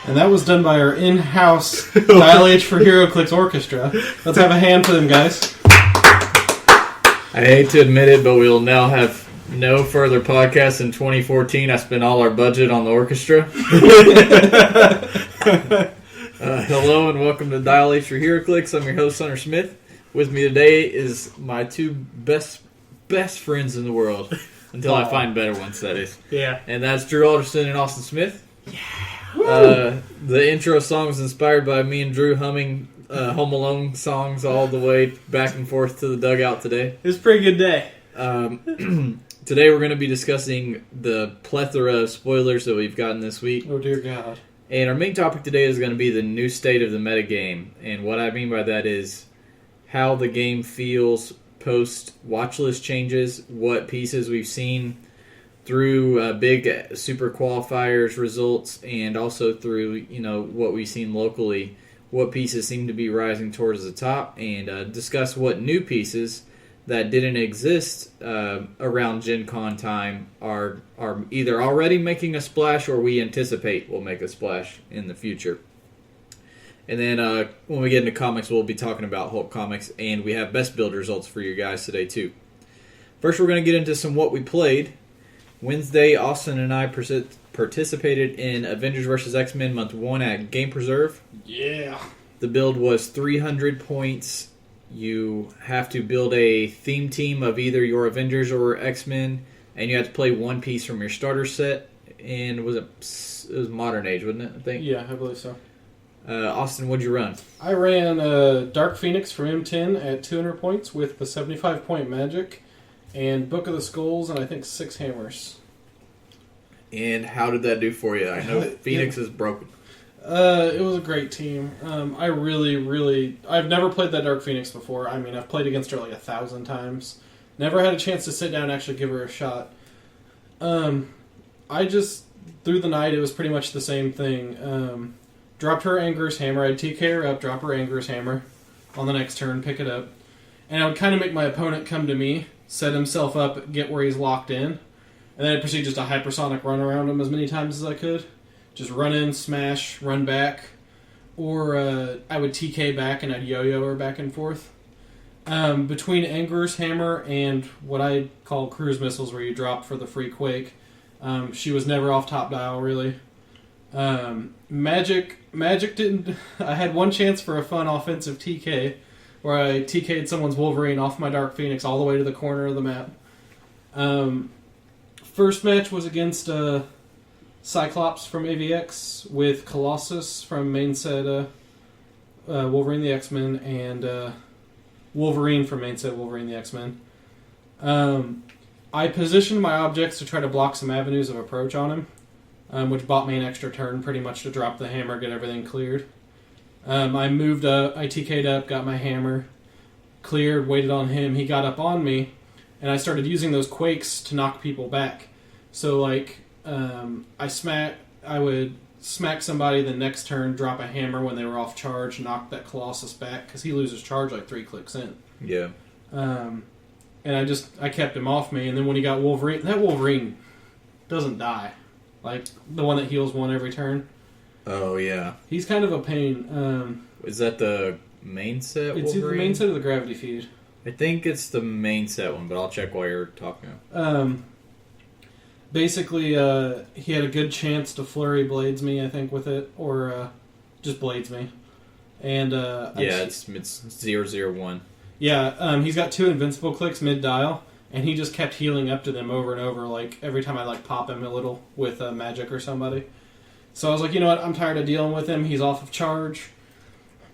And that was done by our in-house Dial H for Heroclix Orchestra. Let's have a hand for them, guys. I hate to admit it, but we'll now have no further podcasts in 2014. I spent all our budget on the orchestra. Hello and welcome to Dial H for Heroclix. I'm your host, Hunter Smith. With me today is my two best friends in the world. Until I find better ones, that is. Yeah. And that's Drew Alderson and Austin Smith. Yeah. The intro song was inspired by me and Drew humming Home Alone songs all the way back and forth to the dugout today. It was a pretty good day. Today we're going to be discussing the plethora of spoilers that we've gotten this week. Oh, dear God. And our main topic today is going to be the new state of the metagame. And what I mean by that is how the game feels post watchlist changes, what pieces we've seen through big super qualifiers results, and also through what we've seen locally, what pieces seem to be rising towards the top, and discuss what new pieces that didn't exist around Gen Con time are either already making a splash or we anticipate will make a splash in the future. And then when we get into comics, we'll be talking about Hulk comics, and we have best build results for you guys today too. First, we're going to get into some what we played. Wednesday, Austin and I participated in Avengers vs. X-Men Month 1 at Game Preserve. Yeah. The build was 300 points. You have to build a theme team of either your Avengers or X-Men, and you have to play one piece from your starter set. And it was Modern Age, wasn't it, I think? Yeah, I believe so. Austin, what'd you run? I ran Dark Phoenix from M10 at 200 points with the 75-point magic, and Book of the Skulls, and I think 6 hammers. And how did that do for you? I know Phoenix is broken. It was a great team. I've never played that Dark Phoenix before. I mean, I've played against her like 1,000 times. Never had a chance to sit down and actually give her a shot. I just, through the night, it was pretty much the same thing. Dropped her Anger's Hammer. I'd TK her up, drop her Anger's Hammer on the next turn, pick it up. And I would kind of make my opponent come to me, set himself up, get where he's locked in. And then I'd proceed just a hypersonic run around him as many times as I could. Just run in, smash, run back. Or I would TK back and I'd yo-yo her back and forth. Between Anger's Hammer and what I call cruise missiles, where you drop for the free Quake, she was never off top dial, really. Magic didn't... I had one chance for a fun offensive TK, where I TK'd someone's Wolverine off my Dark Phoenix all the way to the corner of the map. First match was against Cyclops from AVX with Colossus from main set Wolverine the X-Men, and Wolverine from main set Wolverine the X-Men. I positioned my objects to try to block some avenues of approach on him, which bought me an extra turn pretty much to drop the hammer, get everything cleared. I moved up, I TK'd up, got my hammer, cleared, waited on him, he got up on me, and I started using those Quakes to knock people back. So like, I would smack somebody the next turn, drop a hammer when they were off charge, knock that Colossus back, because he loses charge like 3 clicks in. Yeah. And I kept him off me, and then when he got Wolverine, that Wolverine doesn't die. Like, the one that heals one every turn. Oh, yeah. He's kind of a pain. Is that the main set Wolverine? It's either the main set or the Gravity Feed. I think it's the main set one, but I'll check while you're talking. Basically, he had a good chance to Flurry Blades me, I think, with it. Or just Blades me. And it's 001. Yeah, he's got 2 invincible clicks mid-dial. And he just kept healing up to them over and over, like, every time I, pop him a little with magic or somebody. So I was like, you know what, I'm tired of dealing with him. He's off of charge.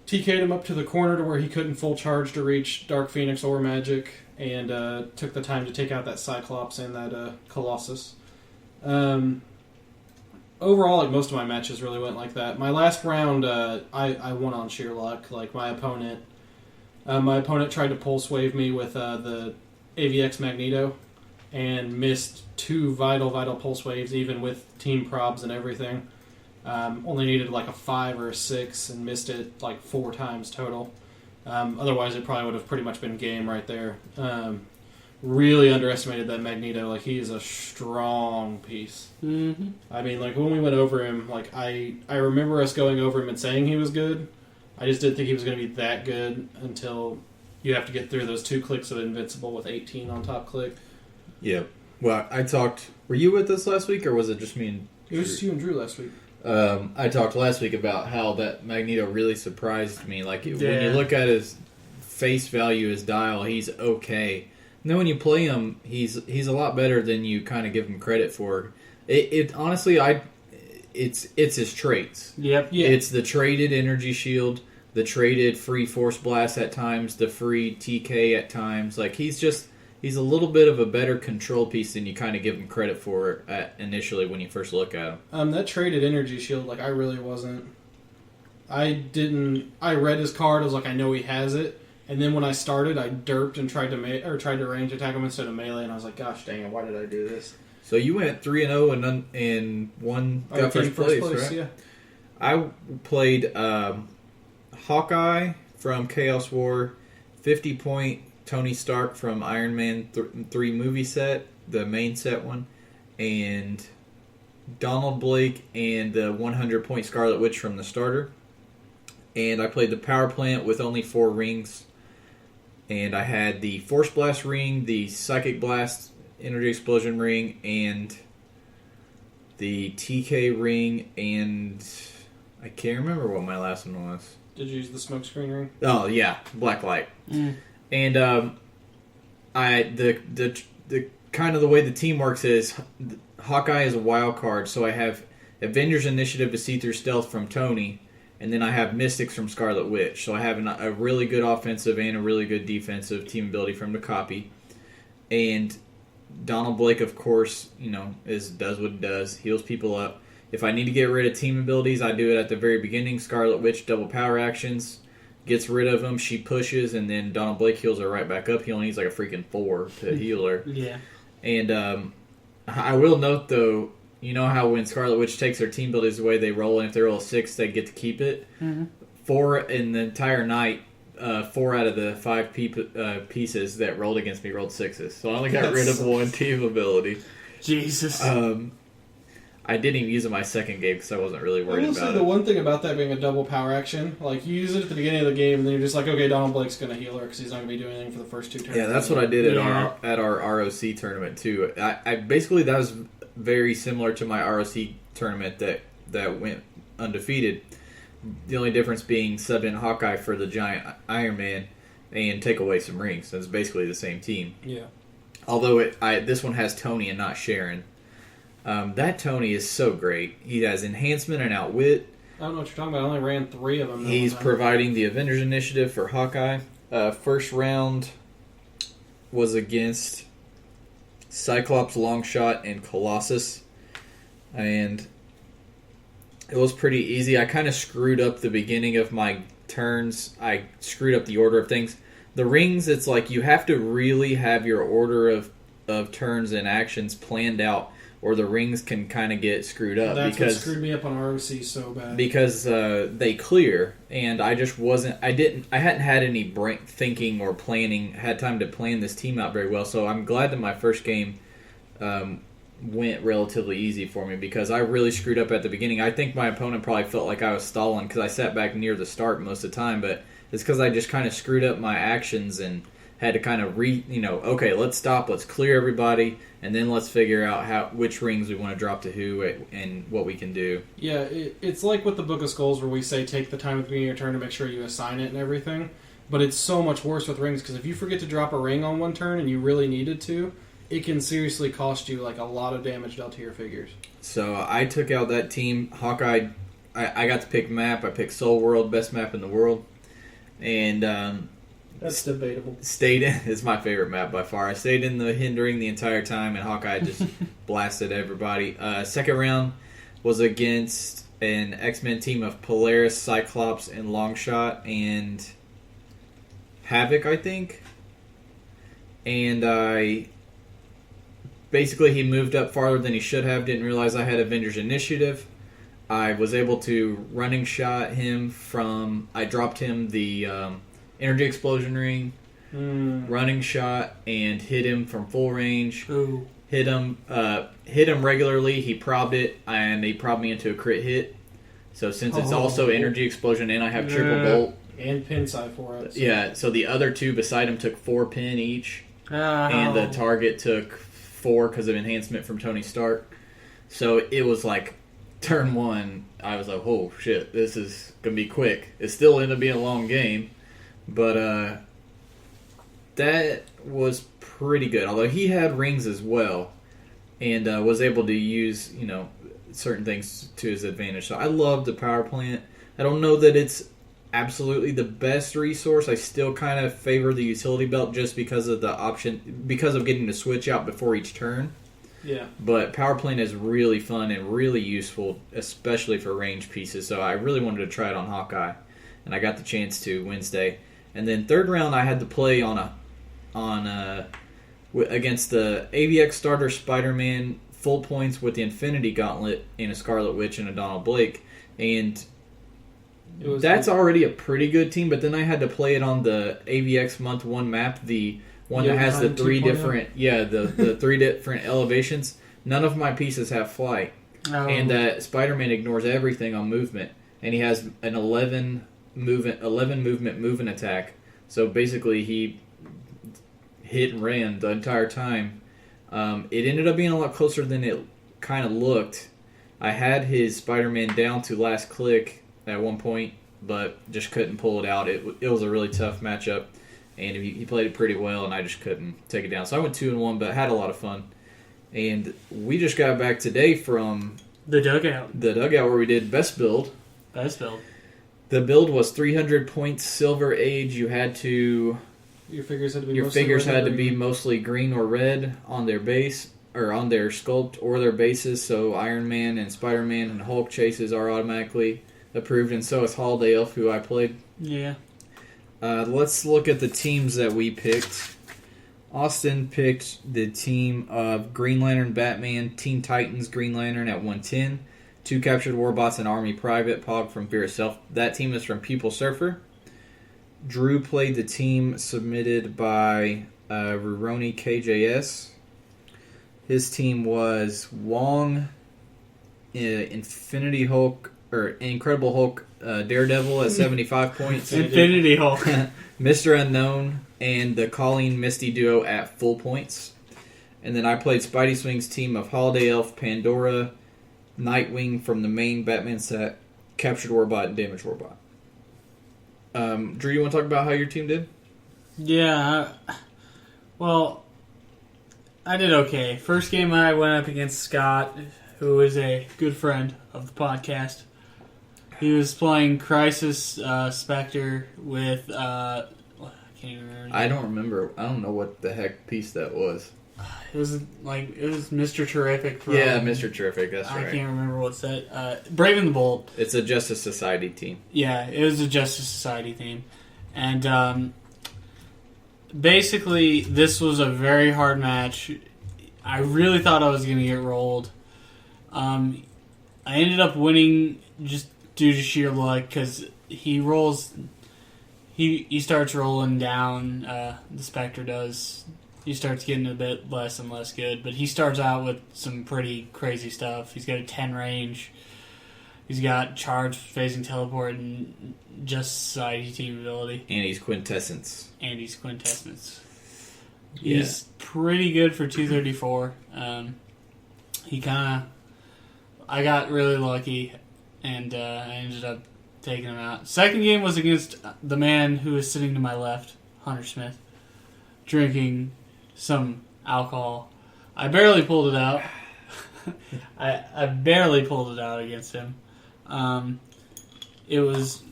TK'd him up to the corner to where he couldn't full charge to reach Dark Phoenix or magic, and took the time to take out that Cyclops and that Colossus. Overall, most of my matches really went like that. My last round, I won on sheer luck. Like, my opponent tried to pulse wave me with the AVX Magneto and missed 2 vital pulse waves, even with team probs and everything. Only needed a 5 or a 6 and missed it 4 times total. Otherwise, it probably would have pretty much been game right there. really underestimated that Magneto. Like, he is a strong piece. Mm-hmm. I mean, like, when we went over him, like, I remember us going over him and saying he was good. I just didn't think he was going to be that good until you have to get through those 2 clicks of Invincible with 18 on top click. Yeah. Well, I talked... Were you with us last week, or was it just me and It was you and Drew last week. I talked last week about how that Magneto really surprised me. Like, when Yeah. you look at his face value, his dial, he's okay. And then when you play him, he's a lot better than you kind of give him credit for. It honestly, it's his traits. Yep. Yeah. It's the traded energy shield, the traded free force blast at times, the free TK at times. Like, he's a little bit of a better control piece than you kind of give him credit for initially when you first look at him. That traded energy shield, like, I really wasn't... I read his card, I was like, I know he has it. And then when I started, I derped and tried to range attack him instead of melee, and I was like, gosh dang it, why did I do this? So you went 3-0 and one I got came first place, right? Yeah. I played Hawkeye from Chaos War, 50-point Tony Stark from Iron Man 3 movie set, the main set one, and Donald Blake and the 100-point Scarlet Witch from the starter. And I played the Power Plant with only 4 rings. And I had the Force Blast ring, the Psychic Blast Energy Explosion ring, and the TK ring, and I can't remember what my last one was. Did you use the smoke screen ring? Oh yeah, Black Light. Mm. And the kind of the way the team works is Hawkeye is a wild card, so I have Avengers Initiative to see through stealth from Tony, and then I have Mystics from Scarlet Witch. So I have a really good offensive and a really good defensive team ability from the copy. And Donald Blake, of course, does what he does, heals people up. If I need to get rid of team abilities, I do it at the very beginning. Scarlet Witch double power actions, gets rid of them, she pushes, and then Donald Blake heals her right back up. He only needs like a freaking 4 to heal her. Yeah. And I will note, though, you know how when Scarlet Witch takes her team abilities away, they roll, and if they roll a 6, they get to keep it? Mm-hmm. 4 in the entire night, 4 out of the 5 pieces that rolled against me rolled 6s. So I only got rid of 1 team ability. Jesus. I didn't even use it my second game because I wasn't really worried I will about say it. the one thing about that being a double power action, like, you use it at the beginning of the game, and then you're just like, okay, Donald Blake's going to heal her because he's not going to be doing anything for the first 2 turns. Yeah, that's what I did Yeah. at our ROC tournament too. I basically, that was very similar to my ROC tournament that went undefeated. The only difference being sub in Hawkeye for the giant Iron Man and take away some rings. So it's basically the same team. Yeah. Although this one has Tony and not Sharon. That Tony is so great. He has enhancement and outwit. I don't know what you're talking about. I only ran 3 of them. He's providing the Avengers Initiative for Hawkeye. First round was against Cyclops, Longshot, and Colossus. And it was pretty easy. I kind of screwed up the beginning of my turns. I screwed up the order of things. The rings, it's like you have to really have your order of turns and actions planned out, or the rings can kind of get screwed up. That's what screwed me up on ROC so bad. Because they clear, and I just wasn't. I hadn't had any brain thinking or planning. Had time to plan this team out very well. So I'm glad that my first game went relatively easy for me because I really screwed up at the beginning. I think my opponent probably felt like I was stalling because I sat back near the start most of the time, but it's because I just kind of screwed up my actions and had to kind of okay, let's stop, let's clear everybody, and then let's figure out which rings we want to drop to who and what we can do. Yeah, it's like with the Book of Skulls where we say take the time at the beginning of your turn to make sure you assign it and everything, but it's so much worse with rings because if you forget to drop a ring on one turn and you really needed to, it can seriously cost you like a lot of damage dealt to your figures. So I took out that team. Hawkeye, I got to pick map. I picked Soul World, best map in the world. And that's debatable. Stayed in. It's my favorite map by far. I stayed in the hindering the entire time, and Hawkeye just blasted everybody. Second round was against an X-Men team of Polaris, Cyclops, and Longshot, and Havoc, I think. And basically, he moved up farther than he should have. Didn't realize I had Avengers Initiative. I was able to running shot him from... I dropped him the Energy Explosion Ring, running shot and hit him from full range. Ooh. Hit him regularly. He probbed it, and he probbed me into a crit hit. So since it's also energy explosion and I have triple bolt. And pin side 4-ups. Yeah, so the other two beside him took 4 pin each. And the target took 4 because of enhancement from Tony Stark. So it was like turn 1, I was like, oh shit, this is going to be quick. It still ended up being a long game. But that was pretty good. Although he had rings as well. And was able to use, certain things to his advantage. So I love the power plant. I don't know that it's absolutely the best resource. I still kind of favor the utility belt just because of the option, because of getting to switch out before each turn. Yeah. But power plant is really fun and really useful, especially for range pieces. So I really wanted to try it on Hawkeye, and I got the chance to Wednesday. And then third round, I had to play against the AVX starter Spider-Man full points with the Infinity Gauntlet and a Scarlet Witch and a Donald Blake, and that's already a pretty good team. But then I had to play it on the AVX Month 1 map, the one that has the 3 different, the 3 different elevations. None of my pieces have flight, and that Spider-Man ignores everything on movement, and he has an 11 movement attack. So basically, he hit and ran the entire time. It ended up being a lot closer than it kind of looked. I had his Spider-Man down to last click at one point, but just couldn't pull it out. It was a really tough matchup, and he played it pretty well, and I just couldn't take it down. So I went 2-1, but had a lot of fun. And we just got back today from the dugout. The dugout where we did best build. Best build. The build was 300 points Silver Age. You had to... Your figures had to be mostly green or red on their base, or on their sculpt or their bases. So Iron Man and Spider-Man and Hulk chases are automatically approved, and so is Holiday Elf, who I played. Yeah. Let's look at the teams that we picked. Austin picked the team of Green Lantern, Batman, Teen Titans, Green Lantern at 110, 2 Captured Warbots, and Army Private, Pog from Fear Itself. That team is from Pupil Surfer. Drew played the team submitted by Ruroni KJS. His team was Wong, Infinity Hulk, or Incredible Hulk, Daredevil at 75 points. Infinity Hulk. Mr. Unknown and the Colleen Misty duo at full points. And then I played Spidey Swing's team of Holiday Elf, Pandora, Nightwing from the main Batman set, Captured Warbot, and Damaged Warbot. Drew, you want to talk about how your team did? Yeah. Well, I did okay. First game I went up against Scott, who is a good friend of the podcast. He was playing Crisis Spectre with... I can't even remember. I don't remember. I don't know what the heck piece that was. It was Mr. Terrific. Yeah, Mr. Terrific, that's right. I can't remember what's that. Brave and the Bold. It's a Justice Society team. Yeah, it was a Justice Society team. And basically, this was a very hard match. I really thought I was going to get rolled. I ended up winning just due to sheer luck, because he rolls... He starts rolling down, the Spectre does. He starts getting a bit less and less good, but he starts out with some pretty crazy stuff. He's got a 10 range. He's got charge, phasing, teleport, and just society team ability. And he's Quintessence. Yeah. He's pretty good for 234. I got really lucky, and I ended up taking him out. Second game was against the man who was sitting to my left, Hunter Smith, drinking some alcohol. I barely pulled it out. I barely pulled it out against him. It was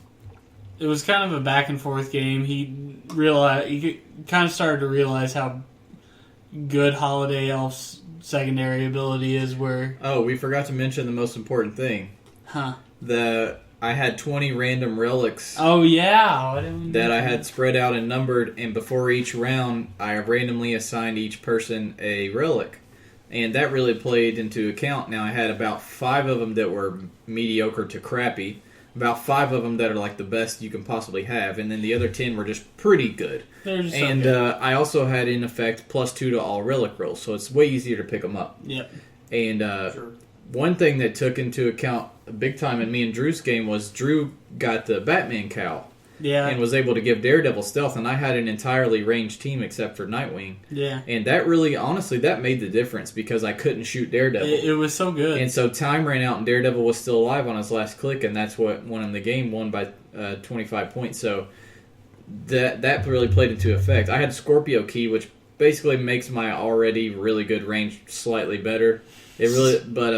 kind of a back and forth game. He kind of started to realize how good Holiday Elf's secondary ability is. Oh, we forgot to mention the most important thing. Huh? I had 20 random relics. Oh, yeah. That I had spread out and numbered, and before each round, I randomly assigned each person a relic. And that really played into account. Now, I had about 5 of them that were mediocre to crappy. about 5 of them that are like the best you can possibly have, and then the other 10 were just pretty good. They're just And okay. I also had in effect +2 to all relic rolls, so it's way easier to pick them up. Yep. And Sure. one thing that took into account big time in me and Drew's game was Drew got the Batman cowl Yeah. and was able to give Daredevil stealth, and I had an entirely ranged team except for Nightwing. Yeah. And that really, honestly, that made the difference because I couldn't shoot Daredevil. It was so good. And so time ran out, and Daredevil was still alive on his last click, and that's what won him the game, won by 25 points. So that really played into effect. I had Scorpio Key, which basically makes my already really good range slightly better. It really, but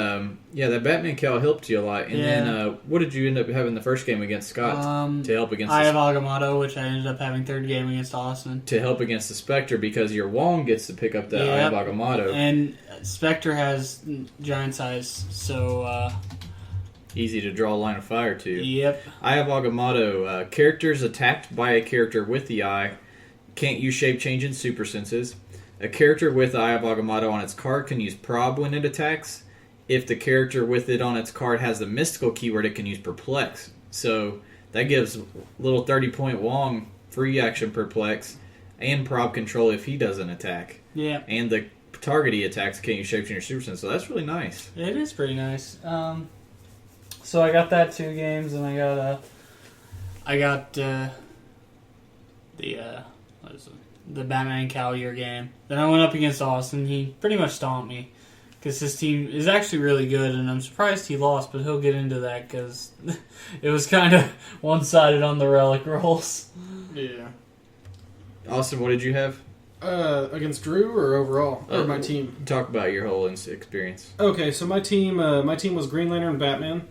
yeah, that Batman cowl helped you a lot. And then, what did you end up having the first game against Scott to help against? I have Agamotto, which I ended up having third game against Austin. To help against the Spectre because your Wong gets to pick up the Eye of Agamotto. And Spectre has giant size, so Easy to draw a line of fire to. yep. I have Agamotto. Characters attacked by a character with the eye can't use shape change and super senses. A character with the Eye of Agamotto on its card can use prob when it attacks. If the character with it on its card has the mystical keyword, it can use perplex. So that gives little 30-point Wong free action perplex and prob control if he doesn't attack. Yeah. And the target he attacks can't use shape change or super sense. So that's really nice. It is pretty nice. So I got that 2 games, and I got the Batman Cavalier game. Then I went up against Austin. He pretty much stomped me because his team is actually really good, and I'm surprised he lost. But he'll get into that because it was kind of one-sided on the relic rolls. Yeah. Austin, what did you have? Against Drew or overall? Or my team? Talk about your whole experience. Okay, so my team was Green Lantern and Batman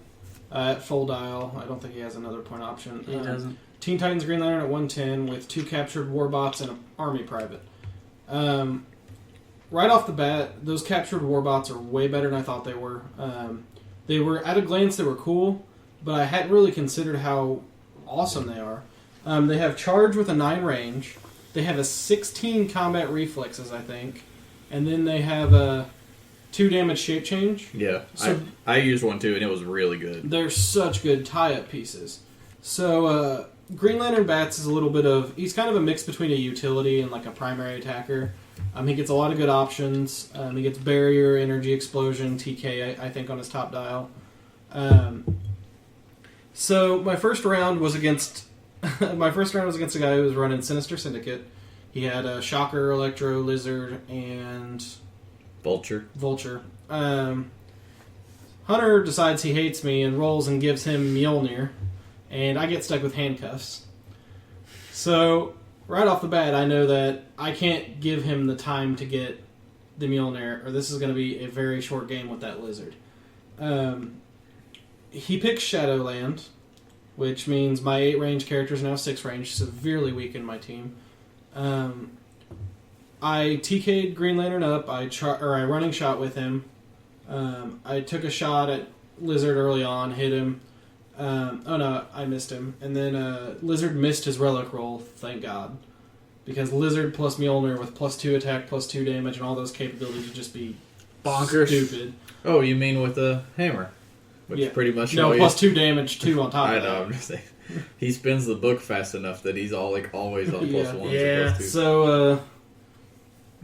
at full dial. I don't think he has another point option. He doesn't. Teen Titans Green Lantern at 110 with 2 captured warbots and an army private. Right off the bat, those captured warbots are way better than I thought they were. They were, at a glance, they were cool, but I hadn't really considered how awesome they are. They have charge with a 9 range. They have a 16 combat reflexes, I think. And then they have a 2 damage shape change. Yeah, So- I used one too, and it was really good. They're such good tie-up pieces. So, Green Lantern Bats is a little bit of... He's kind of a mix between a utility and like a primary attacker. He gets a lot of good options. He gets Barrier, Energy Explosion, TK, I think, on his top dial. So, my first round was against... a guy who was running Sinister Syndicate. He had a Shocker, Electro, Lizard, and... Vulture. Hunter decides he hates me and rolls and gives him Mjolnir, and I get stuck with handcuffs. So, right off the bat, I know that I can't give him the time to get the Mjolnir, or this is going to be a very short game with that Lizard. He picks Shadowland, which means my 8 range character is now 6 range, severely weakened my team. I TK'd Green Lantern up. I running shot with him. I took a shot at Lizard early on, hit him. Oh no, I missed him. And then Lizard missed his relic roll, thank God. Because Lizard plus Mjolnir with +2 attack, +2 damage, and all those capabilities would just be Bonkers. stupid. Oh, you mean with a hammer? Which Yeah. pretty much No, always... +2 damage, 2 on top I of know, that. I'm just saying. He spins the book fast enough that he's always on Yeah. +1s Yeah. and +2s. So,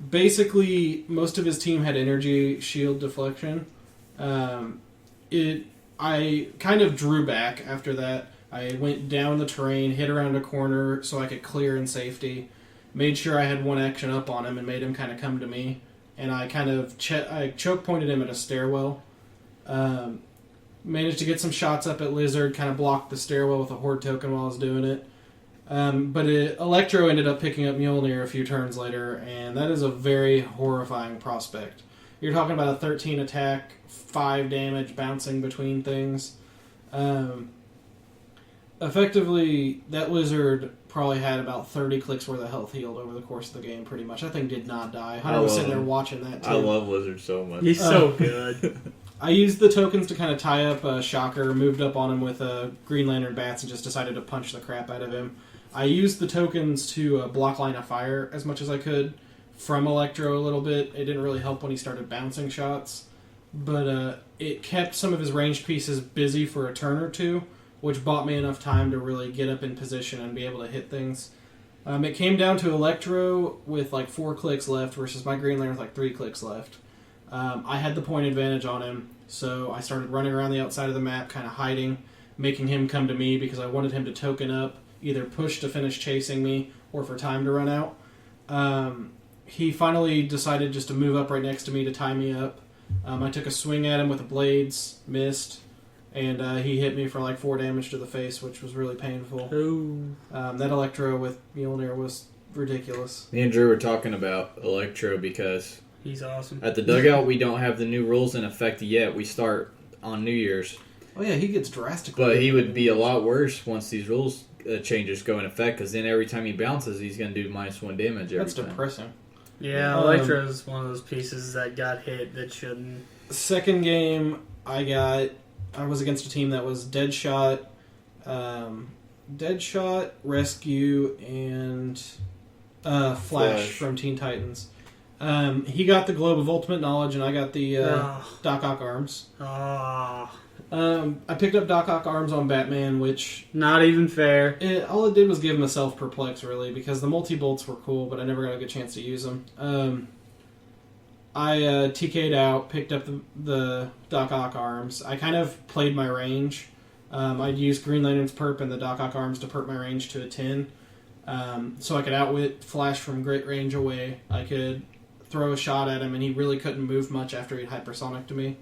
basically, most of his team had energy shield deflection. I kind of drew back after that. I went down the terrain, hit around a corner so I could clear in safety. Made sure I had 1 action up on him and made him kind of come to me. And I kind of I choke pointed him at a stairwell. Managed to get some shots up at Lizard, kind of blocked the stairwell with a Horde token while I was doing it. But Electro ended up picking up Mjolnir a few turns later, and that is a very horrifying prospect. You're talking about a 13 attack, 5 damage, bouncing between things. Effectively, that Lizard probably had about 30 clicks worth of health healed over the course of the game, pretty much. That thing did not die. Hunter was sitting there watching that, too. I love Lizard so much. He's so good. I used the tokens to kind of tie up a Shocker, moved up on him with Green Lantern Bats, and just decided to punch the crap out of him. I used the tokens to block line of fire as much as I could from Electro a little bit. It didn't really help when he started bouncing shots, but it kept some of his ranged pieces busy for a turn or two, which bought me enough time to really get up in position and be able to hit things. It came down to Electro with like 4 clicks left versus my Green Lantern with like 3 clicks left. I had the point advantage on him, so I started running around the outside of the map, kind of hiding, making him come to me because I wanted him to token up, either push to finish chasing me or for time to run out. He finally decided just to move up right next to me to tie me up. I took a swing at him with the blades, missed, and he hit me for like 4 damage to the face, which was really painful. That Electro with Mjolnir was ridiculous. Me and Drew were talking about Electro because he's awesome. At the dugout, we don't have the new rules in effect yet. We start on New Year's. Oh yeah, he gets drastically. But he would be a lot worse once these rules changes go in effect, because then every time he bounces, he's going to do -1 damage every That's time. depressing. Yeah, Electro's one of those pieces that got hit that shouldn't. Second game, I was against a team that was Deadshot, Rescue, and Flash from Teen Titans. He got the Globe of Ultimate Knowledge, and I got the Doc Ock Arms. I picked up Doc Ock Arms on Batman, which... Not even fair. All it did was give him a self-perplex, really, because the multi-bolts were cool, but I never got a good chance to use them. I TK'd out, picked up the Doc Ock Arms. I kind of played my range. I'd use Green Lantern's perp and the Doc Ock Arms to perp my range to a 10. So I could outwit Flash from great range away. I could throw a shot at him, and he really couldn't move much after he'd hypersonic to me.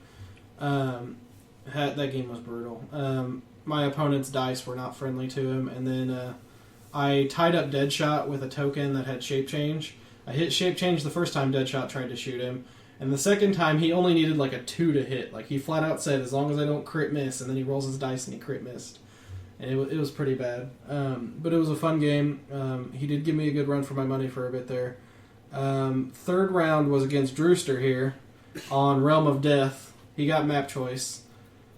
That game was brutal. My opponent's dice were not friendly to him, and then I tied up Deadshot with a token that had Shape Change. I hit Shape Change the first time Deadshot tried to shoot him, and the second time he only needed like a 2 to hit. Like he flat out said, as long as I don't crit miss, and then he rolls his dice and he crit missed. And it was pretty bad. But it was a fun game. He did give me a good run for my money for a bit there. Third round was against Drewster here on Realm of Death. He got map choice.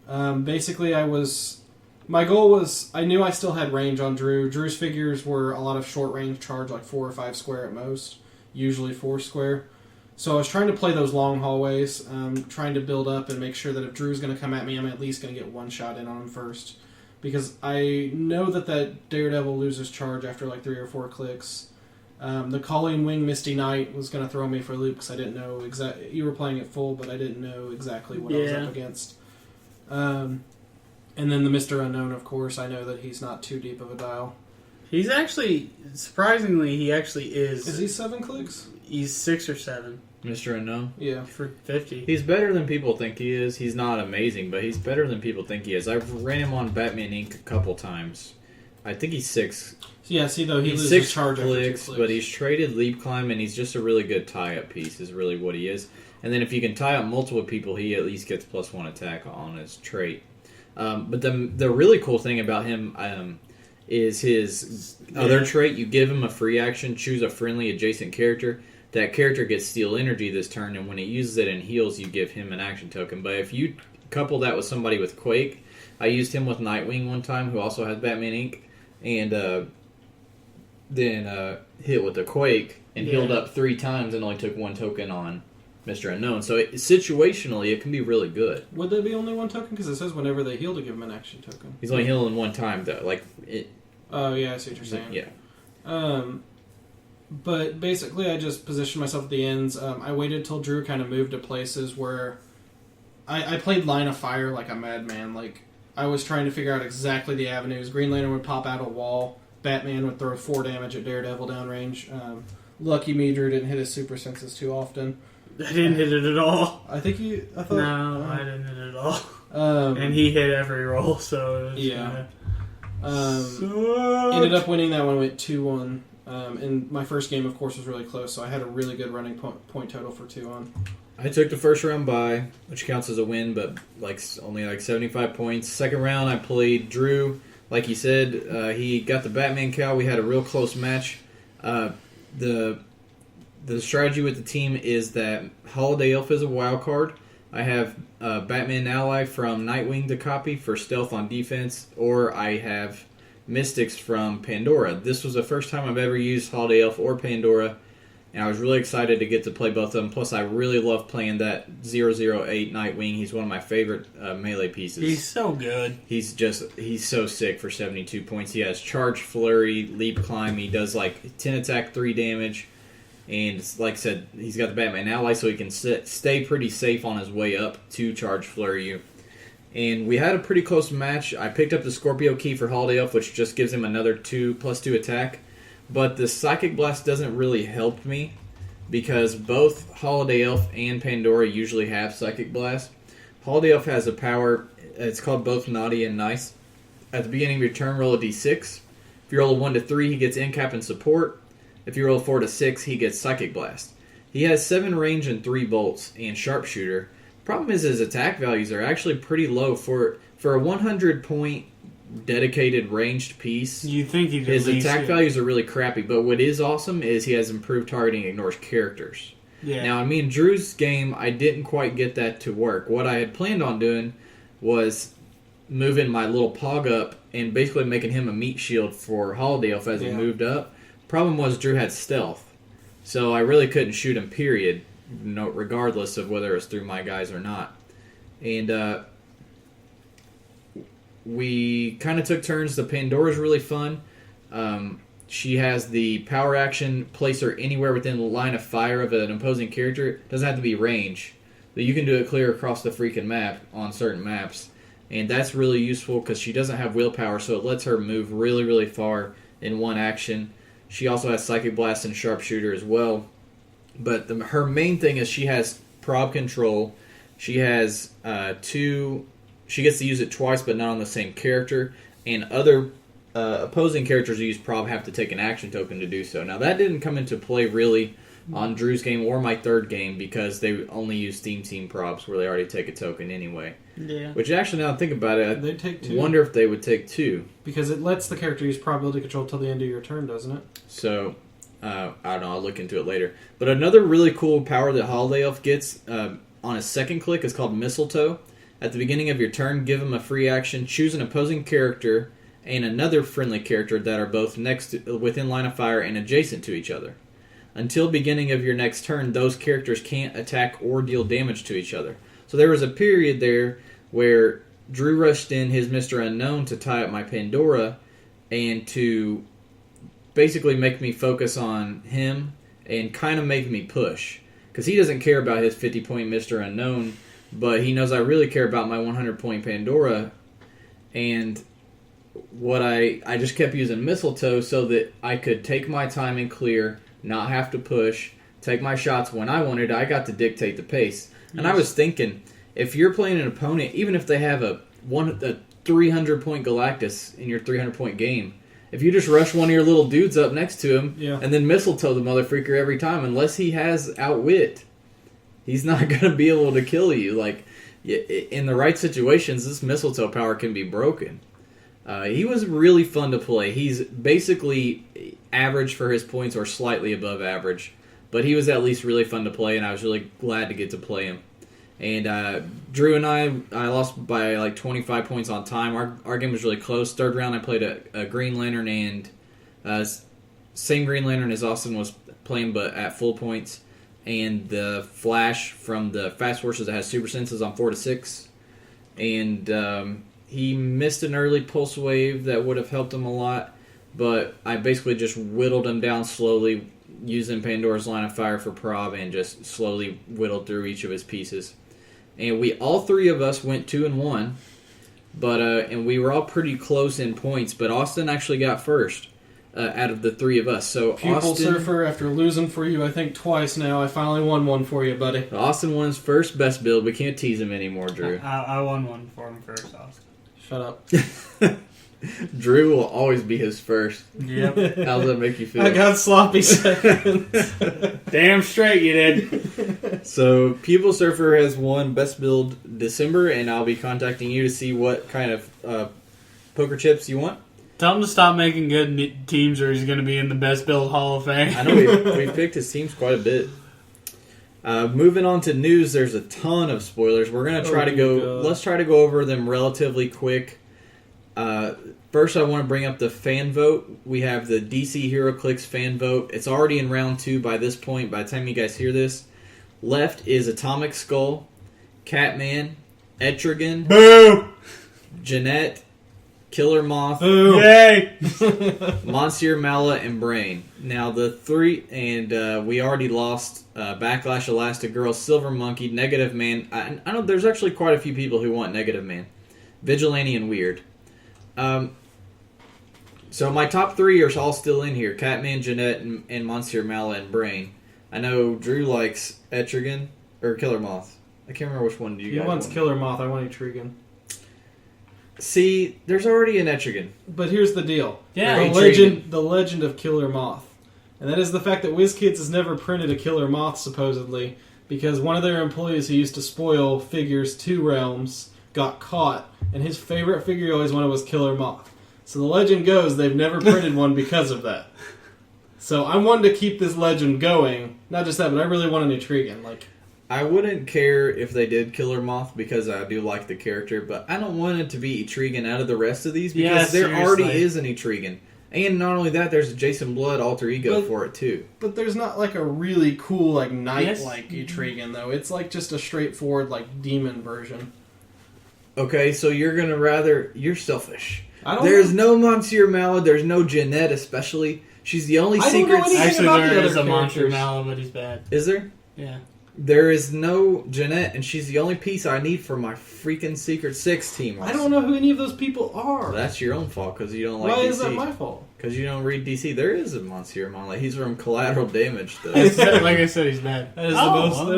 Basically, my goal was, I knew I still had range on Drew. Drew's figures were a lot of short range charge, like 4 or 5 square at most, usually 4 square. So I was trying to play those long hallways, trying to build up and make sure that if Drew's going to come at me, I'm at least going to get one shot in on him first. Because I know that Daredevil loses charge after like 3 or 4 clicks. The Colleen Wing Misty Knight was going to throw me for a loop because I didn't know exactly. You were playing it full, but I didn't know exactly what I was up against. And then the Mr. Unknown, of course, I know that he's not too deep of a dial. He's actually, surprisingly, he actually is. Is he 7 clicks? He's 6 or 7. Mr. Unknown? Yeah. For 50. He's better than people think he is. He's not amazing, but he's better than people think he is. I've ran him on Batman Inc. a couple times. I think he's 6. Yeah, see, though, he he's loses 6 charge after 2 clicks. but he's traded Leap Climb, and he's just a really good tie-up piece, is really what he is. And then if you can tie up multiple people, he at least gets +1 attack on his trait. But the really cool thing about him is his other trait. You give him a free action, choose a friendly adjacent character. That character gets Steel Energy this turn, and when it uses it and heals, you give him an action token. But if you couple that with somebody with Quake, I used him with Nightwing one time, who also has Batman Inc., and then hit with the Quake and healed up 3 times and only took 1 token on Mr. Unknown. So situationally, it can be really good. Would there be only 1 token? Because it says whenever they heal to give him an action token. He's only healing 1 time, though. Oh, yeah, I see what you're saying. Yeah. But basically, I just positioned myself at the ends. I waited till Drew kind of moved to places where I played Line of Fire like a madman. Like, I was trying to figure out exactly the avenues. Green Lantern would pop out a wall. Batman would throw 4 damage at Daredevil downrange. Lucky me, Drew didn't hit his super senses too often. I didn't hit it at all. I think you... I thought, no, I didn't hit it at all. And he hit every roll, so... It was ended up winning that one with 2-1. And my first game, of course, was really close, so I had a really good running point total for 2-1. I took the first round bye, which counts as a win, but only 75 points. Second round, I played Drew. Like he said, he got the Batman cow. We had a real close match. The strategy with the team is that Holiday Elf is a wild card. I have Batman Ally from Nightwing to copy for stealth on defense, or I have Mystics from Pandora. This was the first time I've ever used Holiday Elf or Pandora, and I was really excited to get to play both of them. Plus, I really love playing that 008 Nightwing. He's one of my favorite melee pieces. He's so good. He's so sick for 72 points. He has Charge, Flurry, Leap, Climb. He does like 10 attack, 3 damage. And like I said, he's got the Batman ally, so he can stay pretty safe on his way up to Charge, Flurry you. And we had a pretty close match. I picked up the Scorpio key for Holiday Elf, which just gives him another 2+2 attack. But the Psychic Blast doesn't really help me, because both Holiday Elf and Pandora usually have Psychic Blast. Holiday Elf has a power, it's called both Naughty and Nice. At the beginning of your turn, roll a d6. If you roll a 1 to 3, he gets Incap and Support. If you roll a 4 to 6, he gets Psychic Blast. He has 7 range and 3 bolts and Sharpshooter. Problem is his attack values are actually pretty low for a 100-point dedicated ranged piece. You think he'd his attack values are really crappy, but what is awesome is he has improved targeting, ignores characters. Yeah. Now, I mean, Drew's game, I didn't quite get that to work. What I had planned on doing was moving my little Pog up and basically making him a meat shield for Holiday Elf as he moved up. Problem was Drew had stealth, so I really couldn't shoot him, period, regardless of whether it was through my guys or not. And we kind of took turns. The Pandora's really fun. She has the power action, place her anywhere within the line of fire of an opposing character. It doesn't have to be range, but you can do it clear across the freaking map on certain maps. And that's really useful because she doesn't have willpower, so it lets her move really, really far in one action. She also has Psychic Blast and Sharpshooter as well. But her main thing is she has prob control. She has 2... She gets to use it twice, but not on the same character. And other opposing characters who use prob have to take an action token to do so. Now, that didn't come into play really on Drew's game or my third game because they only use Steam Team probs where they already take a token anyway. Yeah. Which actually, now I think about it, They take 2. wonder if they would take 2. Because it lets the character use probability control till the end of your turn, doesn't it? So, I don't know, I'll look into it later. But another really cool power that Holiday Elf gets on a second click is called Mistletoe. At the beginning of your turn, give him a free action, choose an opposing character and another friendly character that are both within line of fire and adjacent to each other. Until beginning of your next turn, those characters can't attack or deal damage to each other. So there was a period there where Drew rushed in his Mr. Unknown to tie up my Pandora and to basically make me focus on him and kind of make me push. Because he doesn't care about his 50-point Mr. Unknown, but he knows I really care about my 100-point Pandora. And what I just kept using Mistletoe so that I could take my time and clear, not have to push, take my shots when I wanted. I got to dictate the pace. And I was thinking, if you're playing an opponent, even if they have a 300-point Galactus in your 300-point game, if you just rush one of your little dudes up next to him and then Mistletoe the motherfreaker every time, unless he has Outwit, he's not going to be able to kill you. Like, in the right situations, this Mistletoe power can be broken. He was really fun to play. He's basically average for his points or slightly above average. But he was at least really fun to play, and I was really glad to get to play him. And Drew and I lost by like 25 points on time. Our game was really close. Third round, I played a Green Lantern, and same Green Lantern as Austin was playing, but at full points. And the Flash from the Fast Forces that has Super Senses on 4 to 6. And he missed an early Pulse Wave that would have helped him a lot. But I basically just whittled him down slowly, using Pandora's line of fire for prob, and just slowly whittled through each of his pieces. And all three of us went 2-1, but and we were all pretty close in points. But Austin actually got first out of the three of us. So Pupil Austin, Surfer, after losing for you, I think twice now, I finally won one for you, buddy. Austin won his first best build. We can't tease him anymore, Drew. I won one for him first, Austin. Shut up. Drew will always be his first. Yep. How does that make you feel? I got sloppy seconds. Damn straight you did. So, Pupil Surfer has won Best Build December, and I'll be contacting you to see what kind of poker chips you want. Tell him to stop making good teams or he's going to be in the Best Build Hall of Fame. I know we picked his teams quite a bit. Moving on to news, there's a ton of spoilers. We're going to try to go... God. Let's try to go over them relatively quick. First, I want to bring up the fan vote. We have the DC Heroclix fan vote. It's already in round 2 by this point, by the time you guys hear this. Left is Atomic Skull, Catman, Etrigan, Boo! Jeanette, Killer Moth, Boo! Yay! Monsieur Mala, and Brain. Now, the 3, and we already lost Backlash, Elastigirl, Silver Monkey, Negative Man. I know there's actually quite a few people who want Negative Man. Vigilante and Weird. So my top 3 are all still in here. Catman, Jeanette, and Monsieur Mala and Brain. I know Drew likes Etrigan, or Killer Moth. I can't remember which one do you He guys wants want. Killer Moth, I want Etrigan. See, there's already an Etrigan. But here's the deal. Yeah. The legend of Killer Moth. And that is the fact that WizKids has never printed a Killer Moth, supposedly, because one of their employees who used to spoil figures 2 realms got caught, and his favorite figure he always wanted was Killer Moth. So the legend goes they've never printed one because of that. So I'm wanting to keep this legend going. Not just that, but I really want an Etrigan. I wouldn't care if they did Killer Moth because I do like the character, but I don't want it to be Etrigan out of the rest of these because there already is an Etrigan. And not only that, there's a Jason Blood alter ego for it too. But there's not a really cool knight-like Etrigan though. It's just a straightforward demon version. Okay, so you're selfish. There's no Monsieur Mala, there's no Jeanette especially. She's the only I don't know secret... anything Actually, about the there other is a Monster characters. Mallow, but he's bad. Is there? Yeah. There is no Jeanette, and she's the only piece I need for my freaking Secret Six team. I don't know who any of those people are. Well, that's your own fault because you don't like DC. Why is that my fault? Because you don't read DC. There is a Monsieur Mala. He's from Collateral Damage, though. Like I said, he's bad. That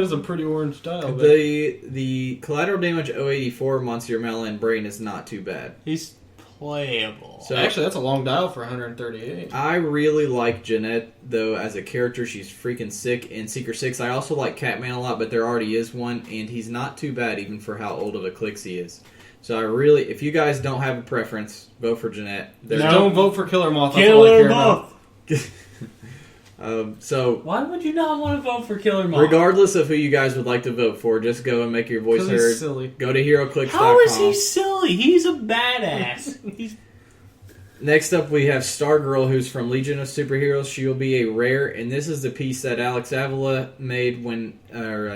is a pretty orange style. The Collateral Damage 084 Monsieur Mala and Brain is not too bad. He's playable. So Actually, that's a long dial for 138. I really like Jeanette, though, as a character. She's freaking sick in Secret Six. I also like Catman a lot, but there already is one, and he's not too bad even for how old of a Clix he is. So I really, if you guys don't have a preference, vote for Jeanette. Don't vote for Killer Moth. That's all I Killer care about. Moth! So Why would you not want to vote for Killer Moth? regardless of who you guys would like to vote for, just go and make your voice 'Cause heard. he's silly. Go to HeroClix.com. How is he silly? He's a badass. He's Next up, we have Stargirl, who's from Legion of Superheroes. She will be a rare, and this is the piece that Alex Avila made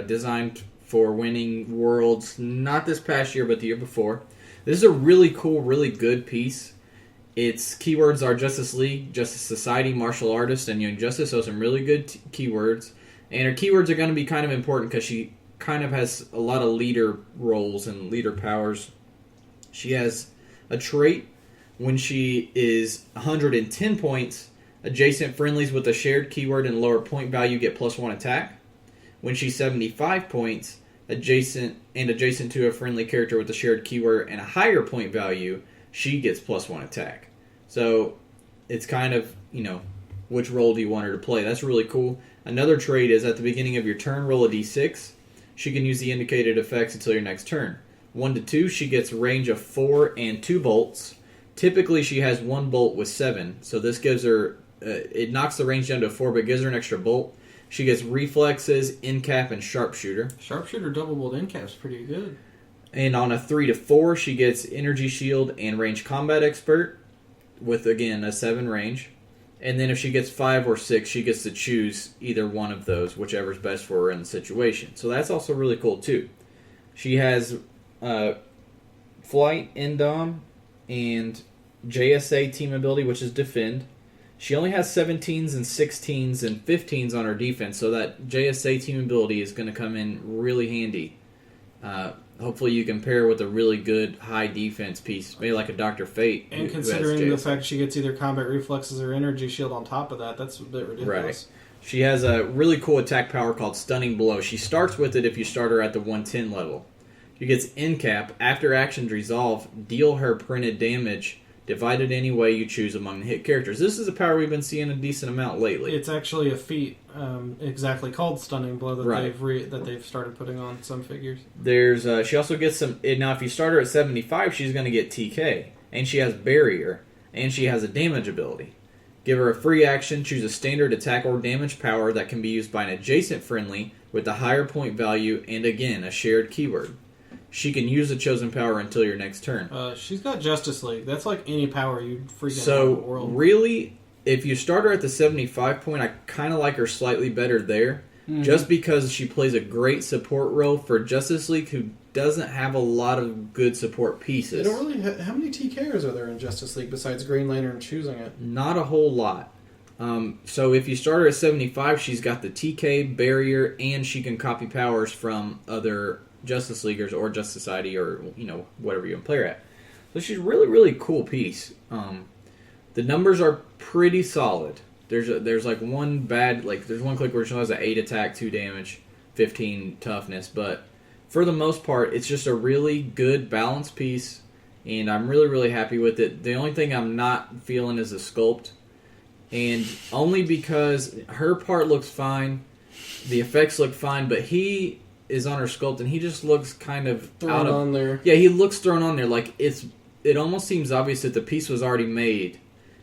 designed for winning Worlds, not this past year, but the year before. This is a really cool, really good piece. Its keywords are Justice League, Justice Society, Martial Artist, and Young Justice, so some really good keywords. And her keywords are going to be kind of important because she kind of has a lot of leader roles and leader powers. She has a trait. When she is 110 points, adjacent friendlies with a shared keyword and lower point value get +1 attack. When she's 75 points, adjacent to a friendly character with a shared keyword and a higher point value, she gets +1 attack. So it's kind of, which role do you want her to play? That's really cool. Another trait is at the beginning of your turn, roll a d6. She can use the indicated effects until your next turn. 1 to 2, she gets range of 4 and 2 bolts. Typically, she has 1 bolt with 7, so this gives her, it knocks the range down to 4, but gives her an extra bolt. She gets reflexes, in-cap, and sharpshooter. Sharpshooter double bolt in cap's pretty good. And on a 3 to 4, she gets energy shield and range combat expert, with, again, a 7 range. And then if she gets 5 or 6, she gets to choose either one of those, whichever's best for her in the situation. So that's also really cool, too. She has flight, Indom, and JSA team ability, which is defend. She only has 17s and 16s and 15s on her defense, so that JSA team ability is going to come in really handy. Hopefully you can pair with a really good high defense piece, maybe like a Dr. Fate. And considering the fact she gets either combat reflexes or energy shield on top of that, that's a bit ridiculous. Right. She has a really cool attack power called Stunning Blow. She starts with it if you start her at the 110 level. She gets in cap. After actions resolve, deal her printed damage, divided any way you choose among the hit characters. This is a power we've been seeing a decent amount lately. It's actually a feat exactly called Stunning Blow that Right. they've started putting on some figures. There's she also gets some. Now, if you start her at 75, she's going to get TK, and she has Barrier, and she has a damage ability. Give her a free action, choose a standard attack or damage power that can be used by an adjacent friendly with a higher point value and, again, a shared keyword. she can use the chosen power until your next turn. She's got Justice League. That's like any power you'd freaking have So in the world. really, if you start her at the 75 point, I kind of like her slightly better there, just because she plays a great support role for Justice League, who doesn't have a lot of good support pieces. They don't really. How many TKers are there in Justice League besides Green Lantern choosing it? Not a whole lot. So if you start her at 75, she's got the TK barrier, and she can copy powers from other Justice Leaguers or Justice Society, or whatever you can play her at. So she's a really, really cool piece. The numbers are pretty solid. There's like one bad, like there's one click where she has an 8 attack, 2 damage, 15 toughness, but for the most part, it's just a really good balanced piece, and I'm really, really happy with it. The only thing I'm not feeling is the sculpt, and only because her part looks fine, the effects look fine, but he is on her sculpt, and he just looks kind of Thrown on there. Yeah, he looks thrown on there. Like it almost seems obvious that the piece was already made,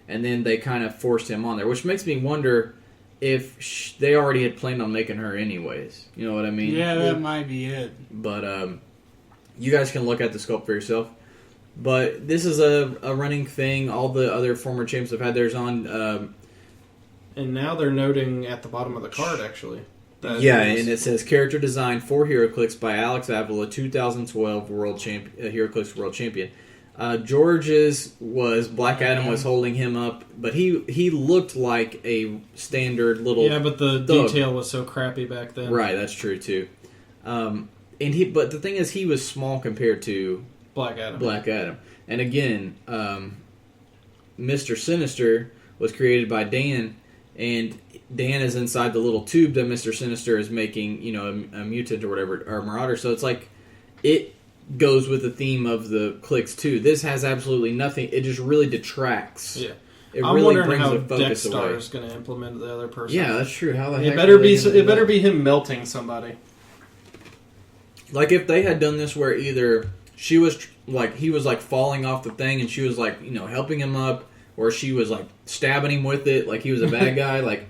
and then they kind of forced him on there, which makes me wonder if they already had planned on making her anyways. You know what I mean? Yeah, that might be it. But you guys can look at the sculpt for yourself. But this is a running thing. All the other former champs have had theirs on. And now they're noting at the bottom of the card, actually. Yeah, and it says character design for Heroclix by Alex Avila, 2012 Heroclix World Champion. George's was Black Adam was holding him up, but he looked like a standard little. Yeah, but the detail was so crappy back then. Right, that's true too. But the thing is, he was small compared to Black Adam. And again, Mr. Sinister was created by Dan, and Dan is inside the little tube that Mr. Sinister is making, a mutant or whatever, or Marauder. So it's like it goes with the theme of the clicks too. This has absolutely nothing. It just really detracts. Yeah, it I'm really wondering brings how the focus Dexter away. is going to implement the other person. Yeah, that's true. How the heck it better are they be gonna do it better that? be him melting somebody. Like if they had done this where either she was he was falling off the thing and she was helping him up, or she was stabbing him with it like he was a bad guy.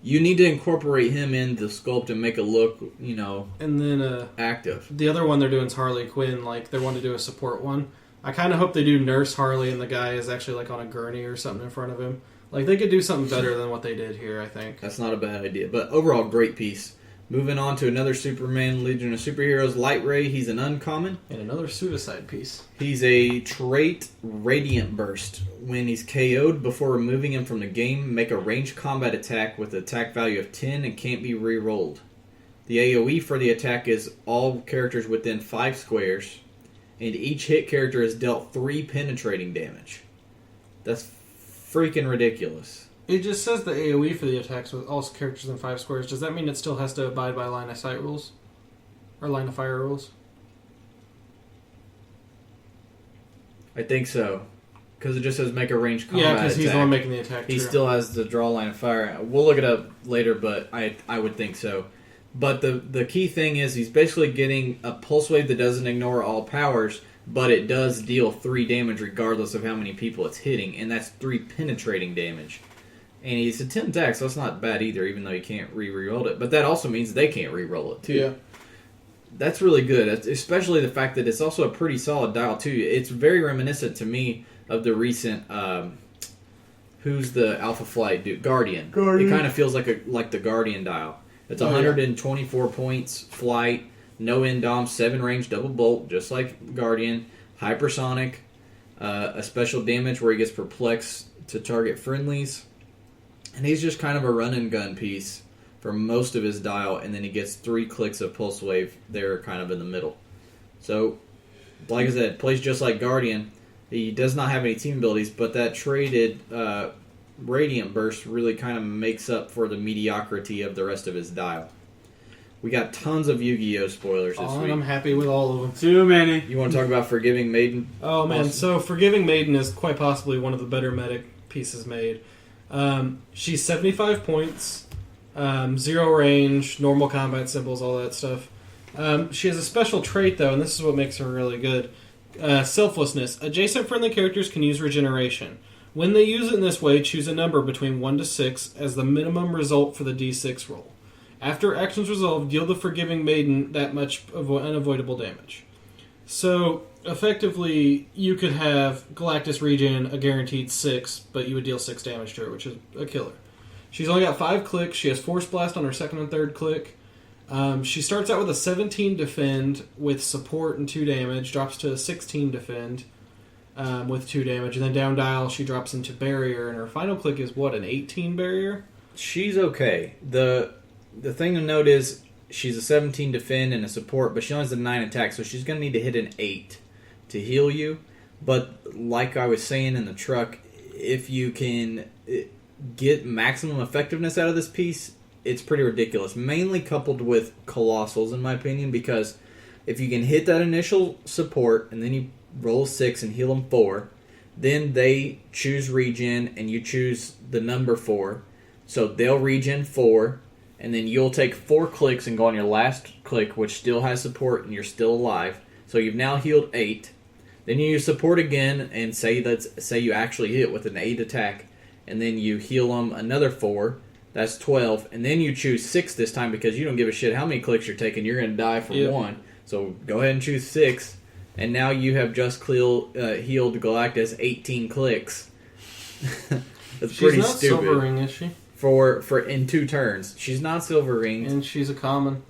You need to incorporate him in the sculpt and make it look, and then active. The other one they're doing is Harley Quinn. They want to do a support one. I kind of hope they do Nurse Harley and the guy is actually on a gurney or something in front of him. They could do something better than what they did here, I think. That's not a bad idea. But overall, great piece. Moving on to another Superman Legion of Superheroes, Light Ray. He's an uncommon. And another suicide piece. He's a trait Radiant Burst. When he's KO'd, before removing him from the game, make a ranged combat attack with an attack value of 10 and can't be re-rolled. The AoE for the attack is all characters within 5 squares, and each hit character is dealt 3 penetrating damage. That's freaking ridiculous. It just says the AoE for the attacks with all characters in 5 squares. Does that mean it still has to abide by line of sight rules? Or line of fire rules? I think so. Because it just says make a ranged combat Yeah, attack. because he's the one making the attack. He true. still has the draw line of fire. We'll look it up later, but I would think so. But the key thing is he's basically getting a pulse wave that doesn't ignore all powers, but it does deal 3 damage regardless of how many people it's hitting, and that's 3 penetrating damage. And he's a 10 attack, so that's not bad either, even though you can't re-roll it. But that also means they can't re-roll it, too. Yeah. That's really good, especially the fact that it's also a pretty solid dial, too. It's very reminiscent to me of the recent, who's the Alpha Flight dude? Guardian. It kind of feels like the Guardian dial. It's 124 points, flight, no end dom, 7 range, double bolt, just like Guardian. Hypersonic, a special damage where he gets perplexed to target friendlies. And he's just kind of a run and gun piece for most of his dial, and then he gets 3 clicks of Pulse Wave there kind of in the middle. So, like I said, plays just like Guardian. He does not have any team abilities, but that traded Radiant Burst really kind of makes up for the mediocrity of the rest of his dial. We got tons of Yu-Gi-Oh! Spoilers this week. I'm happy with all of them. Too many. You want to talk about Forgiving Maiden? Oh, man. Awesome. So, Forgiving Maiden is quite possibly one of the better medic pieces made. She's 75 points, 0 range, normal combat symbols, all that stuff. She has a special trait, though, and this is what makes her really good. Selflessness. Adjacent friendly characters can use regeneration. When they use it in this way, choose a number between 1 to 6 as the minimum result for the D6 roll. After actions resolved, deal the Forgiving Maiden that much unavoidable damage. So, effectively, you could have Galactus regen a guaranteed 6, but you would deal 6 damage to her, which is a killer. She's only got 5 clicks. She has Force Blast on her second and third click. She starts out with a 17 defend with support and 2 damage, drops to a 16 defend with 2 damage, and then down dial she drops into barrier, and her final click is what, an 18 barrier? She's okay. The thing to note is she's a 17 defend and a support, but she only has a 9 attack, so she's going to need to hit an 8 to heal you. But like I was saying in the truck, if you can get maximum effectiveness out of this piece, it's pretty ridiculous. Mainly coupled with Colossals, in my opinion, because if you can hit that initial support and then you roll 6 and heal them 4, then they choose regen and you choose the number 4. So they'll regen 4, and then you'll take 4 clicks and go on your last click, which still has support and you're still alive. So you've now healed 8. Then you use support again and say you actually hit with an 8 attack, and then you heal them another 4. That's 12, and then you choose 6 this time because you don't give a shit how many clicks you're taking. You're going to die from 1. So go ahead and choose 6, and now you have just healed Galactus 18 clicks. That's pretty stupid. She's not Silver Ring, is she? For in 2 turns. She's not Silver Ring. And she's a common.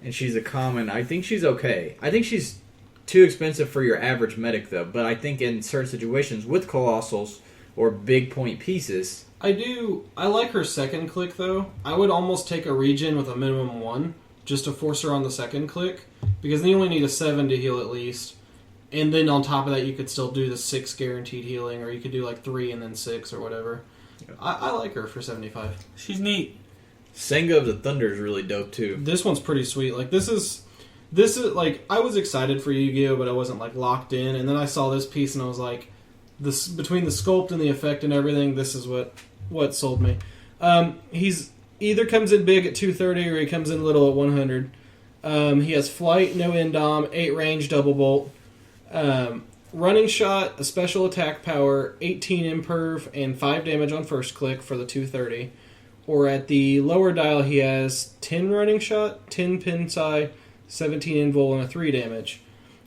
I think she's okay. I think she's too expensive for your average medic, though. But I think in certain situations with Colossals or big point pieces... I like her second click, though. I would almost take a regen with a minimum 1, just to force her on the second click, because then you only need a 7 to heal at least. And then on top of that, you could still do the 6 guaranteed healing, or you could do like 3 and then 6 or whatever. Yeah. I like her for 75. She's neat. Senga of the Thunder is really dope, too. This one's pretty sweet. Like, this is like, I was excited for Yu-Gi-Oh!, but I wasn't like locked in, and then I saw this piece and I was like, this between the sculpt and the effect and everything, this is what sold me. He's either comes in big at 230 or he comes in little at 100. He has flight, no end-dom, 8 range, double bolt. Running shot, a special attack power, 18 imperv, and 5 damage on first click for the 230. Or at the lower dial, he has 10 running shot, 10 pin psi, 17 invul, and a 3 damage.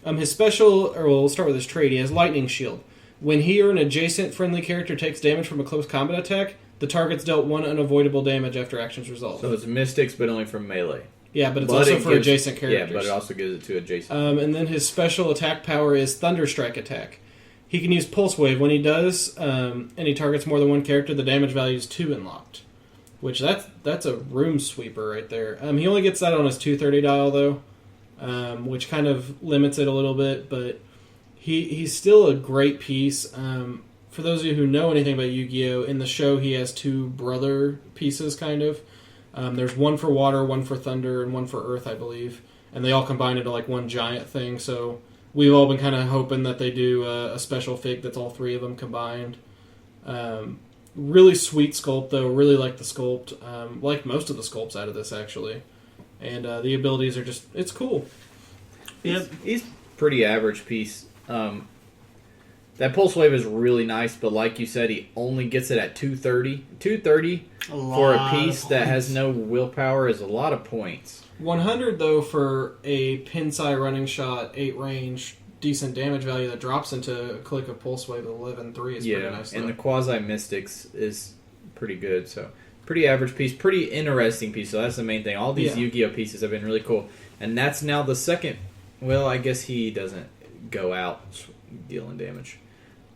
His special, or we'll start with his trait, he has lightning shield. When he or an adjacent friendly character takes damage from a close combat attack, the target's dealt 1 unavoidable damage after action's resolved. So it's Mystics, but only from melee. Yeah, but it's also for adjacent characters. Yeah, but it also gives it to adjacent. And then his special attack power is Thunder Strike attack. He can use Pulse Wave. When he does, and he targets more than one character, the damage value is 2 unlocked. Which, that's a room sweeper right there. He only gets that on his 230 dial, though, which kind of limits it a little bit, but... He's still a great piece. For those of you who know anything about Yu-Gi-Oh!, in the show he has 2 brother pieces, kind of. There's one for water, one for thunder, and one for earth, I believe. And they all combine into like one giant thing, so we've all been kind of hoping that they do a special fig that's all 3 of them combined. Really sweet sculpt, though. Really like the sculpt. Like most of the sculpts out of this, actually. And the abilities are just... It's cool. He's pretty average piece. That Pulse Wave is really nice, but like you said, he only gets it at 230. 230 for a piece that has no willpower is a lot of points. 100, though, for a Pinsai running shot, 8 range, decent damage value that drops into a click of Pulse Wave 11-3 is pretty nice. And the Quasi-Mystics is pretty good, so pretty average piece, pretty interesting piece, so that's the main thing. All these Yu-Gi-Oh! Pieces have been really cool. And that's now the second... Well, I guess he doesn't go out dealing damage.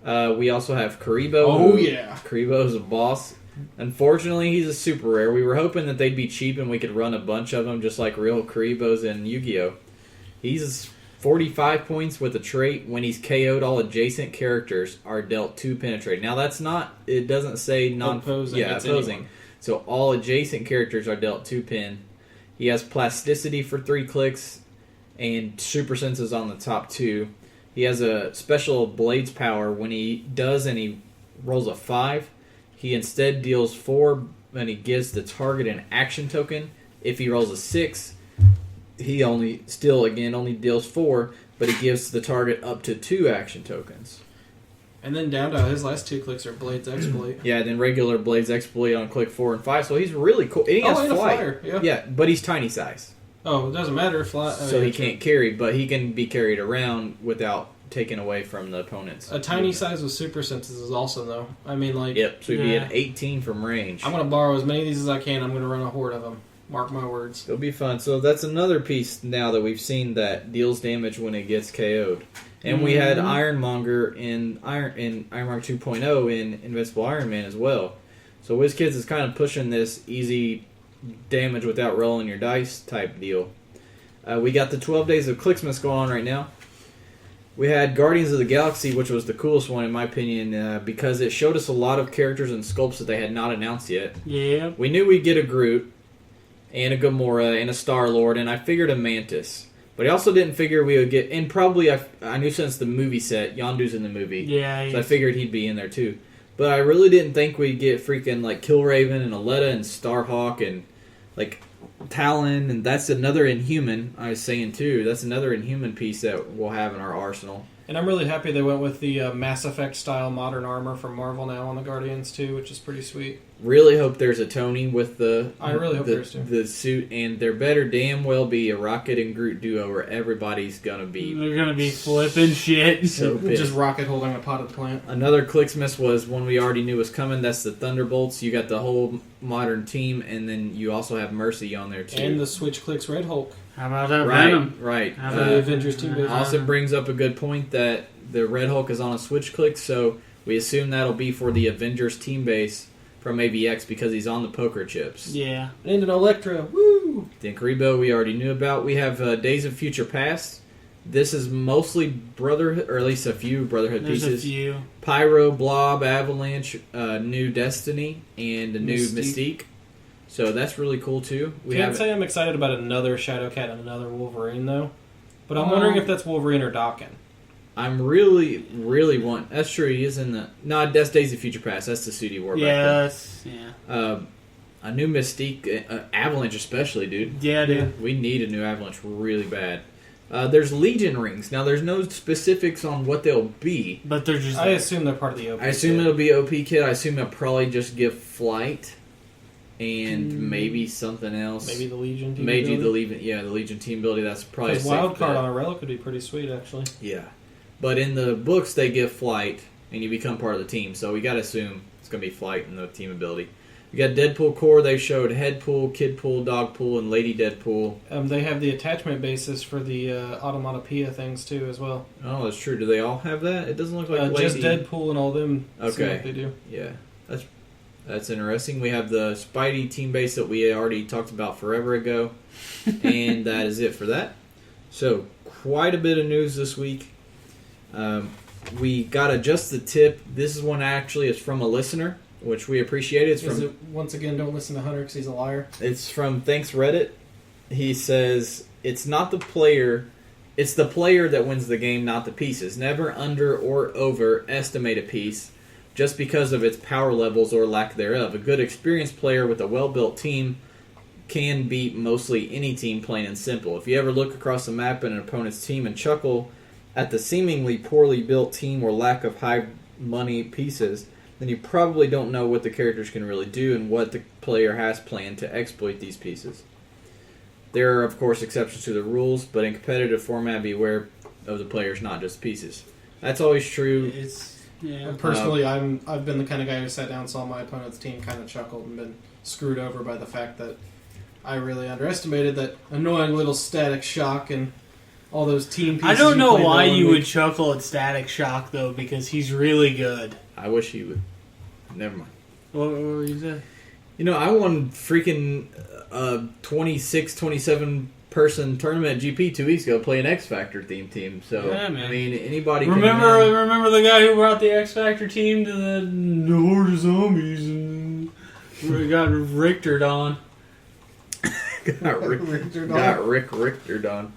We also have Karibo. Oh, yeah. Karibo is a boss. Unfortunately, he's a super rare. We were hoping that they'd be cheap and we could run a bunch of them just like real Karibos in Yu-Gi-Oh! He's 45 points with a trait. When he's KO'd, all adjacent characters are dealt 2 penetrate. Now, that's not... It doesn't say non-opposing. Yeah, opposing. Anyone. So all adjacent characters are dealt 2 pin. He has Plasticity for 3 clicks and Super Senses on the top 2. He has a special Blades power. When he does and he rolls a 5, he instead deals 4 and he gives the target an action token. If he rolls a 6, he only deals 4, but he gives the target up to 2 action tokens. And then down to his last 2 clicks are Blades Exploit. Yeah, then regular Blades Exploit on click 4 and 5. So he's really cool. And he has flight. Flyer, yeah, but he's tiny size. Oh, it doesn't matter. So he can't carry, but he can be carried around without taken away from the opponents. A tiny size with super senses is awesome, though. I mean, like... Yep, so he'd be an 18 from range. I'm going to borrow as many of these as I can. I'm going to run a horde of them. Mark my words. It'll be fun. So that's another piece now that we've seen that deals damage when it gets KO'd. And we had Ironmonger in Ironmonger 2.0 in Invincible Iron Man as well. So WizKids is kind of pushing this easy damage without rolling your dice type deal. We got the 12 Days of Clicksmith going on right now. We had Guardians of the Galaxy, which was the coolest one in my opinion, because it showed us a lot of characters and sculpts that they had not announced yet. Yeah. We knew we'd get a Groot, and a Gamora, and a Star-Lord, and I figured a Mantis. But I also didn't figure we would get... And probably, I knew since the movie set, Yondu's in the movie. Yeah. So I figured he'd be in there too. But I really didn't think we'd get freaking, like, Killraven and Aletta and Starhawk and, like, Talon. And that's another Inhuman, I was saying too. That's another Inhuman piece that we'll have in our arsenal. And I'm really happy they went with the Mass Effect style modern armor from Marvel now on the Guardians too, which is pretty sweet. Really hope there's a Tony with the I really hope there's too. The suit, and there better damn well be a Rocket and Groot duo where everybody's gonna be. They're gonna be flipping shit. So pissed. Just Rocket holding a potted plant. Another Clicksmith was one we already knew was coming. That's the Thunderbolts. You got the whole modern team, and then you also have Mercy on there too. And the Switch Clicks Red Hulk. How about that Right, Venom? right. How For the Avengers team base. Austin brings up a good point that the Red Hulk is on a Switch Click, so we assume that'll be for the Avengers team base from AVX because he's on the poker chips. Yeah. And an Electra. Woo! Dinkaribo we already knew about. We have Days of Future Past. This is mostly Brotherhood, or at least a few Brotherhood There's pieces. a few. Pyro, Blob, Avalanche, New Destiny, and a new Mystique. So that's really cool too. Can't say I'm excited about another Shadowcat and another Wolverine though, but I'm wondering if that's Wolverine or Daken. I'm really want. That's true. He is in the. No, that's Days of Future Past. That's the suit he wore back then. A new Mystique, Avalanche especially, dude. Yeah, dude. We need a new Avalanche really bad. There's Legion rings. Now, there's no specifics on what they'll be. But they're just. I assume they're part of the OP. I assume it'll be OP kit. I assume it'll probably just give flight. And maybe something else. Maybe the Legion team Maybe ability? the Legion team ability. That's probably a Because safe Wildcard bet. on a relic would be pretty sweet, actually. Yeah. But in the books, they give flight, and you become part of the team. So we got to assume it's going to be flight in the team ability. We got Deadpool core. They showed Headpool, Kidpool, Dogpool, and Lady Deadpool. They have the attachment basis for the Automatopoeia things, too, as well. Oh, that's true. Do they all have that? It doesn't look like Lady. Just Deadpool and all them. Okay. See what they do. Yeah. That's interesting. We have the Spidey team base that we already talked about forever ago. And that is it for that. So, quite a bit of news this week. We got Just the Tip. This is one actually is from a listener, which we appreciate. Once again, don't listen to Hunter because he's a liar? It's from Thanks Reddit. He says, it's not the player, it's the player that wins the game, not the pieces. Never under or overestimate a piece just because of its power levels or lack thereof. A good experienced player with a well-built team can beat mostly any team, plain and simple. If you ever look across the map at an opponent's team and chuckle at the seemingly poorly built team or lack of high money pieces, then you probably don't know what the characters can really do and what the player has planned to exploit these pieces. There are, of course, exceptions to the rules, but in competitive format, beware of the players, not just pieces. That's always true. Personally, I've been the kind of guy who sat down, saw my opponent's team, kind of chuckled, and been screwed over by the fact that I really underestimated that annoying little Static Shock and all those team pieces. I don't know played why all you week. would chuckle at Static Shock, though, because he's really good. I wish he would. Never mind. What were you saying? You know, I won freaking 26, 27 person tournament at GP 2 weeks ago playing X Factor themed team. So, Yeah, man. I mean, anybody Remember can the guy who brought the X Factor team to the horde of zombies and got Richtered on? got Rick Richtered on.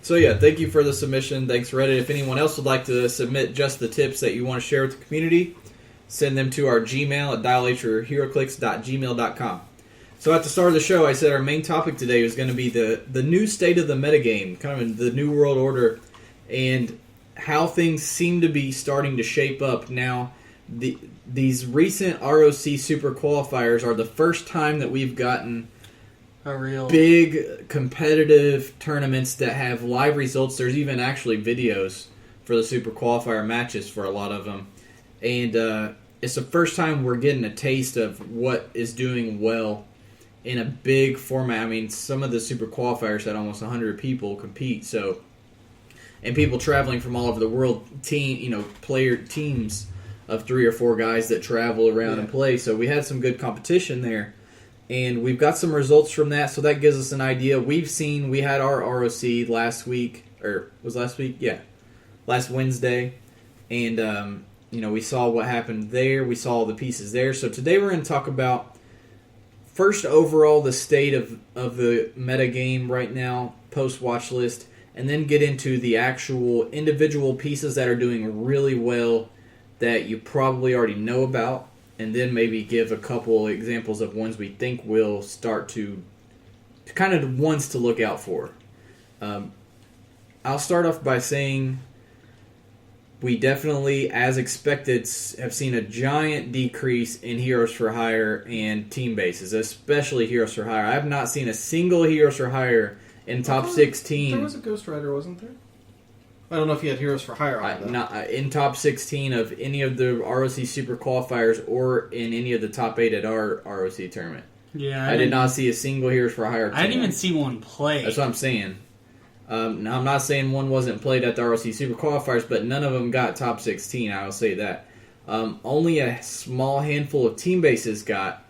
So yeah, thank you for the submission. Thanks Reddit. If anyone else would like to submit just the tips that you want to share with the community, send them to our Gmail at dialhheroclix.gmail.com. So at the start of the show, I said our main topic today was going to be the new state of the metagame, kind of the new world order, and how things seem to be starting to shape up. Now, these recent ROC Super Qualifiers are the first time that we've gotten A real big competitive tournaments that have live results. There's even actually videos for the Super Qualifier matches for a lot of them. And it's the first time we're getting a taste of what is doing well in a big format. I mean, some of the Super Qualifiers had almost 100 people compete, so, and people traveling from all over the world, player teams of 3 or 4 guys that travel around and play. So we had some good competition there. And we've got some results from that, so that gives us an idea. We had our ROC last week, or was last week? Yeah. Last Wednesday. And, we saw what happened there. We saw the pieces there. So today we're going to talk about, first, overall, the state of the meta game right now, post-watch list, and then get into the actual individual pieces that are doing really well that you probably already know about. And then maybe give a couple examples of ones we think will start to kind of ones to look out for. I'll start off by saying we definitely, as expected, have seen a giant decrease in Heroes for Hire and team bases, especially Heroes for Hire. I have not seen a single Heroes for Hire in top 16. There was a Ghost Rider, wasn't there? I don't know if you had Heroes for Hire on not in top 16 of any of the ROC Super Qualifiers or in any of the top 8 at our ROC tournament. Yeah, I did not see a single Heroes for Hire. I didn't even see one play. That's what I'm saying. Now, I'm not saying one wasn't played at the ROC Super Qualifiers, but none of them got top 16. I will say that. Only a small handful of team bases got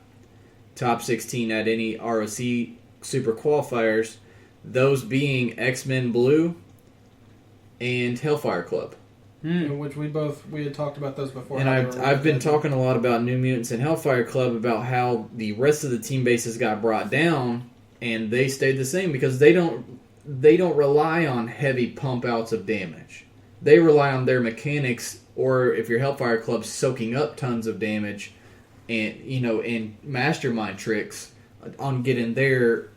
top 16 at any ROC Super Qualifiers. Those being X-Men Blue and Hellfire Club. Which we had talked about those before. And I've been talking a lot about New Mutants and Hellfire Club, about how the rest of the team bases got brought down and they stayed the same because they don't rely on heavy pump outs of damage. They rely on their mechanics, or if you're Hellfire Club, soaking up tons of damage and mastermind tricks on getting their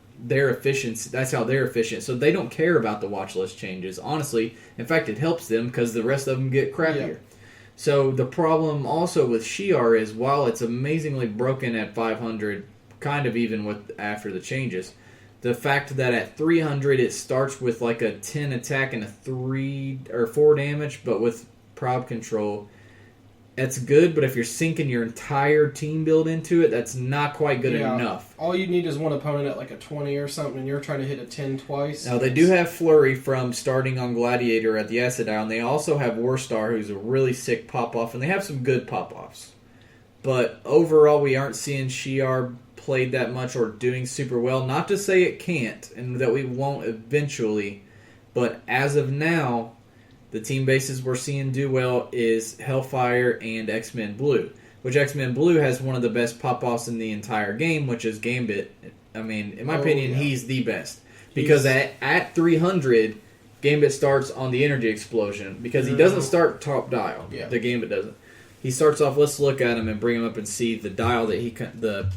efficiency. That's how they're efficient. So they don't care about the watch list changes. Honestly, in fact, it helps them because the rest of them get crappier. Yeah. So the problem also with Shi'ar is, while it's amazingly broken at 500, kind of even with after the changes, the fact that at 300 it starts with like a 10 attack and a 3 or 4 damage, but with prob control, that's good, but if you're sinking your entire team build into it, that's not quite good enough. All you need is one opponent at like a 20 or something, and you're trying to hit a 10 twice. Now, they do have Flurry from starting on Gladiator at the Acid Dial, and they also have Warstar, who's a really sick pop-off, and they have some good pop-offs. But overall, we aren't seeing Shi'ar played that much or doing super well. Not to say it can't, and that we won't eventually, but as of now, the team bases we're seeing do well is Hellfire and X-Men Blue, which X-Men Blue has one of the best pop-offs in the entire game, which is Gambit. I mean, in my opinion, he's the best. Because at 300, Gambit starts on the energy explosion, because he doesn't start top dial. Yeah. The Gambit doesn't. He starts off, let's look at him and bring him up and see the dial that the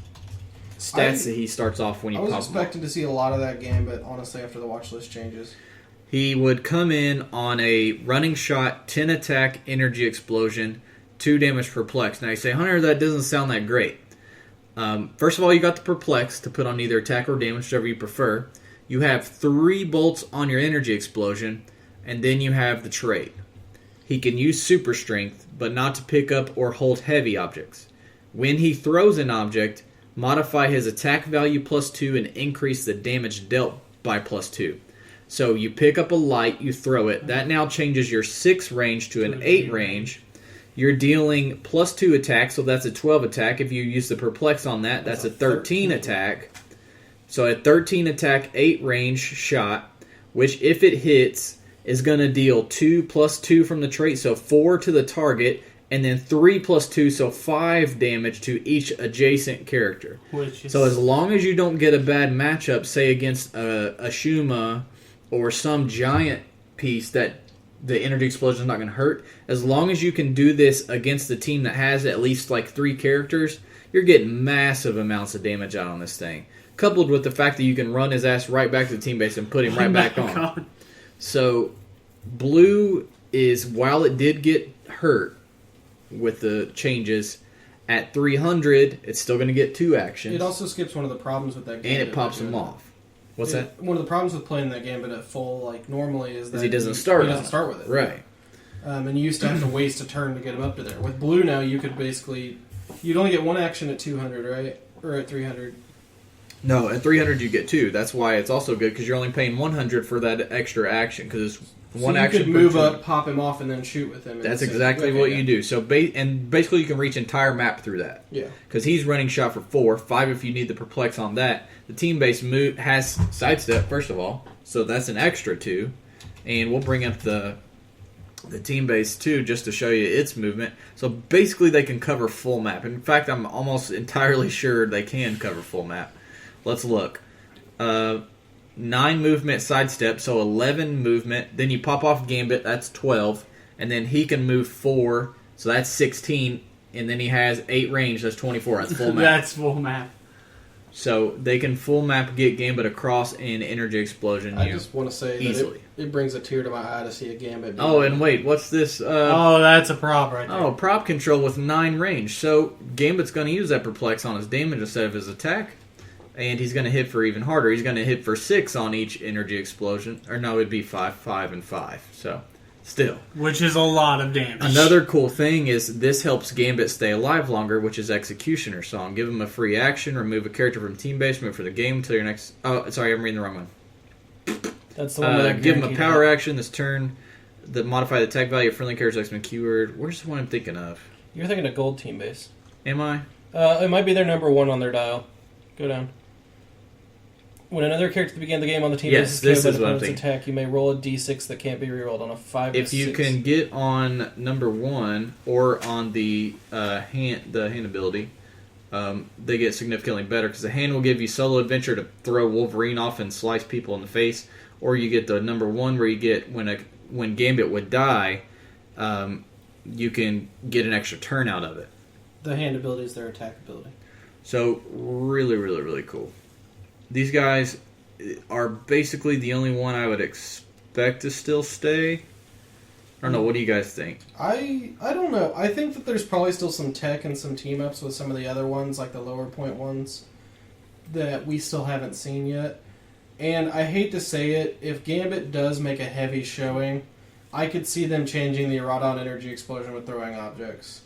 stats that he starts off when you pop him. I was expecting to see a lot of that Gambit, honestly, after the watch list changes. He would come in on a running shot, 10 attack, energy explosion, 2 damage perplex. Now you say, Hunter, that doesn't sound that great. First of all, you got the perplex to put on either attack or damage, whichever you prefer. You have 3 bolts on your energy explosion, and then you have the trait. He can use super strength, but not to pick up or hold heavy objects. When he throws an object, modify his attack value +2 and increase the damage dealt by +2. So you pick up a light, you throw it. That now changes your 6 range to an 8 range. You're dealing +2 attack, so that's a 12 attack. If you use the perplex on that, that's a 13 attack. So a 13 attack, 8 range shot, which if it hits, is going to deal 2 + 2 from the trait, so 4 to the target, and then 3 + 2, so 5 damage to each adjacent character. So as long as you don't get a bad matchup, say against a Shuma or some giant piece that the energy explosion is not going to hurt, as long as you can do this against the team that has at least like 3 characters, you're getting massive amounts of damage out on this thing. Coupled with the fact that you can run his ass right back to the team base and put him right back on. So, Blue is, while it did get hurt with the changes, At 300, it's still going to get 2 actions. It also skips one of the problems with that game. And it pops them off. What's that? One of the problems with playing that game, but at full, like, normally is that he doesn't start with it. Right. And you used to have to waste a turn to get him up to there. With blue now, you could basically... You'd only get 1 action at 200, right? Or at 300. No, at 300 you get 2. That's why it's also good, because you're only paying 100 for that extra action, because it's one action. You could move up, pop him off, and then shoot with him. That's exactly what you do. So, and basically you can reach entire map through that. Yeah. Because he's running shot for 4, 5 if you need the perplex on that. The team-based move has sidestep, first of all, so that's an extra 2. And we'll bring up the team-based 2 just to show you its movement. So basically they can cover full map. In fact, I'm almost entirely sure they can cover full map. Let's look. 9 movement sidestep, so 11 movement. Then you pop off Gambit, that's 12. And then he can move 4, so that's 16. And then he has 8 range, that's 24. That's full map. That's full map. So they can full map get Gambit across in Energy Explosion. I just want to say easily. that it brings a tear to my eye to see a Gambit. Oh, and wait, what's this? That's a prop right there. Oh, prop control with 9 range. So Gambit's going to use that perplex on his damage instead of his attack. And he's going to hit for even harder. He's going to hit for 6 on each Energy Explosion. Or no, it'd be 5, 5, and 5. So, still. Which is a lot of damage. Another cool thing is this helps Gambit stay alive longer, which is Executioner Song. Give him a free action, remove a character from team base, move for the game until your next... Oh, sorry, I'm reading the wrong one. That's the one that give him a power action this turn that modify the attack value of friendly character's X-Men keyword. Where's the one I'm thinking of? You're thinking of gold team base. Am I? It might be their number 1 on their dial. Go down. When another character begins the game on the team yes, this is by the what I'm opponent's thinking. attack, you may roll a d6 that can't be rerolled on a 5 If you 6. can get on number 1 or on the hand ability, they get significantly better because the hand will give you solo adventure to throw Wolverine off and slice people in the face, or you get the number 1 where you get when Gambit would die, you can get an extra turn out of it. The hand ability is their attack ability. So really, really, really cool. These guys are basically the only one I would expect to still stay. I don't know. What do you guys think? I don't know. I think that there's probably still some tech and some team ups with some of the other ones, like the lower point ones, that we still haven't seen yet. And I hate to say it, if Gambit does make a heavy showing, I could see them changing the Erodon Energy Explosion with throwing objects.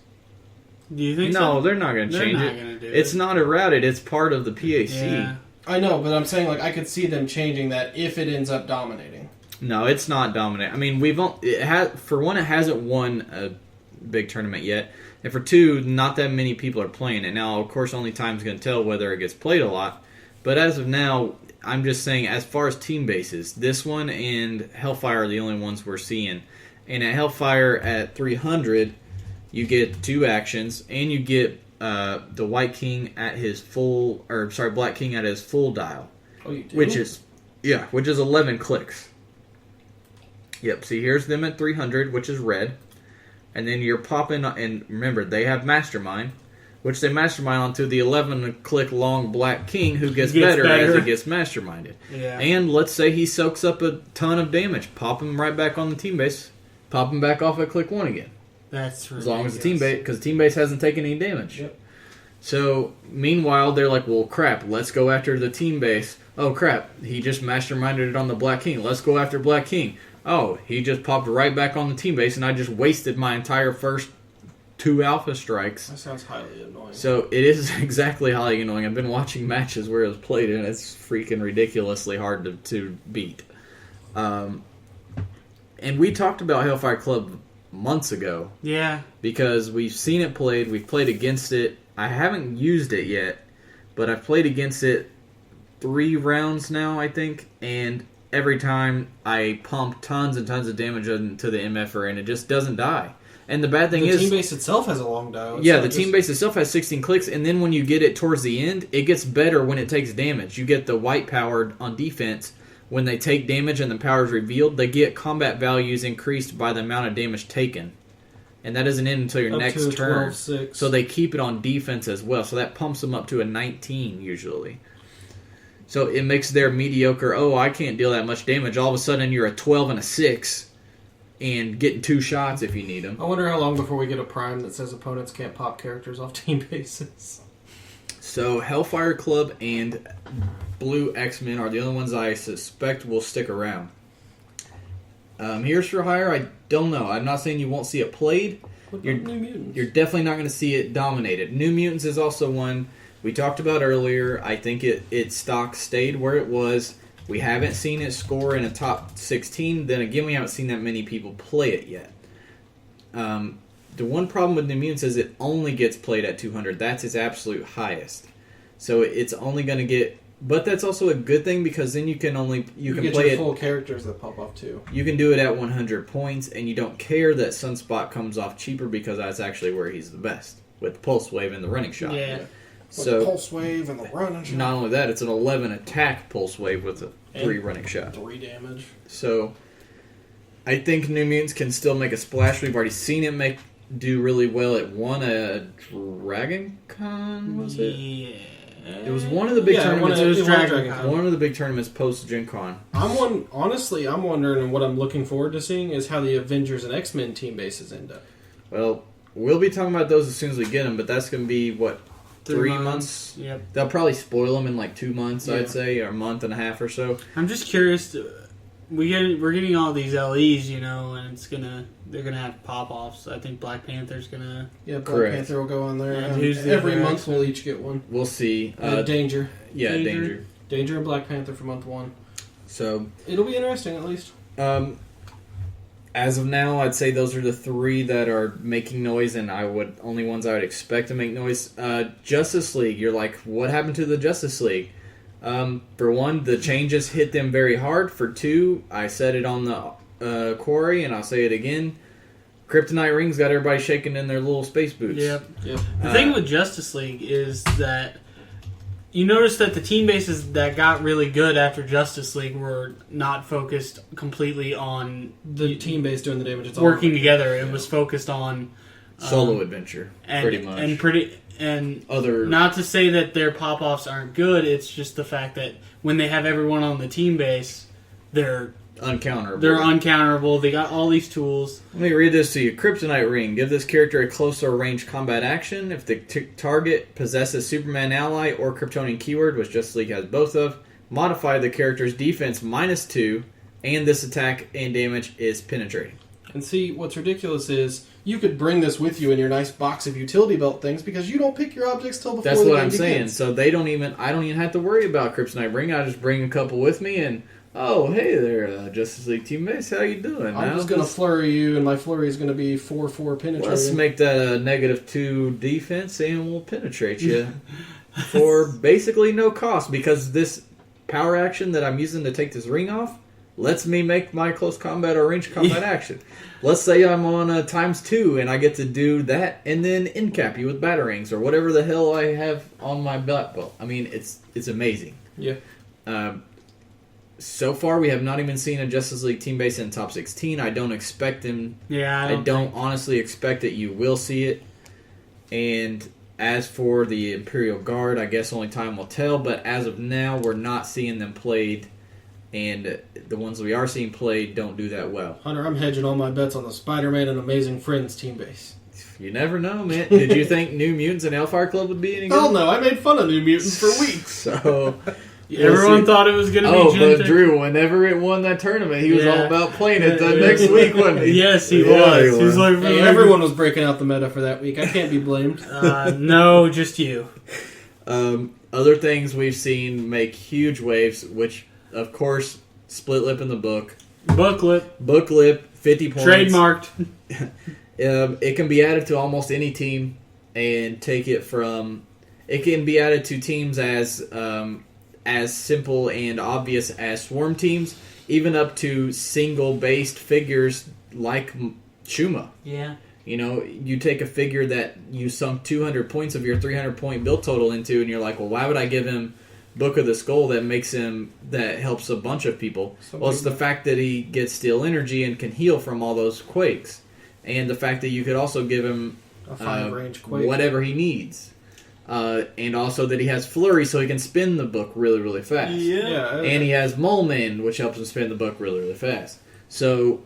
Do you think so? No, they're not going to change it. Gonna do it's not errated. It's part of the PAC. Yeah. I know, but I'm saying I could see them changing that if it ends up dominating. No, it's not dominant. I mean, for one, it hasn't won a big tournament yet, and for 2, not that many people are playing it. Now, of course, only time's going to tell whether it gets played a lot. But as of now, I'm just saying, as far as team bases, this one and Hellfire are the only ones we're seeing. And at Hellfire at 300, you get 2 actions, and you get the White King at his full, Black King at his full dial. Oh, you do? Which is 11 clicks. Yep, see, here's them at 300, which is red. And then you're popping, and remember, they have Mastermind, which they Mastermind onto the 11-click long Black King, who gets better as he gets Masterminded. Yeah. And let's say he soaks up a ton of damage. Pop him right back on the team base. Pop him back off at click 1 again. That's ridiculous. As long as the team base, because the team base hasn't taken any damage. Yep. So, meanwhile, they're like, well, crap, let's go after the team base. Oh, crap, he just Masterminded it on the Black King. Let's go after Black King. Oh, he just popped right back on the team base, and I just wasted my entire first 2 alpha strikes. That sounds highly annoying. So, it is exactly highly annoying. I've been watching matches where it was played, and it's freaking ridiculously hard to beat. And we talked about Hellfire Club months ago. Yeah. Because we've seen it played, we've played against it. I haven't used it yet, but I've played against it 3 rounds now, I think, and every time I pump tons and tons of damage into the MFR, and it just doesn't die. And the bad thing is... the team base itself has a long dial. Yeah, the team base itself has 16 clicks, and then when you get it towards the end, it gets better when it takes damage. You get the white powered on defense. When they take damage and the power is revealed, they get combat values increased by the amount of damage taken. And that doesn't end until your next turn. 12-6. So they keep it on defense as well. So that pumps them up to a 19 usually. So it makes their mediocre, I can't deal that much damage. All of a sudden you're a 12 and a 6 and getting 2 shots if you need them. I wonder how long before we get a prime that says opponents can't pop characters off team bases. So Hellfire Club and Blue X-Men are the only ones I suspect will stick around. Heroes for Hire, I don't know. I'm not saying you won't see it played. What about New Mutants? You're definitely not going to see it dominated. New Mutants is also one we talked about earlier. I think its stock stayed where it was. We haven't seen it score in a top 16. Then again, we haven't seen that many people play it yet. The one problem with New Mutants is it only gets played at 200. That's its absolute highest. So it's only going to get... But that's also a good thing because then you can get play your it... full characters that pop off too. You can do it at 100 points, and you don't care that Sunspot comes off cheaper because that's actually where he's the best, with Pulse Wave and the running shot. Yeah. So with Pulse Wave and the running shot. Not only that, it's an 11 attack Pulse Wave with a 3 running shot. 3 damage. So I think New Mutants can still make a splash. We've already seen it do really well. It won a Dragon Con, was it? Yeah. It was one of the big tournaments. It was Dragon Con. One of the big tournaments post Gen Con. Honestly, I'm wondering, and what I'm looking forward to seeing is how the Avengers and X-Men team bases end up. Well, we'll be talking about those as soon as we get them, but that's going to be, 3 months? Yep. They'll probably spoil them in 2 months, Yeah. I'd say, or a month and a half or so. I'm just curious. We're getting all these LEs, and they're gonna have pop-offs. I think Black Panther's gonna. Yeah, Black Correct. Panther will go on there. And who's the every other month X-Men? we'll each get one. We'll see. Danger. Yeah, Danger. Danger. Danger and Black Panther for month 1. So, It'll be interesting at least. as of now, I'd say those are the 3 that are making noise, and only ones I would expect to make noise. Justice League, you're like, what happened to the Justice League? For 1, the changes hit them very hard. For 2, I said it on the quarry, and I'll say it again. Kryptonite rings got everybody shaking in their little space boots. Yep. Yep. The thing with Justice League is that you notice that the team bases that got really good after Justice League were not focused completely on The team base doing the damage. It's all working together. It was focused on Solo adventure, pretty much. And Other not to say that their pop-offs aren't good, it's just the fact that when they have everyone on the team base, they're uncounterable. They're uncounterable. They got all these tools. Let me read this to you. Kryptonite Ring. Give this character a closer range combat action. If the target possesses Superman ally or Kryptonian keyword, which Justice League has both of, modify the character's defense -2, and this attack and damage is penetrating. And see, what's ridiculous is you could bring this with you in your nice box of utility belt things because you don't pick your objects till before That's the what game I'm saying. begins. So I don't even have to worry about Kryptonite Ring. I just bring a couple with me and, oh, hey there, Justice League teammates, how you doing? I'm just going to flurry you, and my flurry is going to be 4/4 penetrating. Let's make that a -2 defense, and we'll penetrate you for basically no cost, because this power action that I'm using to take this ring off lets me make my close combat or range combat action. Let's say I'm on a ×2, and I get to do that, and then incap you with batarangs, or whatever the hell I have on my black belt. I mean, it's amazing. Yeah. So far, we have not even seen a Justice League team base in top 16. I don't expect them. Yeah, I don't honestly expect that you will see it. And as for the Imperial Guard, I guess only time will tell. But as of now, we're not seeing them played. And the ones we are seeing played don't do that well. Hunter, I'm hedging all my bets on the Spider-Man and Amazing Friends team base. You never know, man. Did you think New Mutants and Hellfire Club would be any good? Hell no, I made fun of New Mutants for weeks. So... Everyone thought it was going to be Gen but Drew, whenever it won that tournament, he was Yeah. all about playing it the next week, wasn't he? Yes, he Yeah, was. he He was like, Hey, everyone was breaking out the meta for that week. I can't be blamed. no, just you. Other things we've seen make huge waves, which, of course, Split Lip in the book. Book Lip, 50 points. trademarked. It can be added to almost any team and take it from... It can be added to teams as simple and obvious as Swarm teams, even up to single-based figures like Shuma. Yeah. You know, you take a figure that you sunk 200 points of your 300-point build total into, and you're like, well, why would I give him Book of the Skull that helps a bunch of people? Well, it's the fact that he gets Steel Energy and can heal from all those quakes. And the fact that you could also give him A 5-range quake. whatever he needs. And also that he has Flurry so he can spin the book really, really fast. Yeah. And he has Mole Man, which helps him spin the book really, really fast. So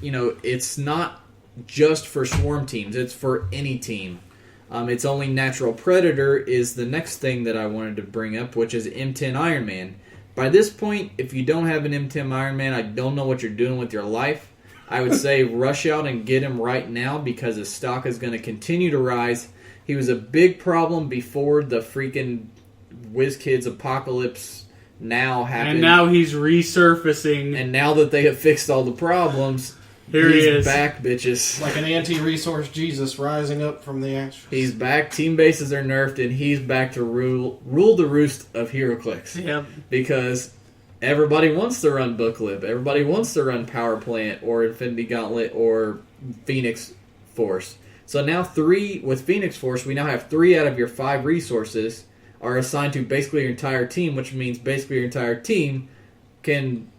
it's not just for swarm teams. It's for any team. Its only natural predator is the next thing that I wanted to bring up, which is M10 Iron Man. By this point, if you don't have an M10 Iron Man, I don't know what you're doing with your life. I would say rush out and get him right now because his stock is going to continue to rise. He was a big problem before the freaking WizKids Apocalypse Now happened. And now he's resurfacing. And now that they have fixed all the problems, Here he is. Back, bitches. Like an anti-resource Jesus rising up from the ashes. He's back. Team bases are nerfed, and he's back to rule the roost of Heroclix. Yep. Because everybody wants to run Booklib. Everybody wants to run Power Plant or Infinity Gauntlet or Phoenix Force. So now with Phoenix Force, we now have 3 out of your 5 resources are assigned to basically your entire team, which means basically your entire team can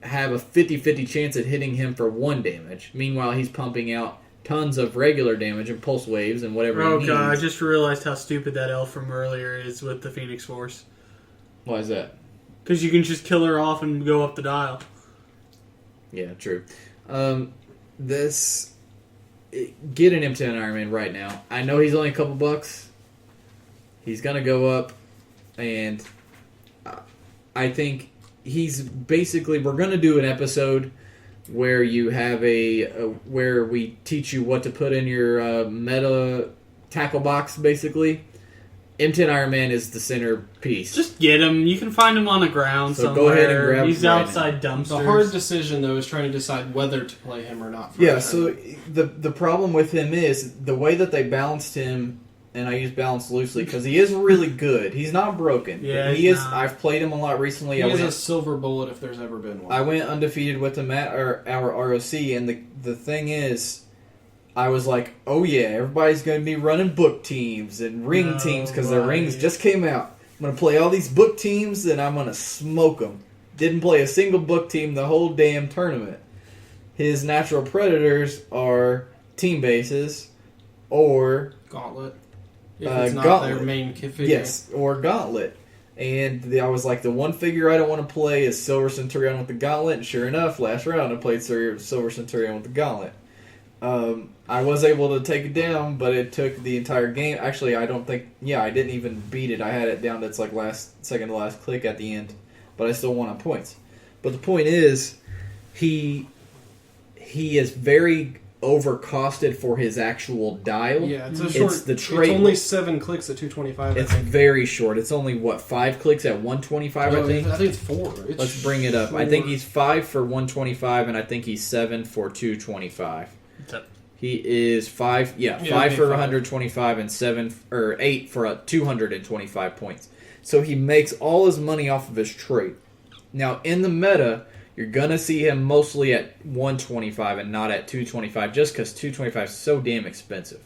have a 50-50 chance at hitting him for 1 damage. Meanwhile, he's pumping out tons of regular damage and pulse waves and whatever he needs. God, I just realized how stupid that elf from earlier is with the Phoenix Force. Why is that? Because you can just kill her off and go up the dial. Yeah, true. Get an M10 Iron Man right now. I know he's only a couple bucks. He's going to go up, and I think he's basically, we're going to do an episode where you have where we teach you what to put in your meta tackle box, basically. M10 Iron Man is the centerpiece. Just get him. You can find him on the ground So somewhere. go ahead and grab He's him right outside dumpsters. The hard decision, though, is trying to decide whether to play him or not. Yeah, so the problem with him is the way that they balanced him, and I use balance loosely because he is really good. He's not broken. Yeah, he is. Not. I've played him a lot recently. He is a silver bullet if there's ever been one. I went undefeated with him at our ROC, and the thing is, I was like, oh yeah, everybody's going to be running book teams and ring teams because their rings just came out. I'm going to play all these book teams and I'm going to smoke them. Didn't play a single book team the whole damn tournament. His natural predators are team bases or Gauntlet. If it's not Gauntlet. their main figure. Yes, or Gauntlet. And I was like, the one figure I don't want to play is Silver Centurion with the Gauntlet. And sure enough, last round I played Silver Centurion with the Gauntlet. I was able to take it down, but it took the entire game. Actually, I didn't even beat it. I had it down to its like second to last click at the end, but I still won on points. But the point is, he is very overcosted for his actual dial. Yeah, it's a short. It's only 7 clicks at 225. It's very short. It's only 5 clicks at 125. I think. I think it's 4. Let's bring it up. I think he's 5 for 125, and I think he's 7 for 225. He is 5 for 125 and 8 for 225 points. So he makes all his money off of his trait. Now in the meta, you're gonna see him mostly at 125 and not at 225, just because 225 is so damn expensive.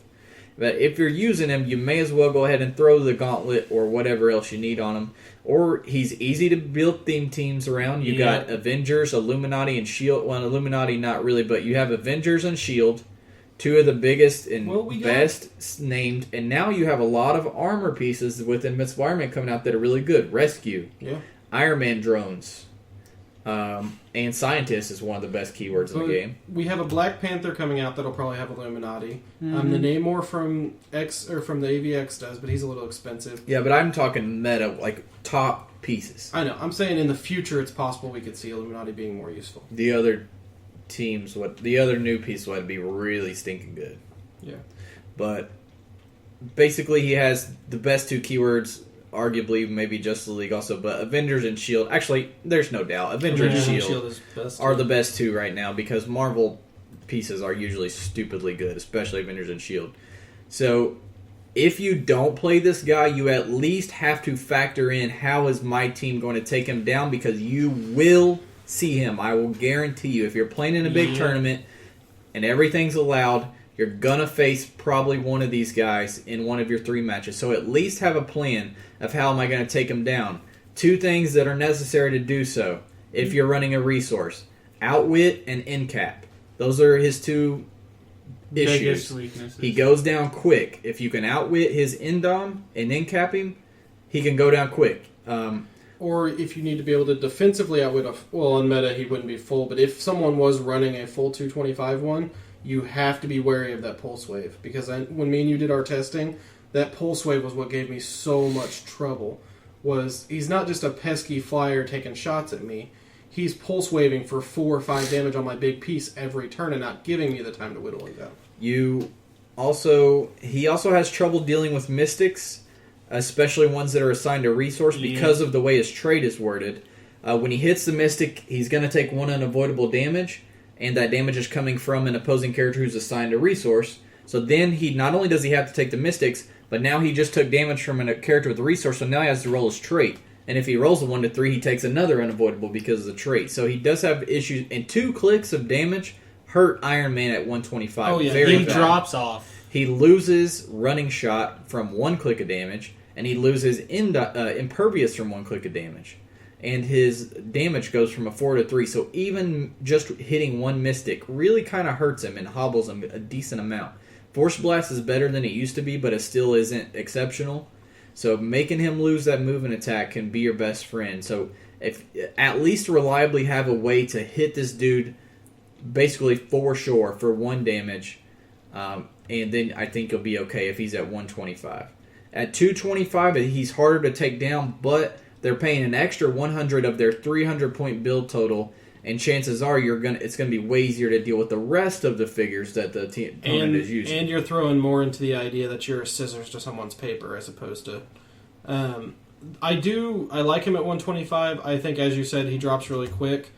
But if you're using him, you may as well go ahead and throw the gauntlet or whatever else you need on him. Or he's easy to build theme teams around. You got Avengers, Illuminati, and Shield. Well, Illuminati not really, but you have Avengers and Shield. 2 of the biggest and best named, and now you have a lot of armor pieces within Invincible Iron Man coming out that are really good. Rescue, Iron Man drones, and Scientist is one of the best keywords in the game. We have a Black Panther coming out that'll probably have Illuminati. The Namor from the AVX does, but he's a little expensive. Yeah, but I'm talking meta, like top pieces. I know. I'm saying in the future it's possible we could see Illuminati being more useful. The other new piece would be really stinking good. Yeah. But basically he has the best 2 keywords, arguably maybe Justice League also, but Avengers and Shield. Actually, there's no doubt. Avengers and Shield are the best 2 right now because Marvel pieces are usually stupidly good, especially Avengers and Shield. So if you don't play this guy, you at least have to factor in how is my team going to take him down because you will see him. I will guarantee you, if you're playing in a big tournament and everything's allowed, you're going to face probably one of these guys in one of your 3 matches. So at least have a plan of how am I going to take him down. 2 things that are necessary to do so if you're running a resource. Outwit and incap. Those are his 2 issues. Weaknesses. He goes down quick. If you can outwit his indom and incap him, he can go down quick. or if you need to be able to defensively outwit on meta he wouldn't be full, but if someone was running a full 225 one, you have to be wary of that pulse wave, because when me and you did our testing, that pulse wave was what gave me so much trouble. Was he's not just a pesky flyer taking shots at me, he's pulse waving for 4 or 5 damage on my big piece every turn and not giving me the time to whittle it down. He also has trouble dealing with mystics, especially ones that are assigned a resource because of the way his trait is worded. When he hits the mystic, he's going to take 1 unavoidable damage, and that damage is coming from an opposing character who's assigned a resource. So then he not only does he have to take the mystics, but now he just took damage from a character with a resource, so now he has to roll his trait. And if he rolls a 1 to 3, he takes another unavoidable because of the trait. So he does have issues, and 2 clicks of damage hurt Iron Man at 125. Oh yeah, Very he bad. drops off. He loses running shot from 1 click of damage, and he loses impervious from 1 click of damage. And his damage goes from a 4 to 3, so even just hitting 1 mystic really kind of hurts him and hobbles him a decent amount. Force Blast is better than it used to be, but it still isn't exceptional. So making him lose that move and attack can be your best friend. So if at least reliably have a way to hit this dude basically for sure for 1 damage, and then I think he'll be okay if he's at 125. At 225, he's harder to take down, but they're paying an extra 100 of their 300-point build total, and chances are it's going to be way easier to deal with the rest of the figures that the opponent is using. And you're throwing more into the idea that you're a scissors to someone's paper as opposed to... I like him at 125. I think, as you said, he drops really quick.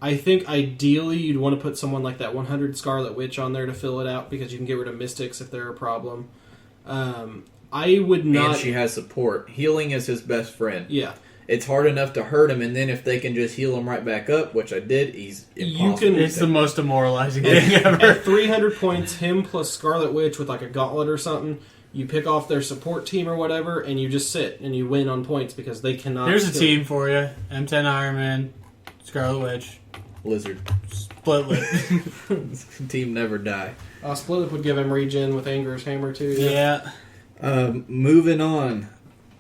I think ideally you'd want to put someone like that 100 Scarlet Witch on there to fill it out, because you can get rid of Mystics if they're a problem. I would not... And she has support. Healing is his best friend. Yeah. It's hard enough to hurt him, and then if they can just heal him right back up, which I did, he's impossible. It's the most demoralizing thing ever. At 300 points, him plus Scarlet Witch with like a gauntlet or something, you pick off their support team or whatever, and you just sit, and you win on points because they cannot... Here's a team for you. M10 Iron Man, Scarlet Witch, Lizard. Split Lip. Team never die. Split Lip would give him regen with Anger's Hammer too. Yeah. Moving on.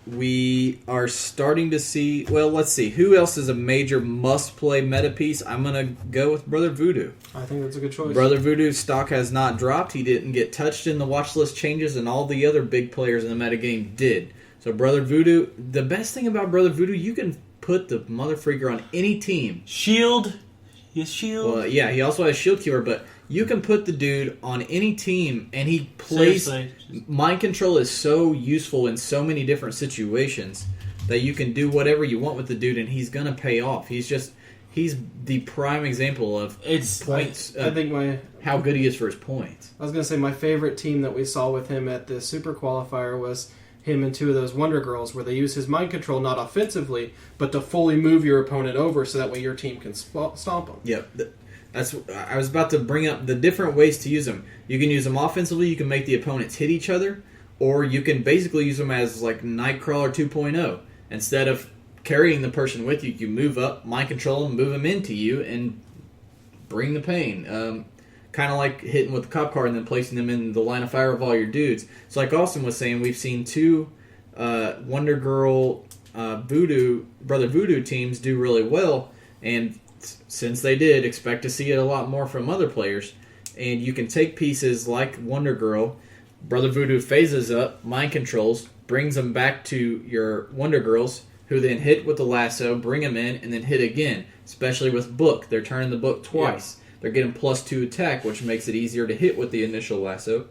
We are starting to see... Well, let's see. Who else is a major must-play meta piece? I'm going to go with Brother Voodoo. I think that's a good choice. Brother Voodoo's stock has not dropped. He didn't get touched in the watch list changes, and all the other big players in the metagame did. So Brother Voodoo... The best thing about Brother Voodoo, you can put the mother freaker on any team. Shield. His shield. Well, yeah, he also has shield killer, but you can put the dude on any team, and he plays... Seriously. Mind control is so useful in so many different situations that you can do whatever you want with the dude, and he's gonna pay off. He's the prime example of points. I think how good he is for his points. I was gonna say my favorite team that we saw with him at the Super Qualifier was him and 2 of those Wonder Girls, where they use his mind control not offensively, but to fully move your opponent over, so that way your team can stomp them. Yep. I was about to bring up the different ways to use them. You can use them offensively. You can make the opponents hit each other, or you can basically use them as like Nightcrawler 2.0. Instead of carrying the person with you, you move up, mind control them, move them into you, and bring the pain. Kind of like hitting with the cop car and then placing them in the line of fire of all your dudes. So like Austin was saying, we've seen 2 Wonder Girl Brother Voodoo teams do really well, and since they did, expect to see it a lot more from other players. And you can take pieces like Wonder Girl, Brother Voodoo phases up, mind controls, brings them back to your Wonder Girls, who then hit with the lasso, bring them in, and then hit again. Especially with Book. They're turning the Book twice. Yeah. They're getting +2 attack, which makes it easier to hit with the initial lasso.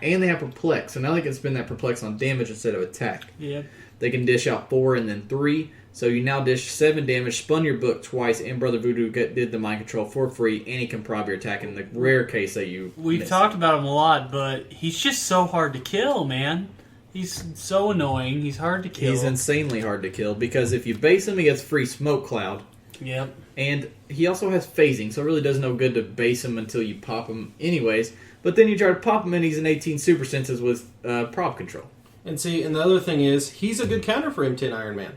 And they have Perplex, so now they can spend that Perplex on damage instead of attack. Yep. They can dish out 4 and then 3. So you now dish 7 damage, spun your Book twice, and Brother Voodoo did the mind control for free, and he can prob your attack in the rare case that you We've talked about him a lot, but he's just so hard to kill, man. He's so annoying. He's hard to kill. He's insanely hard to kill, because if you base him, he gets free Smoke Cloud. Yep. And he also has phasing, so it really does no good to base him until you pop him anyways. But then you try to pop him, and he's an 18 super senses with prob control. And see, and the other thing is, he's a good counter for M10 Iron Man.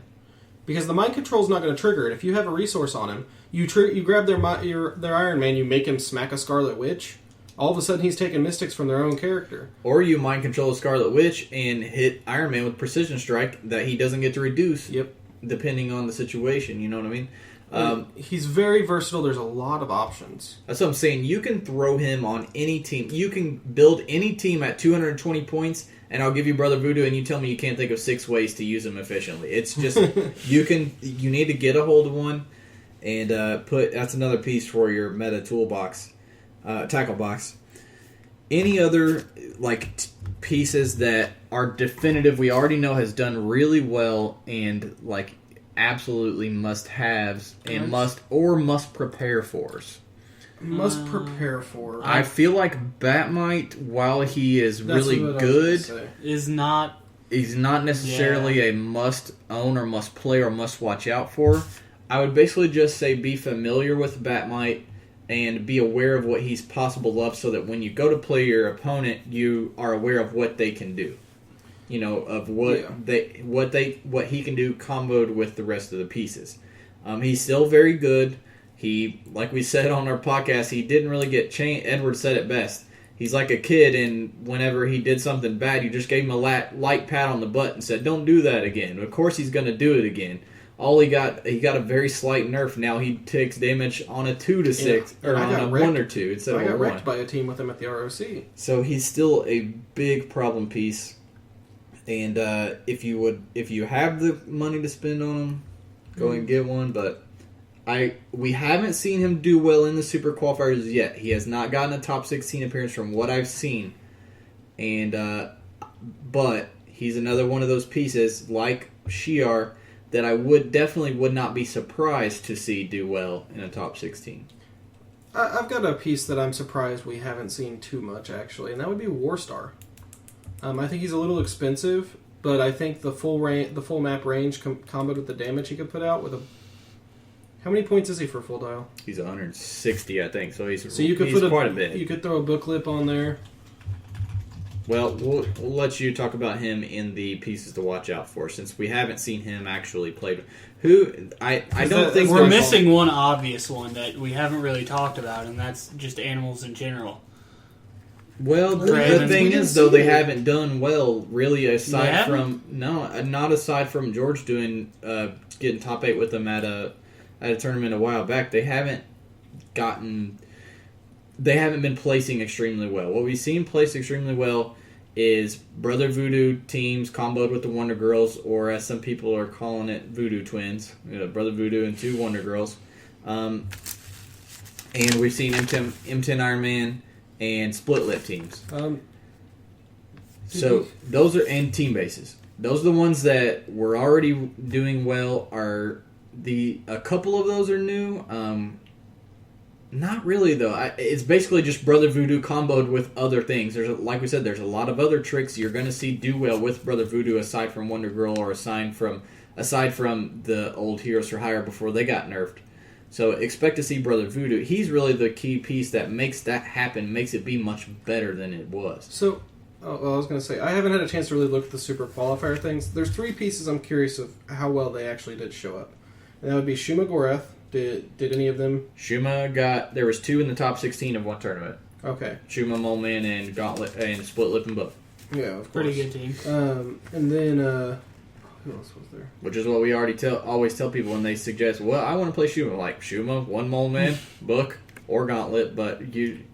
Because the mind control is not going to trigger it. If you have a resource on him, you grab their Iron Man, you make him smack a Scarlet Witch. All of a sudden, he's taking Mystics from their own character. Or you mind control a Scarlet Witch and hit Iron Man with Precision Strike that he doesn't get to reduce. Yep. depending on the situation. You know what I mean? He's very versatile. There's a lot of options. That's what I'm saying. You can throw him on any team. You can build any team at 220 points, and I'll give you Brother Voodoo, and you tell me you can't think of 6 ways to use him efficiently. It's just you need to get a hold of one, and that's another piece for your meta toolbox, tackle box. Any other pieces that are definitive we already know has done really well and absolutely must-haves and must prepare for us. Must prepare for. I feel like Batmite, while he is really good, he's not necessarily a must-own or must-play or must-watch out for. I would basically just say be familiar with Batmite and be aware of what he's possible of, so that when you go to play your opponent, you are aware of what they can do. You know, of what he can do comboed with the rest of the pieces. He's still very good. He, like we said on our podcast, he didn't really get changed. Edward said it best. He's like a kid, and whenever he did something bad, you just gave him a light pat on the butt and said, "Don't do that again." Of course, he's going to do it again. He got a very slight nerf. Now he takes damage on a 2 to 6 or on a 1 or 2 instead of a 1. I got wrecked by a team with him at the ROC. So he's still a big problem piece. And if you have the money to spend on him, go and get one. But we haven't seen him do well in the Super Qualifiers yet. He has not gotten a top 16 appearance from what I've seen. And but he's another one of those pieces like Shi'ar that I would not be surprised to see do well in a top 16. I've got a piece that I'm surprised we haven't seen too much, actually, and that would be Warstar. I think he's a little expensive, but I think the full map range comboed with the damage he could put out with a... How many points is he for full dial? He's 160, I think, so he's quite a bit. You could throw a book lip on there. Well, we'll let you talk about him in the pieces to watch out for, since we haven't seen him actually played. I don't think we're missing one obvious one that we haven't really talked about, and that's just animals in general. Well, the thing is, though, they haven't done well, really, aside from George getting top 8 with them at a tournament a while back. They haven't been placing extremely well. What we've seen place extremely well is Brother Voodoo teams comboed with the Wonder Girls, or as some people are calling it, Voodoo Twins. Brother Voodoo and 2 Wonder Girls. And we've seen M10 Iron Man and split lip teams. So those are and team bases. Those are the ones that were already doing well. A couple of those are new. Not really though. It's basically just Brother Voodoo comboed with other things. Like we said, there's a lot of other tricks you're going to see do well with Brother Voodoo, aside from Wonder Girl or aside from the old Heroes for Hire before they got nerfed. So expect to see Brother Voodoo. He's really the key piece that makes that happen, makes it be much better than it was. So, I was going to say, I haven't had a chance to really look at the Super Qualifier things. There's 3 pieces I'm curious of how well they actually did show up. And that would be Shuma Gorath. Did any of them? Shuma there was 2 in the top 16 of one tournament. Okay. Shuma, Mole Man, and Gauntlet, and Split Lip and Book. Yeah, of course. Pretty good team. And then, who else was there? Which is what we always tell people when they suggest, well, I want to play Shuma. Like, Shuma, 1 Mole Man, Book, or Gauntlet, but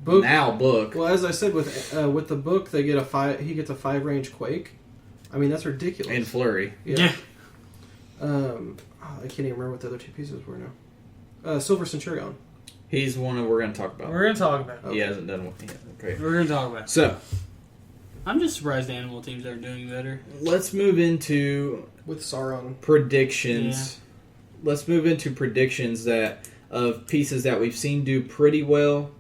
Book. Well, as I said, with the Book, he gets a 5-range Quake. I mean, that's ridiculous. And Flurry. Yeah. I can't even remember what the other 2 pieces were now. Silver Centurion. He's one we're going to talk about. We're going to talk about. Okay. He hasn't done one yet. Okay. We're going to talk about. So, I'm just surprised animal teams are doing better. Let's move into with Sauron predictions. Yeah. Let's move into predictions of pieces that we've seen do pretty well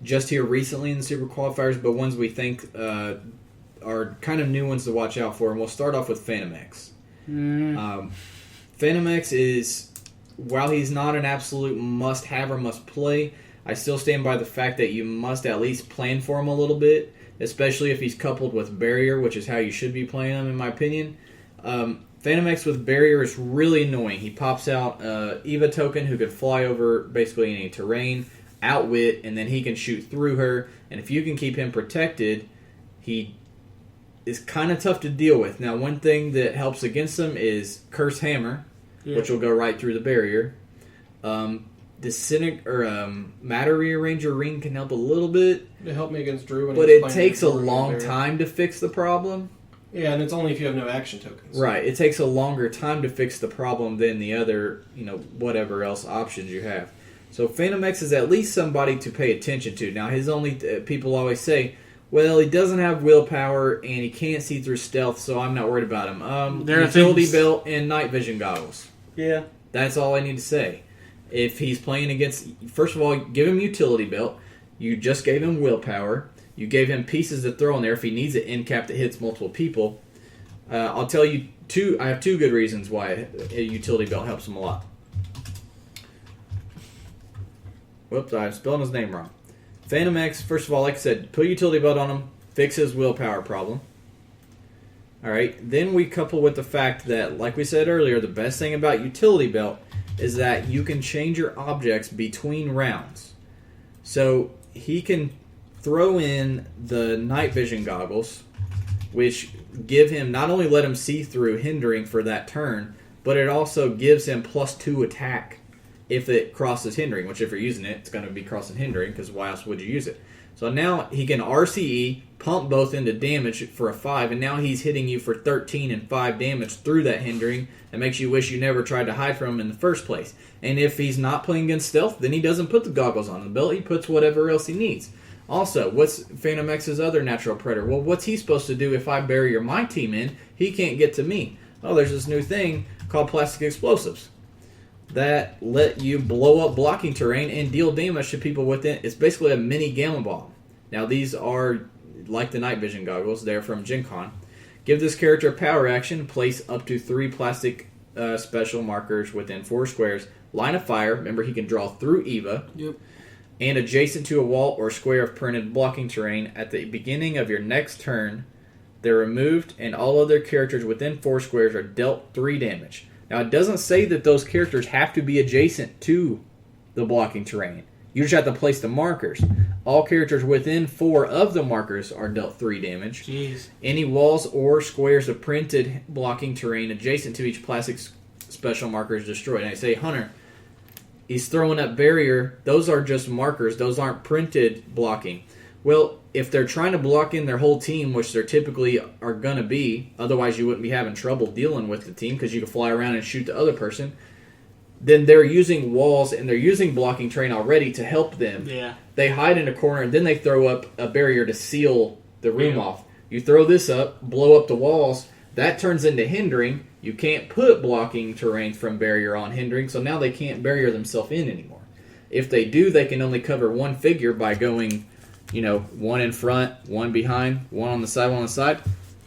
just here recently in the Super Qualifiers, but ones we think are kind of new ones to watch out for. And we'll start off with Phantom X. Phantom X is, while he's not an absolute must-have or must-play, I still stand by the fact that you must at least plan for him a little bit, especially if he's coupled with Barrier, which is how you should be playing him, in my opinion. Phantom X with Barrier is really annoying. He pops out Eva token who could fly over basically any terrain, outwit, and then he can shoot through her. And if you can keep him protected, he is kind of tough to deal with. Now, one thing that helps against him is Curse Hammer, which will go right through the barrier. Matter Rearranger Ring can help a little bit. It helped me against Drew. When But he it was takes a playing long time to fix the problem. Yeah, and it's only if you have no action tokens. Right. It takes a longer time to fix the problem than the other, whatever else options you have. So Phantom X is at least somebody to pay attention to. Now, his only people always say, well, he doesn't have willpower and he can't see through stealth, so I'm not worried about him. Utility belt and night vision goggles. Yeah. That's all I need to say. If he's playing against, first of all, give him utility belt. You just gave him willpower. You gave him pieces to throw in there if he needs an end cap that hits multiple people. I'll tell you I have two good reasons why a utility belt helps him a lot. Whoops, I'm spelling his name wrong. Phantom X, first of all, like I said, put a utility belt on him, fix his willpower problem. Alright, then we couple with the fact that, like we said earlier, the best thing about utility belt is that you can change your objects between rounds. So he can throw in the night vision goggles, which give him, not only let him see through hindering for that turn, but it also gives him +2 attack if it crosses hindering, which if you're using it, it's going to be crossing hindering, because why else would you use it? So now he can RCE, pump both into damage for a 5, and now he's hitting you for 13 and 5 damage through that hindering. That makes you wish you never tried to hide from him in the first place. And if he's not playing against stealth, then he doesn't put the goggles on the belt, he puts whatever else he needs. Also, what's Phantom X's other natural predator? Well, what's he supposed to do if I barrier my team in? He can't get to me. Oh, there's this new thing called plastic explosives that let you blow up blocking terrain and deal damage to people within. It's basically a mini gamma bomb. Now, these are like the night vision goggles. They're from Gen Con. Give this character a power action. Place up to 3 plastic special markers within 4 squares. Line of fire. Remember, he can draw through Eva. Yep. And adjacent to a wall or square of printed blocking terrain. At the beginning of your next turn, they're removed, and all other characters within 4 squares are dealt 3 damage. Now, it doesn't say that those characters have to be adjacent to the blocking terrain. You just have to place the markers. All characters within 4 of the markers are dealt 3 damage. Jeez. Any walls or squares of printed blocking terrain adjacent to each plastic special marker is destroyed. And I say, Hunter, he's throwing up barrier. Those are just markers. Those aren't printed blocking. Well, if they're trying to block in their whole team, which they're typically are going to be, otherwise you wouldn't be having trouble dealing with the team because you can fly around and shoot the other person, then they're using walls and they're using blocking terrain already to help them. Yeah. They hide in a corner and then they throw up a barrier to seal the room off. You throw this up, blow up the walls, that turns into hindering. You can't put blocking terrain from barrier on hindering, so now they can't barrier themselves in anymore. If they do, they can only cover one figure by going, one in front, one behind, one on the side,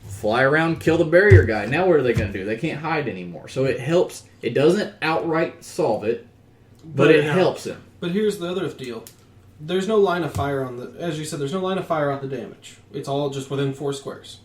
fly around, kill the barrier guy. Now what are they going to do? They can't hide anymore. So it helps. It doesn't outright solve it, but it helps them. But here's the other deal. There's no line of fire on as you said, there's no line of fire on the damage. It's all just within 4 squares.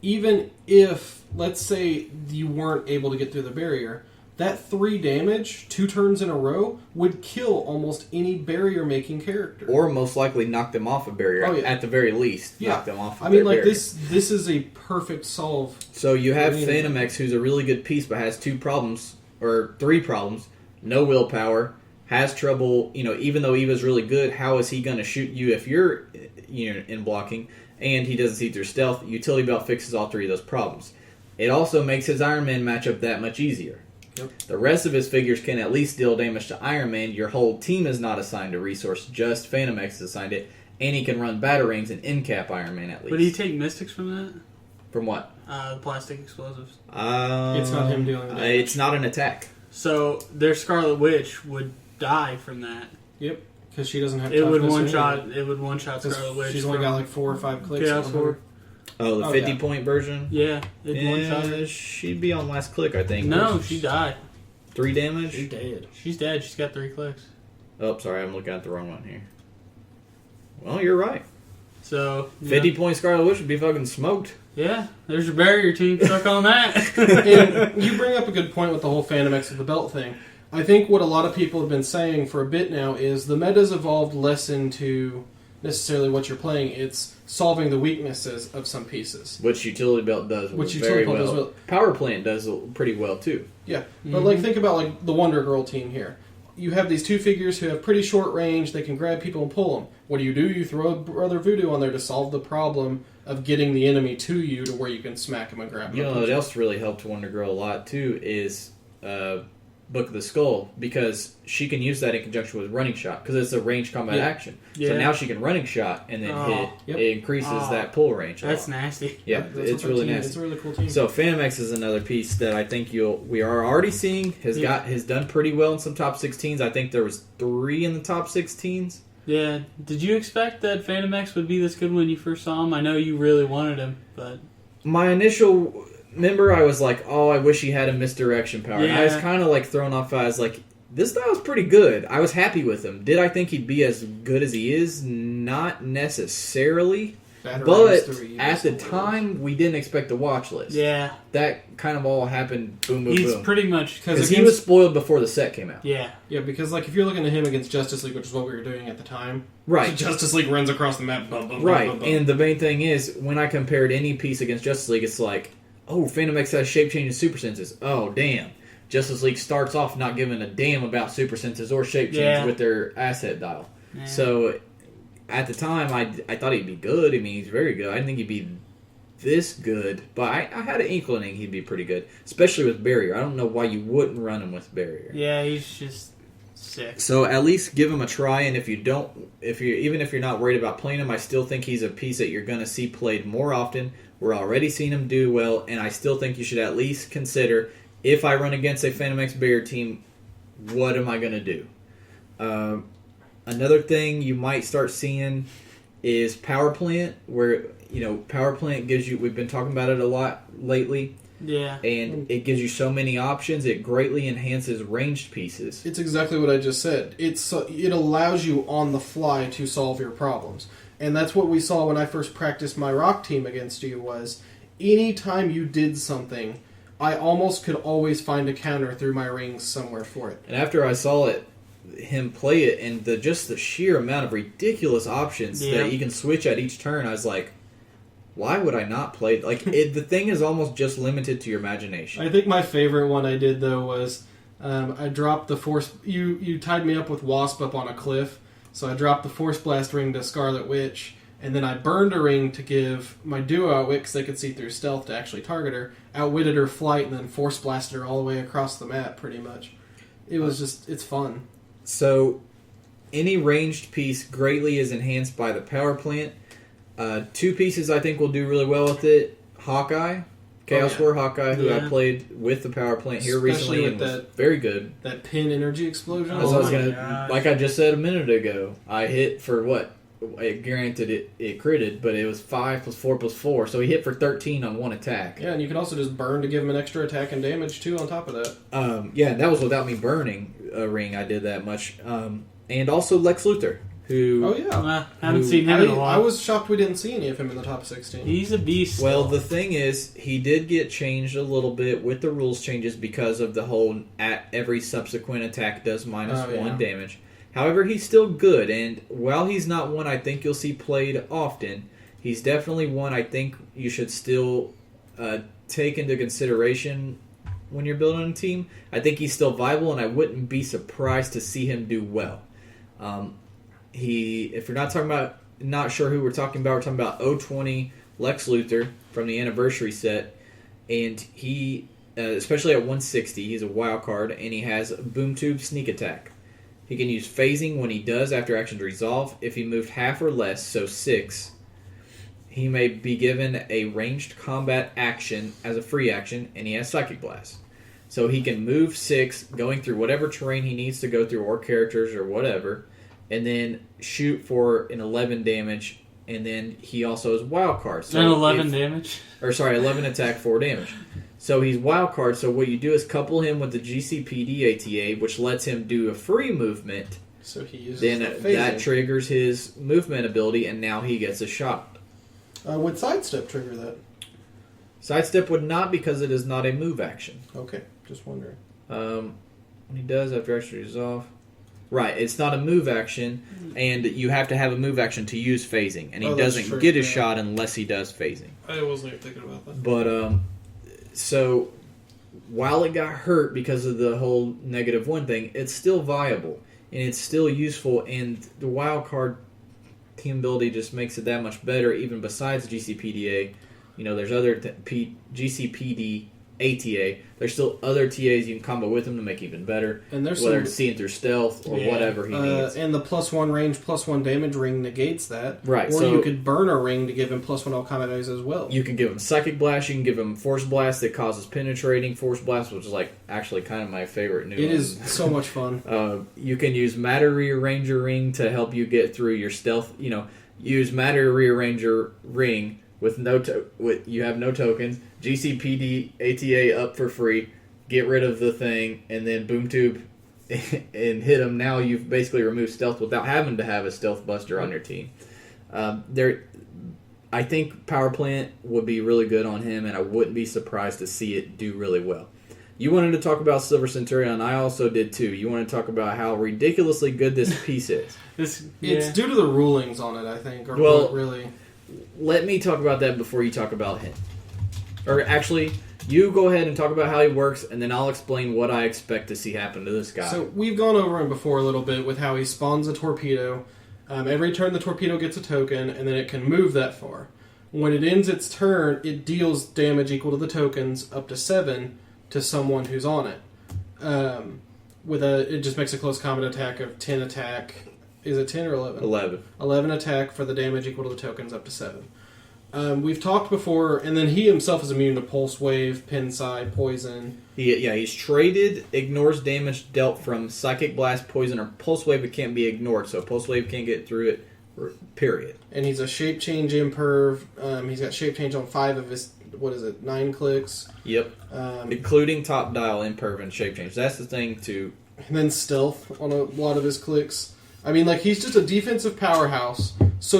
Even if, let's say, you weren't able to get through the barrier, that 3 damage, 2 turns in a row, would kill almost any barrier-making character. Or most likely knock them off a barrier. Oh, yeah. At the very least, yeah. knock them off I mean, barrier. this is a perfect solve. So you have Phantom X, who's a really good piece, but has 2 problems, or 3 problems. No willpower, has trouble, even though Eva's really good, how is he going to shoot you if you're in blocking? And he doesn't see through stealth. Utility Belt fixes all 3 of those problems. It also makes his Iron Man matchup that much easier. Yep. The rest of his figures can at least deal damage to Iron Man. Your whole team is not assigned a resource, just Phantom X is assigned it. And he can run Batarangs and in-cap Iron Man at least. Would he take Mystics from that? From what? The plastic explosives. It's not him dealing with it. It's not an attack. So their Scarlet Witch would die from that. Yep, because she doesn't have It would toughness one or shot. anything. It would one shot Scarlet Witch. She's only got like 4 or 5 clicks. Chaos on Sword. her. Oh, the 50 yeah. point version? Yeah, it one shot her. She'd be on last click, I think. No, she died. 3 damage? She's dead. She's dead. She's got 3 clicks. Oh, sorry, I'm looking at the wrong one here. Well, you're right. So 50 point Scarlet Witch would be fucking smoked. Yeah, there's your barrier team stuck on that. And you bring up a good point with the whole Phantom X of the belt thing. I think what a lot of people have been saying for a bit now is the meta's evolved less into necessarily what you're playing. It's solving the weaknesses of some pieces. Which Utility Belt does very well. Power Plant does pretty well, too. Yeah, but like think about like the Wonder Girl team here. You have these two figures who have pretty short range. They can grab people and pull them. What do? You throw a Brother Voodoo on there to solve the problem of getting the enemy to you to where you can smack them and grab them. You know what else really helped Wonder Girl a lot, too, is Book of the Skull, because she can use that in conjunction with Running Shot, because it's a range combat action. Yeah. So now she can Running Shot and then hit. Yep. It increases that pull range. That's nasty. Yeah, it's really nasty. It's a really cool team. So Phantom X is another piece that I think we are already seeing has done pretty well in some top 16s. I think there was 3 in the top 16s. Yeah. Did you expect that Phantom X would be this good when you first saw him? I know you really wanted him, but my initial. Remember, I was like, oh, I wish he had a misdirection power. And I was kind of like thrown off. I was like, this guy was pretty good. I was happy with him. Did I think he'd be as good as he is? Not necessarily. But at the time, we didn't expect the watch list. Yeah. That kind of all happened boom, boom, He's boom. pretty much... Because he was spoiled before the set came out. Yeah. Yeah, because like if you're looking at him against Justice League, which is what we were doing at the time. Right. So Justice League runs across the map. Bum, bum, right. Bum, bum, bum. And the main thing is, when I compared any piece against Justice League, it's like, oh, Phantom X has shape change and super senses. Oh, damn. Justice League starts off not giving a damn about super senses or shape change with their asset dial. Yeah. So, at the time, I thought he'd be good. I mean, he's very good. I didn't think he'd be this good, but I had an inkling he'd be pretty good, especially with Barrier. I don't know why you wouldn't run him with Barrier. Yeah, he's just sick. So, at least give him a try, and even if you're not worried about playing him, I still think he's a piece that you're going to see played more often. We're already seeing him do well, and I still think you should at least consider, if I run against a Phantom X Barrier team, what am I going to do? Another thing you might start seeing is Power Plant, where, Power Plant gives you, we've been talking about it a lot lately, yeah, and it gives you so many options, it greatly enhances ranged pieces. It's exactly what I just said. It allows you on the fly to solve your problems. And that's what we saw when I first practiced my rock team against you, was anytime you did something, I almost could always find a counter through my rings somewhere for it. And after I saw him play it, and just the sheer amount of ridiculous options that you can switch at each turn, I was like, why would I not play? Like, the thing is almost just limited to your imagination. I think my favorite one I did, though, was I dropped the Force... You tied me up with Wasp up on a cliff. So I dropped the Force Blast ring to Scarlet Witch, and then I burned a ring to give my duo Outwit, because they could see through stealth to actually target her, outwitted her flight, and then Force Blasted her all the way across the map, pretty much. It was just, it's fun. So, any ranged piece greatly is enhanced by the Power Plant. 2 pieces I think will do really well with it. Hawkeye. Chaos War Hawkeye, who I played with the Power Plant here recently and was very good. That pin energy explosion. Like I just said a minute ago, I hit for what? Granted, it critted, but it was 5 + 4 + 4, so he hit for 13 on one attack. Yeah, and you can also just burn to give him an extra attack and damage, too, on top of that. That was without me burning a ring. I did that much. And also Lex Luthor. I haven't seen him in a while. I was shocked we didn't see any of him in the top 16. He's a beast. Well, the thing is, he did get changed a little bit with the rules changes because of the whole at every subsequent attack does -1 damage. However, he's still good, and while he's not one I think you'll see played often, he's definitely one I think you should still take into consideration when you're building a team. I think he's still viable, and I wouldn't be surprised to see him do well. If you're not sure who we're talking about 020 Lex Luthor from the Anniversary set, and he, especially at 160, he's a wild card, and he has Boom Tube Sneak Attack. He can use phasing when he does after actions resolve. If he moved half or less, so 6, he may be given a ranged combat action as a free action, and he has Psychic Blast. So he can move 6, going through whatever terrain he needs to go through, or characters, or whatever, and then shoot for an 11 damage, and then he also is wild card. So 11 attack, 4 damage. So he's wild card, so what you do is couple him with the GCPD ATA, which lets him do a free movement. So he uses then that triggers his movement ability, and now he gets a shot. Would Sidestep trigger that? Sidestep would not, because it is not a move action. Okay, just wondering. When he does after action resolve. Right, it's not a move action, and you have to have a move action to use phasing, and he that's doesn't true, get his yeah. shot unless he does phasing. I wasn't even thinking about that. But, so, while it got hurt because of the whole -1 thing, it's still viable, and it's still useful, and the wild card team ability just makes it that much better, even besides GCPDA. You know, there's other GCPD ATA. There's still other TAs you can combo with him to make even better. And there's whether some, it's seeing through stealth or whatever he needs. And the +1 range, +1 damage ring negates that. Right. Or So you could burn a ring to give him +1 all combat values as well. you can give him Psychic Blast. You can give him Force Blast that causes penetrating Force Blast, which is like actually kind of my favorite new It one. is so much fun. You can use Matter Rearranger Ring to help you get through your stealth. You know, use Matter Rearranger Ring with you have no tokens. GCPD ATA up for free. Get rid of the thing, and then Boom Tube and hit him. Now you've basically removed stealth without having to have a stealth buster on your team. I think Power Plant would be really good on him, and I wouldn't be surprised to see it do really well. You wanted to talk about Silver Centurion, I also did too. You want to talk about how ridiculously good this piece is. It's due to the rulings on it, I think. Or Well, really. Let me talk about that before you talk about him. Or actually, you go ahead and talk about how he works, and then I'll explain what I expect to see happen to this guy. So we've gone over him before a little bit with how he spawns a torpedo. Every turn the torpedo gets a token, and then it can move that far. When it ends its turn, it deals damage equal to the tokens up to 7 to someone who's on it. It just makes a close combat attack of 10 attack. Is it 10 or 11? 11. 11 attack for the damage equal to the tokens up to 7. We've talked before, and then he himself is immune to Pulse Wave, Pinside, Poison. He's traded, ignores damage dealt from Psychic Blast, Poison, or Pulse Wave. It can't be ignored, so Pulse Wave can't get through it, period. And he's a Shape Change Imperv. He's got Shape Change on 5 of his, 9 clicks. Yep. Including Top Dial, Imperv, and Shape Change. That's the thing, too. And then Stealth on a lot of his clicks. I mean, he's just a defensive powerhouse. So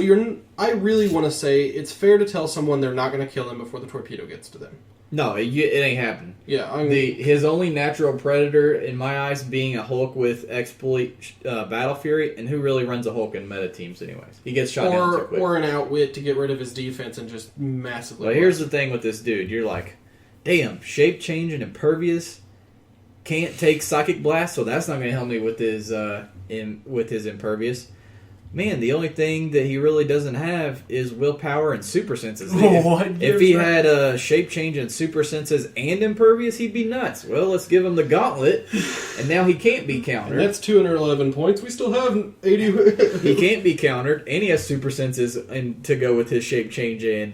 I really want to say it's fair to tell someone they're not going to kill him before the torpedo gets to them. No, it ain't happening. Yeah, his only natural predator, in my eyes, being a Hulk with Exploit Battle Fury, and who really runs a Hulk in meta teams anyways? He gets shot down too quick. Or an Outwit to get rid of his defense and just massively... But here's the thing with this dude. You're like, damn, Shape Change and Impervious can't take Psychic Blast, so that's not going to help me with his Impervious. Man, the only thing that he really doesn't have is willpower and super senses. If he had Shape Change and super senses and Impervious, he'd be nuts. Well, let's give him the gauntlet, and now he can't be countered. And that's 211 points. We still have 80... He can't be countered, and he has super senses to go with his Shape Change and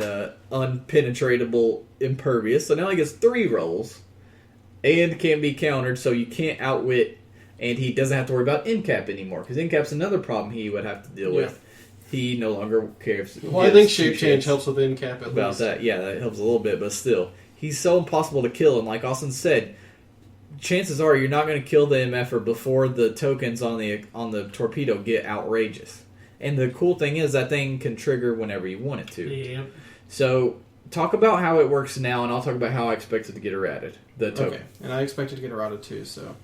unpenetratable Impervious. So now he gets 3 rolls, and can't be countered, so you can't outwit. And he doesn't have to worry about Incap anymore, because Incap's another problem he would have to deal with. He no longer cares. Well, I think Shape Change helps with Incap at about least. that. Yeah, that helps a little bit, but still. He's so impossible to kill, and like Austin said, chances are you're not going to kill the MFer before the tokens on the torpedo get outrageous. And the cool thing is that thing can trigger whenever you want it to. Yeah. So, talk about how it works now, and I'll talk about how I expect it to get errated. The token. Okay, and I expect it to get errated too, so...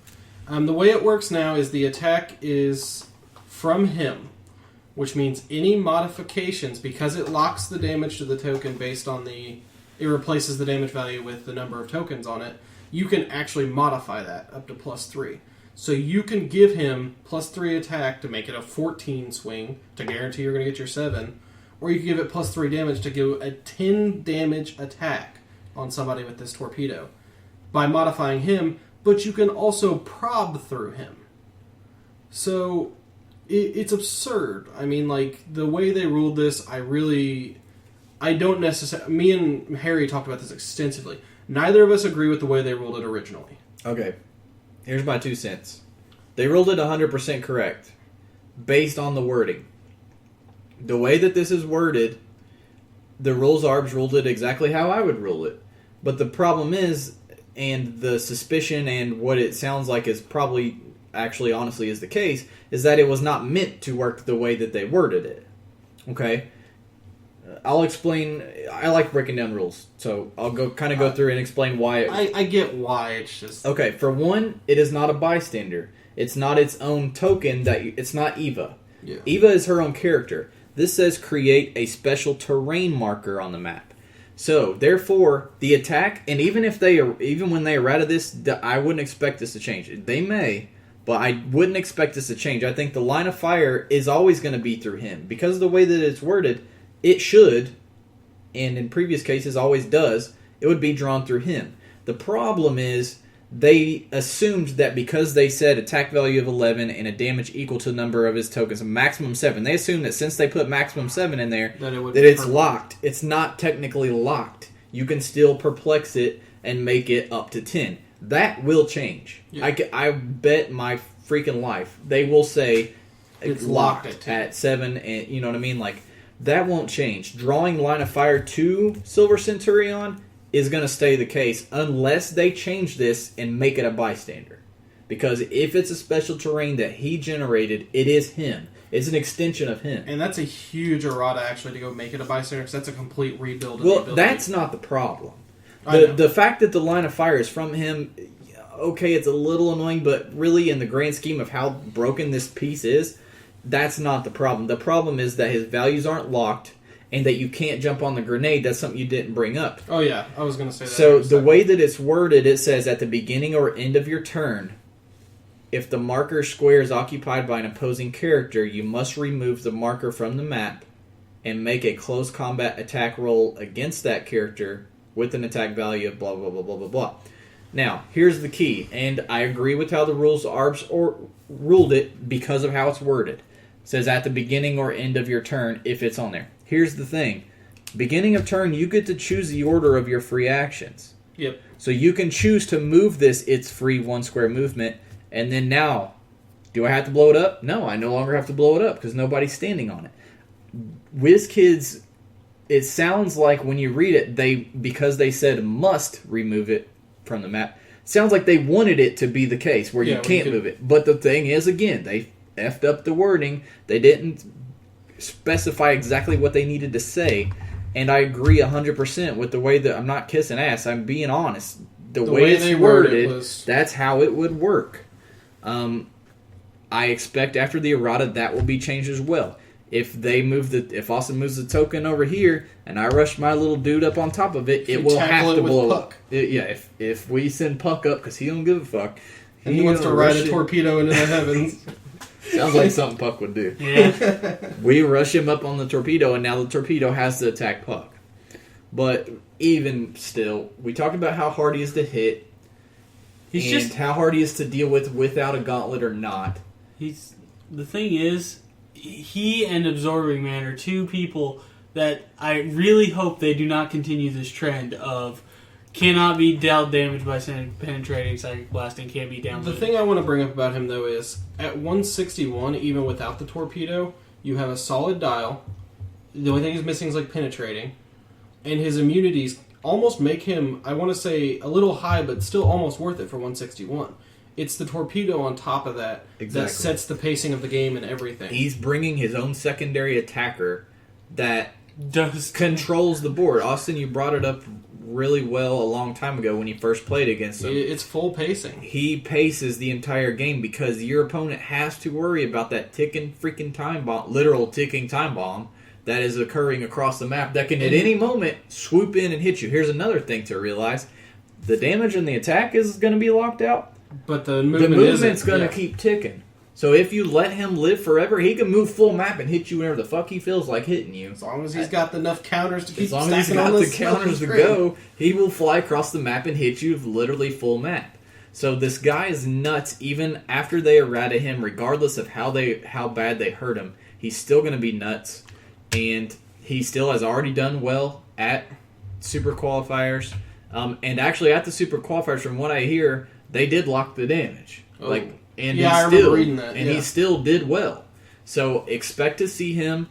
the way it works now is the attack is from him, which means any modifications, because it locks the damage to the token based on it replaces the damage value with the number of tokens on it, you can actually modify that up to +3. So you can give him +3 attack to make it a 14 swing, to guarantee you're going to get your 7, or you can give it +3 damage to give a 10 damage attack on somebody with this torpedo. By modifying him, but you can also prob through him. So, it's absurd. I mean, the way they ruled this, I don't necessarily... Me and Harry talked about this extensively. Neither of us agree with the way they ruled it originally. Okay. Here's my 2 cents. They ruled it 100% correct, based on the wording. The way that this is worded, the rules arbs ruled it exactly how I would rule it. But the problem is... And the suspicion and what it sounds like is probably, actually, honestly, is the case, is that it was not meant to work the way that they worded it. Okay? I'll explain. I like breaking down rules, so I'll go through and explain why. I get why, it's just... Okay, for one, it is not a bystander. It's not its own token. It's not Eva. Yeah. Eva is her own character. This says create a special terrain marker on the map. So, therefore, the attack, and even when they errata this, I wouldn't expect this to change. They may, but I wouldn't expect this to change. I think the line of fire is always going to be through him. Because of the way that it's worded, it should, and in previous cases always does, it would be drawn through him. The problem is, they assumed that because they said attack value of 11 and a damage equal to the number of his tokens, a maximum 7, they assumed that since they put maximum 7 in there, that it's locked. It's not technically locked. You can still perplex it and make it up to 10. That will change. Yeah. I bet my freaking life they will say it's locked at 7, and you know what I mean? Like, that won't change. Drawing line of fire to Silver Centurion is going to stay the case unless they change this and make it a bystander. Because if it's a special terrain that he generated, it is him. It's an extension of him. And that's a huge errata, actually, to go make it a bystander, because that's a complete rebuild of the ability. That's not the problem. The fact that the line of fire is from him, okay, it's a little annoying, but really in the grand scheme of how broken this piece is, that's not the problem. The problem is that his values aren't locked, and that you can't jump on the grenade. That's something you didn't bring up. Oh, yeah. I was going to say that. So the way that it's worded, it says at the beginning or end of your turn, if the marker square is occupied by an opposing character, you must remove the marker from the map and make a close combat attack roll against that character with an attack value of blah, blah, blah, blah, blah, blah. Now, here's the key, and I agree with how the rules ruled it because of how it's worded. It says at the beginning or end of your turn if it's on there. Here's the thing. Beginning of turn, you get to choose the order of your free actions. Yep. So you can choose to move this, it's free 1 square movement, and then now, do I have to blow it up? No, I no longer have to blow it up because nobody's standing on it. WizKids, it sounds like when you read it, because they said must remove it from the map, sounds like they wanted it to be the case where you can't move it. But the thing is, again, they effed up the wording. They didn't specify exactly what they needed to say, and I agree 100% with the way that I'm not kissing ass. I'm being honest. The way it's worded, that's how it would work. I expect after the errata that will be changed as well. If Austin moves the token over here and I rush my little dude up on top of it, it will have to blow up. If we send Puck up because he don't give a fuck, and he wants to ride a torpedo into the heavens. Sounds like something Puck would do. Yeah. We rush him up on the torpedo, and now the torpedo has to attack Puck. But even still, we talked about how hard he is to hit, how hard he is to deal with without a gauntlet or not. The thing is, he and Absorbing Man are two people that I really hope they do not continue this trend of cannot be dealt damage by penetrating psychic blast and can't be downloaded. The thing I want to bring up about him, though, is at 161, even without the torpedo, you have a solid dial. The only thing he's missing is, penetrating. And his immunities almost make him, I want to say, a little high, but still almost worth it for 161. It's the torpedo on top of that that sets the pacing of the game and everything. He's bringing his own secondary attacker that controls the board. Austin, you brought it up really well a long time ago when you first played against him. It's full pacing. He paces the entire game because your opponent has to worry about that ticking freaking time bomb, literal ticking time bomb that is occurring across the map that can at any moment swoop in and hit you. Here's another thing to realize. The damage and the attack is going to be locked out, but the movement's going to keep ticking. So if you let him live forever, he can move full map and hit you whenever the fuck he feels like hitting you. As long as he's got enough counters to keep stacking on As long as he's got the counters to go, he will fly across the map and hit you literally full map. So this guy is nuts even after they errata him, regardless of how bad they hurt him. He's still going to be nuts. And he still has already done well at Super Qualifiers. And actually at the Super Qualifiers, from what I hear, they did lock the damage. Oh. I remember reading that. And he still did well. So expect to see him.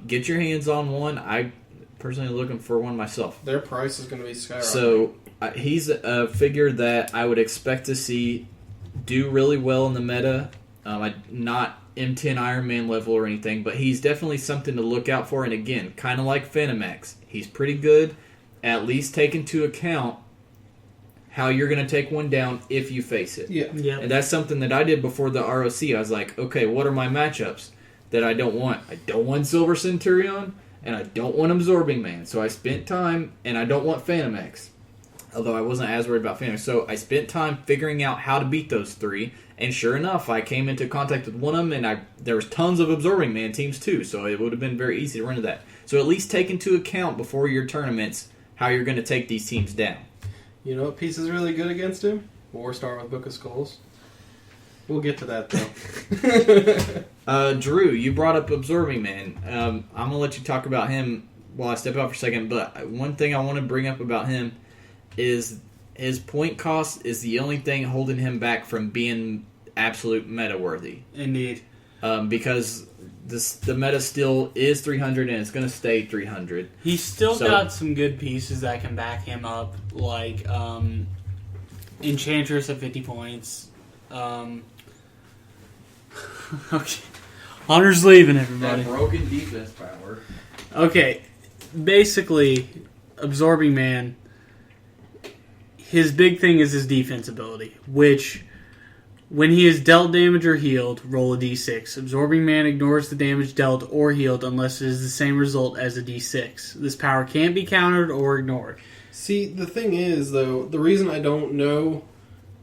Get your hands on one. I personally looking for one myself. Their price is going to be skyrocketing. So he's a figure that I would expect to see do really well in the meta. Not M10 Iron Man level or anything, but he's definitely something to look out for. And again, kind of like Phantom X, he's pretty good, at least take into account how you're going to take one down if you face it. Yeah. Yeah. And that's something that I did before the ROC. I was like, okay, what are my matchups that I don't want? I don't want Silver Centurion, and I don't want Absorbing Man. So I spent time, and I don't want Phantom X. Although I wasn't as worried about Phantom X. So I spent time figuring out how to beat those three. And sure enough, I came into contact with one of them, and there was tons of Absorbing Man teams too. So it would have been very easy to run into that. So at least take into account before your tournaments how you're going to take these teams down. You know what piece is really good against him? Warstar with Book of Skulls. We'll get to that, though. Drew, you brought up Absorbing Man. I'm going to let you talk about him while I step out for a second. But one thing I want to bring up about him is his point cost is the only thing holding him back from being absolute meta-worthy. Indeed. Because the meta still is 300 and it's going to stay 300. He's still got some good pieces that can back him up, like Enchantress at 50 points. Okay. Hunter's leaving, everybody. That broken defense power. Okay. Basically, Absorbing Man, his big thing is his defense ability, which, when he is dealt damage or healed, roll a d6. Absorbing Man ignores the damage dealt or healed unless it is the same result as a d6. This power can't be countered or ignored. See, the thing is, though, the reason I don't know,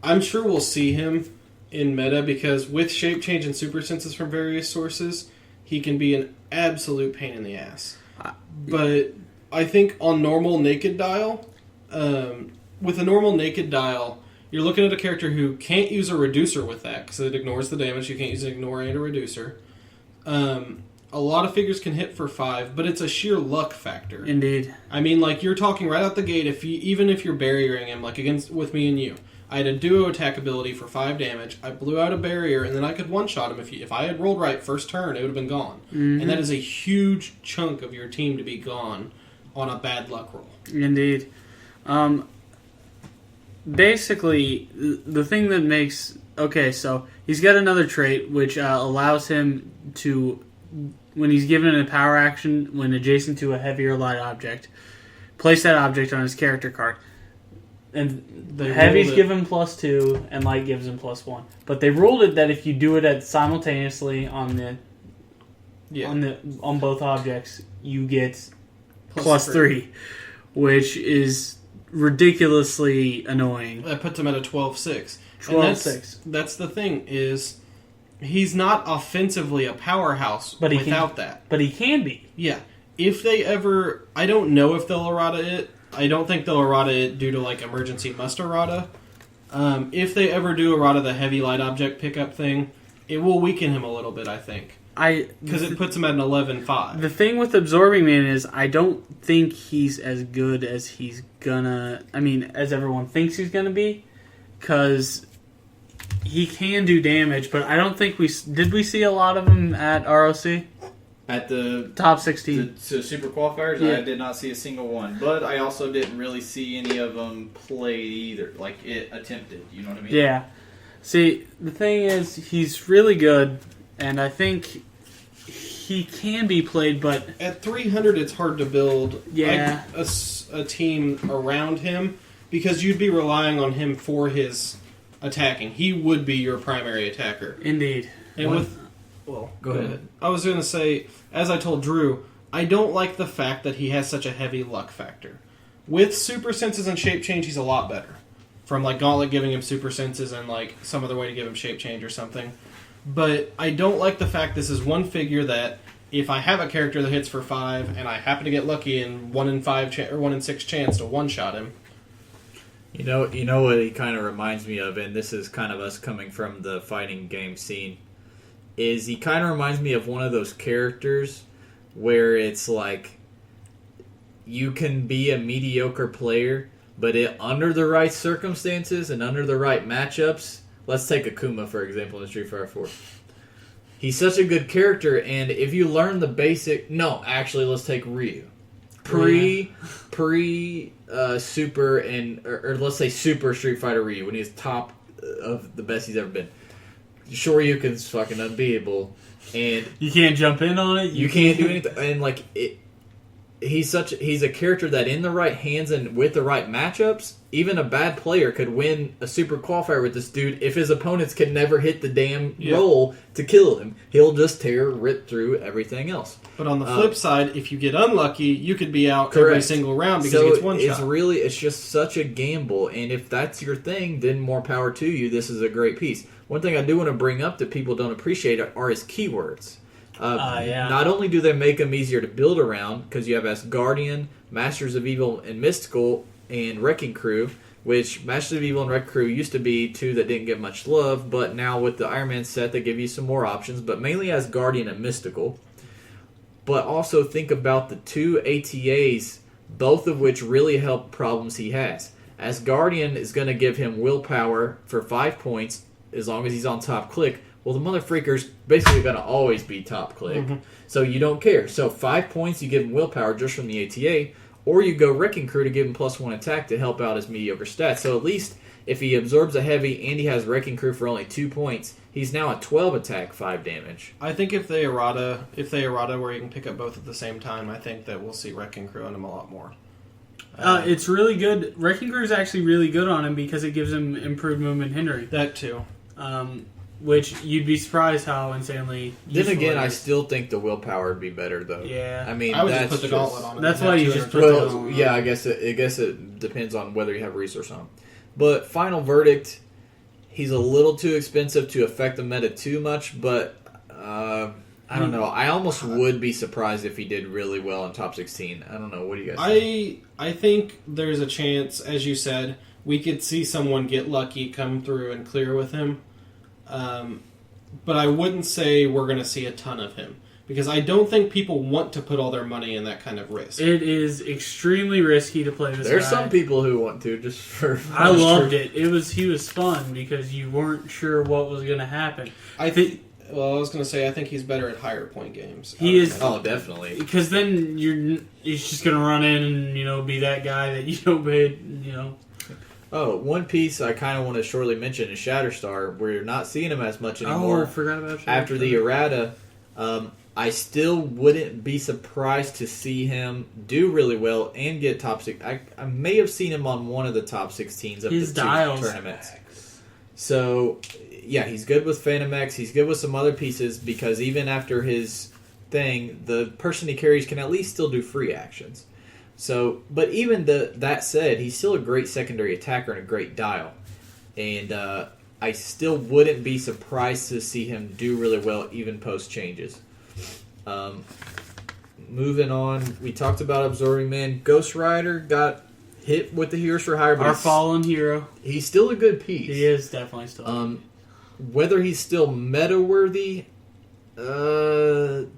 I'm sure we'll see him in meta, because with shape change and super senses from various sources, he can be an absolute pain in the ass. But I think on normal naked dial, with a normal naked dial, you're looking at a character who can't use a reducer with that, because it ignores the damage. You can't use an ignore and a reducer. A lot of figures can hit for 5, but it's a sheer luck factor. Indeed. I mean, like, you're talking right out the gate, even if you're barriering him, like with me and you. I had a duo attack ability for 5 damage. I blew out a barrier, and then I could one-shot him. If I had rolled right first turn, it would have been gone. Mm-hmm. And that is a huge chunk of your team to be gone on a bad luck roll. Indeed. Basically, the thing that makes... Okay, so he's got another trait which allows him to, when he's given a power action, when adjacent to a heavy or light object, place that object on his character card. And the heavies give him +2, and light gives him +1. But they ruled it that if you do it simultaneously on both objects, you get +3, which is ridiculously annoying. That puts him at a 12-6. 12-6. That's the thing, is he's not offensively a powerhouse without that. But he can be. Yeah. If they ever... I don't know if they'll errata it. I don't think they'll errata it due to, like, emergency must errata. If they ever do errata the heavy light object pickup thing, it will weaken him a little bit, I think. Because it puts him at an 11-5. The thing with Absorbing Man is I don't think he's as good as he's gonna... I mean, as everyone thinks he's gonna be. Because he can do damage, but I don't think we... Did we see a lot of him at ROC? At the top 16. The super qualifiers, yeah. I did not see a single one. But I also didn't really see any of them played either. Like, it attempted, you know what I mean? Yeah. See, the thing is, he's really good, and I think he can be played, but... At 300, it's hard to build a team around him, because you'd be relying on him for his attacking. He would be your primary attacker. Indeed. And go ahead. I was going to say, as I told Drew, I don't like the fact that he has such a heavy luck factor. With super senses and shape change, he's a lot better. From like Gauntlet giving him super senses and like some other way to give him shape change or something. But I don't like the fact this is one figure that if I have a character that hits for 5 and I happen to get lucky and 1 in 5 or 1 in 6 chance to one shot him. You know what he kind of reminds me of, and this is kind of us coming from the fighting game scene, is he kind of reminds me of one of those characters where it's like you can be a mediocre player, but under the right circumstances and under the right matchups, let's take Akuma, for example, in Street Fighter 4. He's such a good character, and if you learn the basic... No, actually, let's take Ryu. Super, or let's say Super Street Fighter Ryu, when he's top of the best he's ever been. Shoryuken's fucking unbeatable, and you can't jump in on it. You can't do anything, and like he's a character that in the right hands and with the right matchups, even a bad player could win a super qualifier with this dude if his opponents can never hit the damn roll to kill him. He'll just rip through everything else. But on the flip side, if you get unlucky, you could be out correct. every single round because he gets one shot. It's just such a gamble, and if that's your thing, then more power to you. This is a great piece. One thing I do want to bring up that people don't appreciate are his keywords. Not only do they make them easier to build around, because you have Asgardian, Masters of Evil, and Mystical, and Wrecking Crew, which Masters of Evil and Wrecking Crew used to be two that didn't get much love, but now with the Iron Man set, they give you some more options, but mainly Asgardian and Mystical. But also think about the two ATAs, both of which really help problems he has. Asgardian is going to give him willpower for 5 points as long as he's on top click. Well, the motherfreaker's basically going to always be top click, so you don't care. So 5 points, you give him willpower just from the ATA, or you go Wrecking Crew to give him +1 attack to help out his mediocre stats. So at least if he absorbs a heavy and he has Wrecking Crew for only 2 points, he's now at 12 attack, 5 damage. I think if they errata where you can pick up both at the same time, I think that we'll see Wrecking Crew on him a lot more. It's really good. Wrecking Crew is actually really good on him because it gives him improved movement hindering. That too. Which you'd be surprised how insanely Then again, I still think the willpower would be better, though. Yeah. I mean, I would just put the gauntlet on him. That's why you just put the gauntlet on. Yeah, I guess it depends on whether you have resource on him. But final verdict, he's a little too expensive to affect the meta too much, but I don't know. I almost would be surprised if he did really well in top 16. I don't know. What do you guys think? I think there's a chance, as you said, we could see someone get lucky, come through, and clear with him. But I wouldn't say we're going to see a ton of him. Because I don't think people want to put all their money in that kind of risk. It is extremely risky to play this There's guy. some people who want to, just for... I loved it. He was fun because you weren't sure what was going to happen. I was going to say, I think he's better at higher point games. He is. Oh, definitely. Because then he's just going to run in and, be that guy that you don't pay, Oh, one piece I kind of want to shortly mention is Shatterstar. We're not seeing him as much anymore. Oh, I forgot about Shatterstar. After the errata, I still wouldn't be surprised to see him do really well and get top 6. I may have seen him on one of the top 16s of His the dials. two tournaments. So, yeah, he's good with Phantom X. He's good with some other pieces because even after his thing, the person he carries can at least still do free actions. So, but even that said, he's still a great secondary attacker and a great dial. And I still wouldn't be surprised to see him do really well even post changes. Moving on, we talked about Absorbing Man. Ghost Rider got hit with the Heroes for Hire, but Our fallen hero. he's still a good piece. He is definitely still. Whether he's still meta-worthy,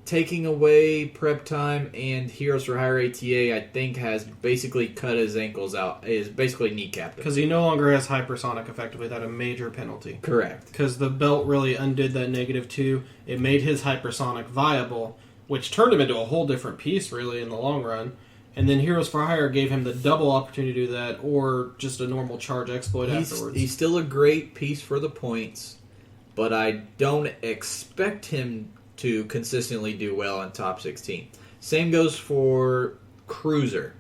taking away prep time and Heroes for Hire ATA, I think has basically cut his ankles out. Is basically kneecapped him. Because he no longer has hypersonic effect without a major penalty. Correct. Because the belt really undid that -2. It made his hypersonic viable, which turned him into a whole different piece, really, in the long run. And then Heroes for Hire gave him the double opportunity to do that, or just a normal charge exploit afterwards. He's still a great piece for the points, but I don't expect him to consistently do well in top 16. Same goes for Cruiser.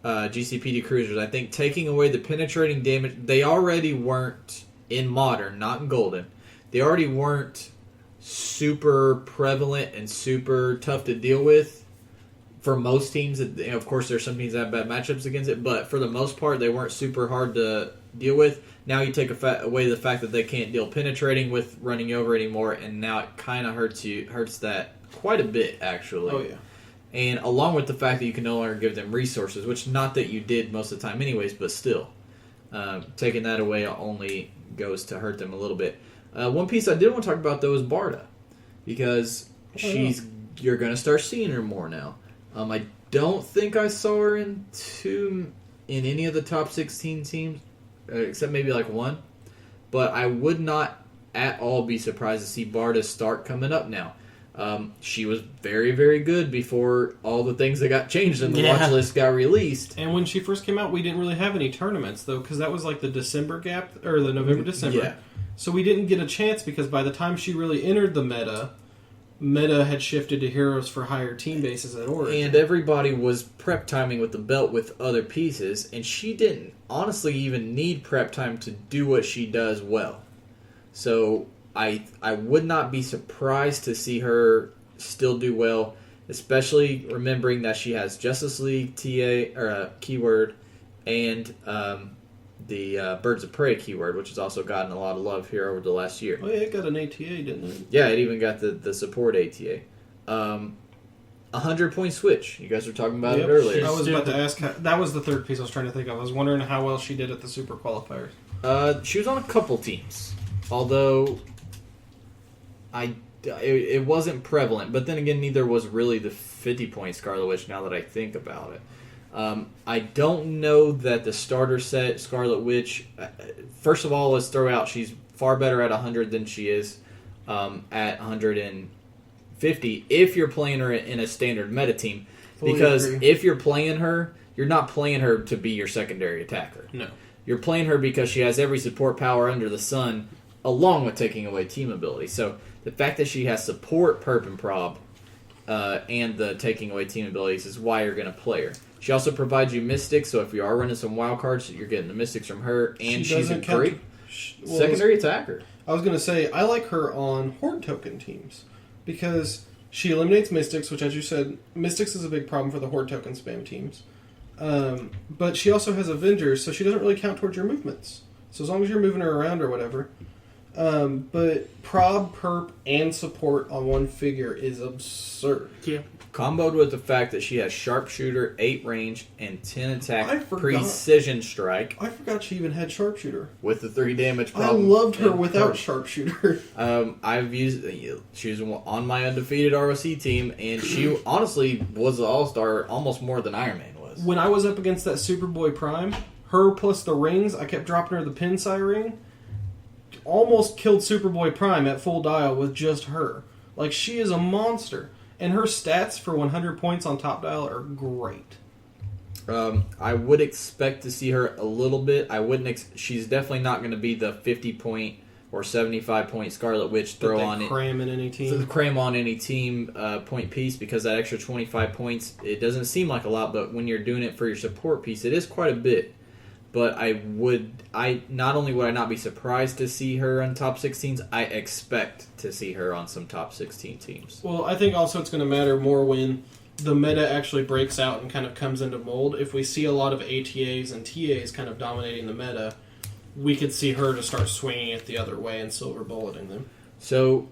GCPD Cruisers. I think taking away the penetrating damage, they already weren't in Modern, not in Golden. They already weren't super prevalent and super tough to deal with for most teams. Of course, there's some teams that have bad matchups against it, but for the most part, they weren't super hard to deal with. Now you take away the fact that they can't deal penetrating with running you over anymore, and now it kind of hurts that quite a bit, actually. Oh, yeah. And along with the fact that you can no longer give them resources, which not that you did most of the time anyways, but still. Taking that away only goes to hurt them a little bit. One piece I did want to talk about, though, is Barda. Because you're going to start seeing her more now. I don't think I saw her in any of the top 16 teams, except maybe like one. But I would not at all be surprised to see Barda start coming up now. She was very, very good before all the things that got changed and the watch list got released. And when she first came out, we didn't really have any tournaments, though, because that was like the December gap, or the November-December. Yeah. So we didn't get a chance, because by the time she really entered the meta, meta had shifted to heroes for higher team bases at Origin. And everybody was prep timing with the belt with other pieces, and she didn't honestly even need prep time to do what she does well. So I would not be surprised to see her still do well, especially remembering that she has Justice League TA or keyword and the Birds of Prey keyword, which has also gotten a lot of love here over the last year. Oh yeah, it got an ATA, didn't it? Yeah, it even got the support ATA. 100-point switch. You guys were talking about it earlier. I was about to ask. That was the third piece I was trying to think of. I was wondering how well she did at the Super Qualifiers. She was on a couple teams, although it wasn't prevalent. But then again, neither was really the 50-point Scarlet Witch. Now that I think about it. I don't know that the starter set Scarlet Witch. First of all, let's throw out she's far better at 100 than she is at 150 if you're playing her in a standard meta team. Fully Because agree. if you're playing her, you're not playing her to be your secondary attacker. No. You're playing her because she has every support power under the sun, along with taking away team ability. So the fact that she has support, perp, and prob, and the taking away team abilities is why you're going to play her. She also provides you Mystics, so if you are running some wild cards, you're getting the Mystics from her, and she's a great secondary attacker. I was going to say, I like her on Horde token teams, because she eliminates Mystics, which, as you said, Mystics is a big problem for the Horde token spam teams. But she also has Avengers, so she doesn't really count towards your movements. So as long as you're moving her around or whatever. But prob, perp, and support on one figure is absurd. Yeah. Comboed with the fact that she has Sharpshooter, 8 range, and 10 I attack, forgot. Precision Strike, I forgot she even had Sharpshooter. with the 3 damage I problem. loved her and without perp. Sharpshooter. I've used she was on my undefeated ROC team, and she honestly was an all-star almost more than Iron Man was. When I was up against that Superboy Prime, her plus the rings, I kept dropping her the Pinsai ring, almost killed Superboy Prime at full dial with just her. Like, she is a monster. And her stats for 100 points on top dial are great. I would expect to see her a little bit. I wouldn't. She's definitely not going to be the 50-point or 75-point Scarlet Witch Cram in any team. cram on any team point piece, because that extra 25 points, it doesn't seem like a lot, but when you're doing it for your support piece, it is quite a bit. But not only would I not be surprised to see her on top 16s, I expect to see her on some top 16 teams. Well, I think also it's going to matter more when the meta actually breaks out and kind of comes into mold. If we see a lot of ATAs and TAs kind of dominating the meta, we could see her to start swinging it the other way and silver bulleting them. So,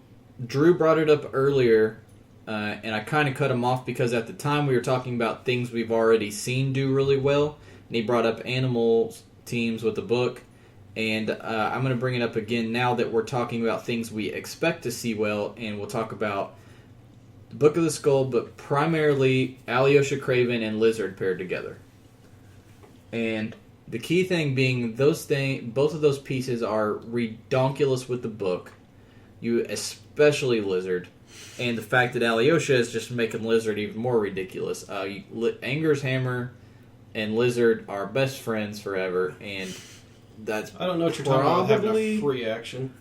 Drew brought it up earlier, and I kind of cut him off because at the time we were talking about things we've already seen do really well. And he brought up animal teams with the book, and I'm going to bring it up again now that we're talking about things we expect to see well, and we'll talk about the Book of the Skull, but primarily Alyosha Craven and Lizard paired together. And the key thing being both of those pieces are redonkulous with the book, you especially Lizard, and the fact that Alyosha is just making Lizard even more ridiculous. Anger's Hammer and Lizard are best friends forever, and that's I don't know what you're talking about having probably a free action.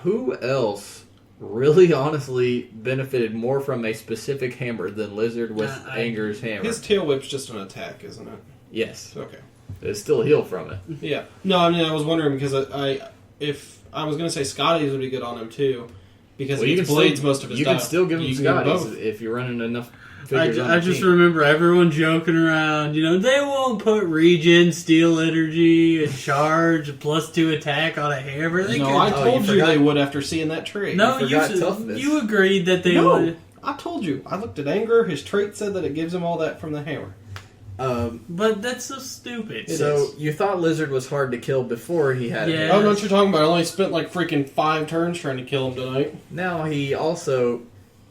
who else really honestly benefited more from a specific hammer than Lizard with Anger's Hammer. His tail whip's just an attack, isn't it? Yes. Okay. It's still a heal from it. Yeah. No, I mean, I was wondering because if I was going to say Scotty's would be good on him too, because he blades most of his You dial. can still give him You can give him Scotty's both. if you're running enough figures on I the just team. remember everyone joking around. They won't put regen, steel energy, a charge, a +2 attack on a hammer. They No, could- I you told you forgot- they would after seeing that trait. no, you forgot toughness. you agreed that they No, would. I told you. I looked at Anger. His trait said that it gives him all that from the hammer. But that's so stupid. So you thought Lizard was hard to kill before he had Yeah. it. I don't know what you're talking about. I only spent like freaking 5 turns trying to kill him tonight. Now he also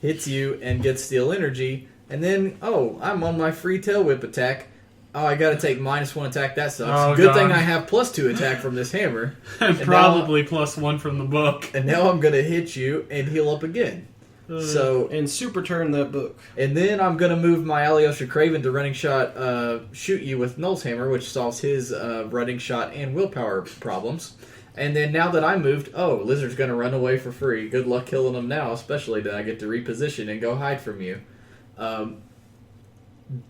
hits you and gets steel energy, and then, I'm on my free tail whip attack. Oh, I gotta take -1 attack, that sucks. Oh, Good God. thing I have +2 attack from this hammer. And probably +1 from the book. And now I'm gonna hit you and heal up again. So, And super turn that book. and then I'm gonna move my Alyosha Craven to running shot, shoot you with Null's hammer, which solves his running shot and willpower problems. And then now that I moved, Lizard's going to run away for free. Good luck killing him now, especially that I get to reposition and go hide from you.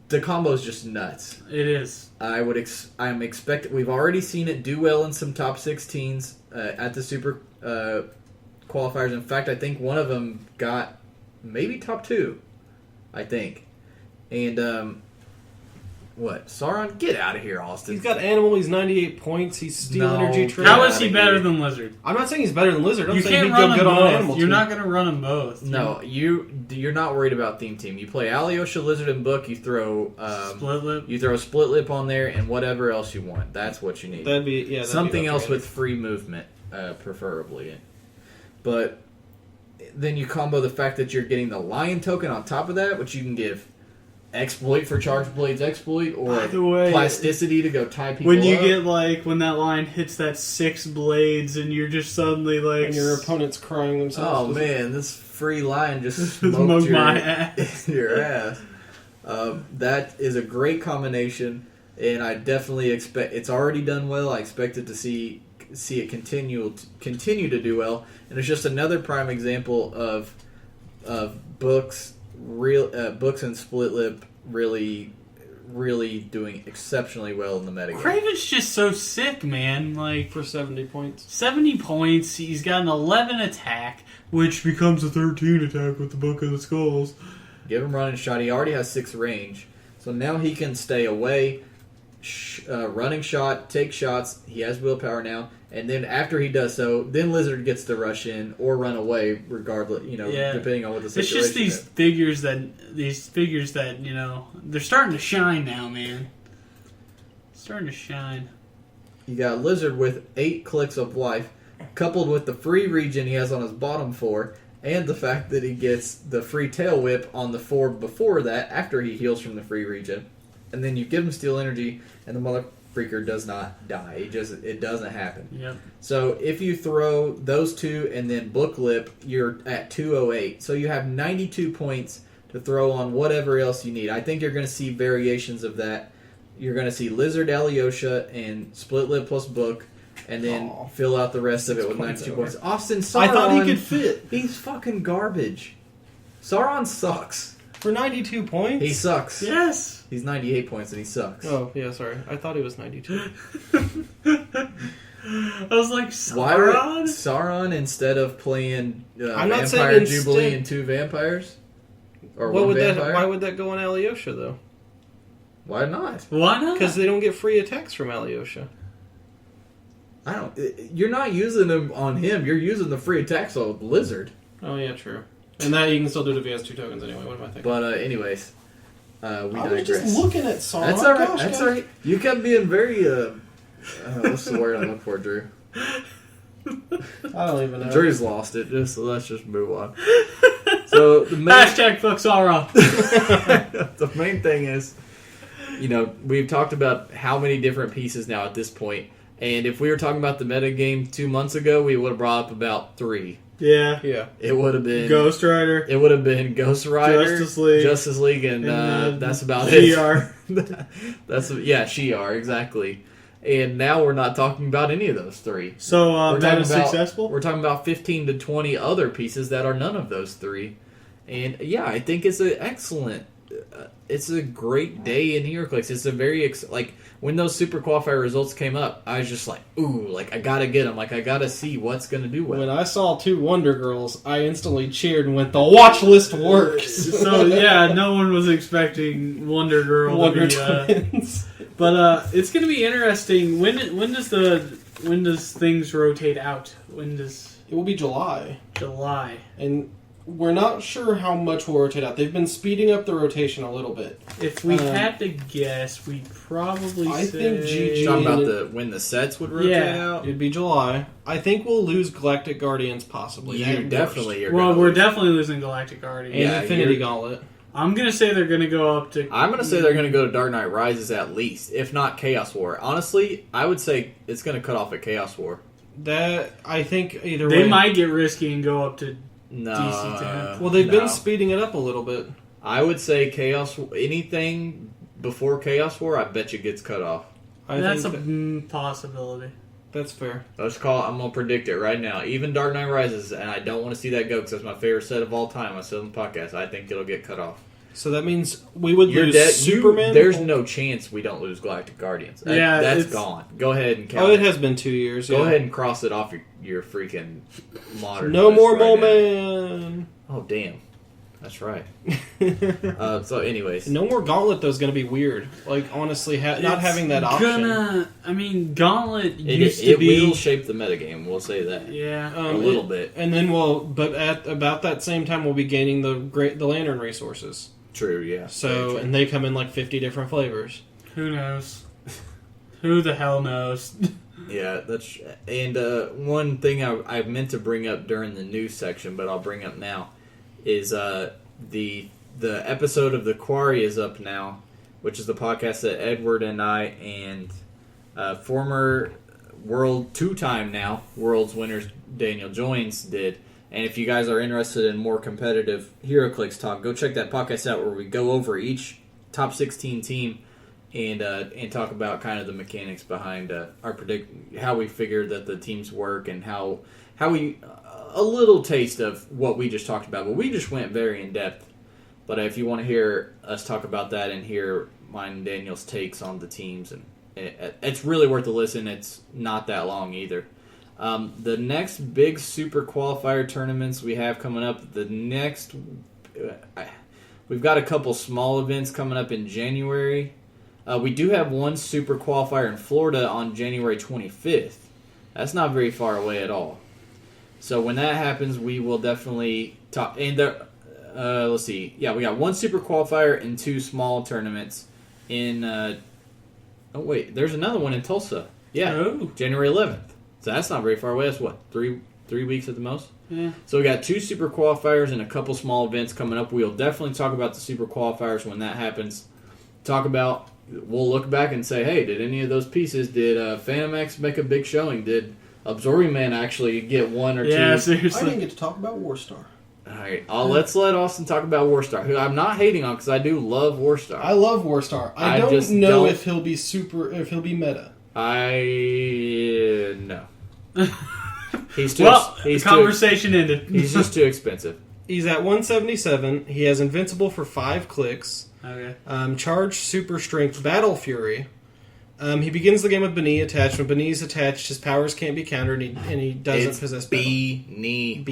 The combo's just nuts. It is. I'm expecting. We've already seen it do well in some top 16s at the Super qualifiers. In fact, I think one of them got maybe top 2. I think. And what? Sauron, get out of here, Austin. He's got Animal. He's 98 points. He's Steel No, Energy get Trade. How out is he of better here. than Lizard? I'm not saying he's better than Lizard. I'm You saying can't he'd run go them good on both. Animal. You're team. not going to run them both. No, you're not worried about theme team. You play Alyosha, Lizard, and Book. You throw Split lip. You throw Split Lip on there, and whatever else you want. That's what you need. That'd be Something else okay. with free movement, preferably. But then you combo the fact that you're getting the Lion token on top of that, which you can give Exploit for Charge Blade's Exploit, or By the way, Plasticity to go tie people when you up. get when that line hits that 6 blades and you're just suddenly And your opponent's crying Oh themselves. man, this free Lion just Smoked smoked my ass. your ass. That is a great combination, and I definitely expect it's already done well. I expect it to see it continue to do well, and it's just another prime example of books and Split Lip really doing exceptionally well in the metagame. Craven's just so sick, man. For 70 points. 70 points. He's got an 11 attack, which becomes a 13 attack with the Book of the Skulls. Give him running shot. He already has 6 range, so now he can stay away, running shot, take shots. He has willpower now, and then after he does so, then Lizard gets to rush in or run away, regardless. Depending on what the situation It's just these figures that they're starting to shine now, man. Starting to shine. You got Lizard with 8 clicks of life, coupled with the free regen he has on his bottom 4, and the fact that he gets the free tail whip on the 4 before that, after he heals from the free regen. And then you give him Steel Energy, and the mother freaker does not die. It doesn't happen. Yep. So if you throw those 2 and then Book Lip, you're at 208. So you have 92 points to throw on whatever else you need. I think you're going to see variations of that. You're going to see Lizard, Alyosha, and Split Lip plus Book, and then fill out the rest of it with 92 points. Austin, Sauron, I thought he could fit. He's fucking garbage. Sauron sucks. For 92 points? He sucks. Yes. He's 98 points and he sucks. Oh, yeah, sorry. I thought he was 92. I was like, Why would Sauron? Sauron instead of playing I'm not Vampire saying Jubilee instead- and 2 vampires? Or What one would vampire? why would that go on Alyosha, though? Why not? Why not? Because they don't get free attacks from Alyosha. I don't. You're not using them on him. You're using the free attacks on Lizard. Oh, yeah, true. And that you can still do it if he has 2 tokens anyway. What am I thinking? But anyways, we I was digress. just looking at Sauron. That's all right. Gosh, That's guys. all right. You kept being very. What's the word I'm looking for, Drew? I don't even know. Drew's lost it. So let's just move on. So the main, Hashtag fuck Sauron. the main thing is, we've talked about how many different pieces now at this point, and if we were talking about the meta game 2 months ago, we would have brought up about 3. Yeah. Yeah. It would have been Ghost Rider. It would have been Ghost Rider, Justice League, and that's about Shi'ar. it. Shi'ar, exactly. And now we're not talking about any of those 3. So, We're that talking is about- successful? We're talking about 15 to 20 other pieces that are none of those 3. And yeah, I think it's an excellent. It's a great day in Heroclix. It's a very when those super qualifier results came up, I was just like, ooh, I gotta get them. I gotta see what's gonna do well. When I saw 2 Wonder Girls, I instantly cheered and went, the watch list works! So, yeah, no one was expecting Wonder Girl Wonder to be... Twins. But it's going to be interesting. When does things rotate out? When does It will be July. July? And we're not sure how much will rotate out. They've been speeding up the rotation a little bit. If we had to guess, we'd probably I say... think GG talking about when the sets would rotate Yeah. out. It'd be July. I think we'll lose Galactic Guardians possibly. You at definitely worst. are. Well, gonna we're lose. definitely losing Galactic Guardian. And Yeah, Infinity you're- Gauntlet. I'm going to say they're going to go up to... I'm gonna say they're gonna go to Dark Knight Rises at least, if not Chaos War. Honestly, I would say it's gonna cut off at Chaos War. That, I think, either way. They might get risky and go up to... No. DC10. Well, they've no. been speeding it up a little bit. I would say Chaos. Anything before Chaos War, I bet you gets cut off. I That's a think possibility. That's fair. I'm going to predict it right now. Even Dark Knight Rises, and I don't want to see that go because that's my favorite set of all time. I said on the podcast, I think it'll get cut off. So that means we would lose Superman? There's no chance we don't lose Galactic Guardians. That's gone. Go ahead and count it has been 2 years. Go ahead and cross it off your freaking modern No list more right Mole now. Man. Oh, damn. That's right. So, anyways. No more Gauntlet, though, is going to be weird. Like, honestly, not having that option. Gauntlet used to It be... will shape the metagame, we'll say that. Yeah. A little bit. And then but at about that same time, we'll be gaining the Lantern resources. True, yeah. So, and they come in like 50 different flavors. Who knows? Who the hell knows? Yeah, that's... And one thing I meant to bring up during the news section, but I'll bring up now, is the episode of The Quarry is up now, which is the podcast that Edward and I and former two-time now World's Winners Daniel Joins did. And if you guys are interested in more competitive Heroclix talk, go check that podcast out where we go over each top 16 team and talk about kind of the mechanics behind how we figure that the teams work and how we a little taste of what we just talked about. But we just went very in depth. But if you want to hear us talk about that and hear mine and Daniel's takes on the teams, and it's really worth a listen. It's not that long either. The next big super qualifier tournaments we have coming up, we've got a couple small events coming up in January. We do have one super qualifier in Florida on January 25th. That's not very far away at all. So when that happens, we will definitely talk. And let's see. Yeah, we got one super qualifier and two small tournaments in... oh, wait. There's another one in Tulsa. Yeah, January 11th. So that's not very far away. That's what, three weeks at the most? Yeah. So we got two super qualifiers and a couple small events coming up. We'll definitely talk about the super qualifiers when that happens. We'll look back and say, hey, did any of those pieces, did Phantom X make a big showing? Did Absorbing Man actually get one or two? Yeah, I seriously. didn't get to talk about Warstar. All right, let's let Austin talk about Warstar, who I'm not hating on because I do love Warstar. I love Warstar. I don't know if he'll be if he'll be meta. No. He's conversation ended. He's just too expensive. He's at 177. He has Invincible for 5 clicks. Okay. Charge, Super Strength, Battle Fury. He begins the game with Beanie attached. When Beanie's attached, his powers can't be countered, and he doesn't possess battle. Beanie,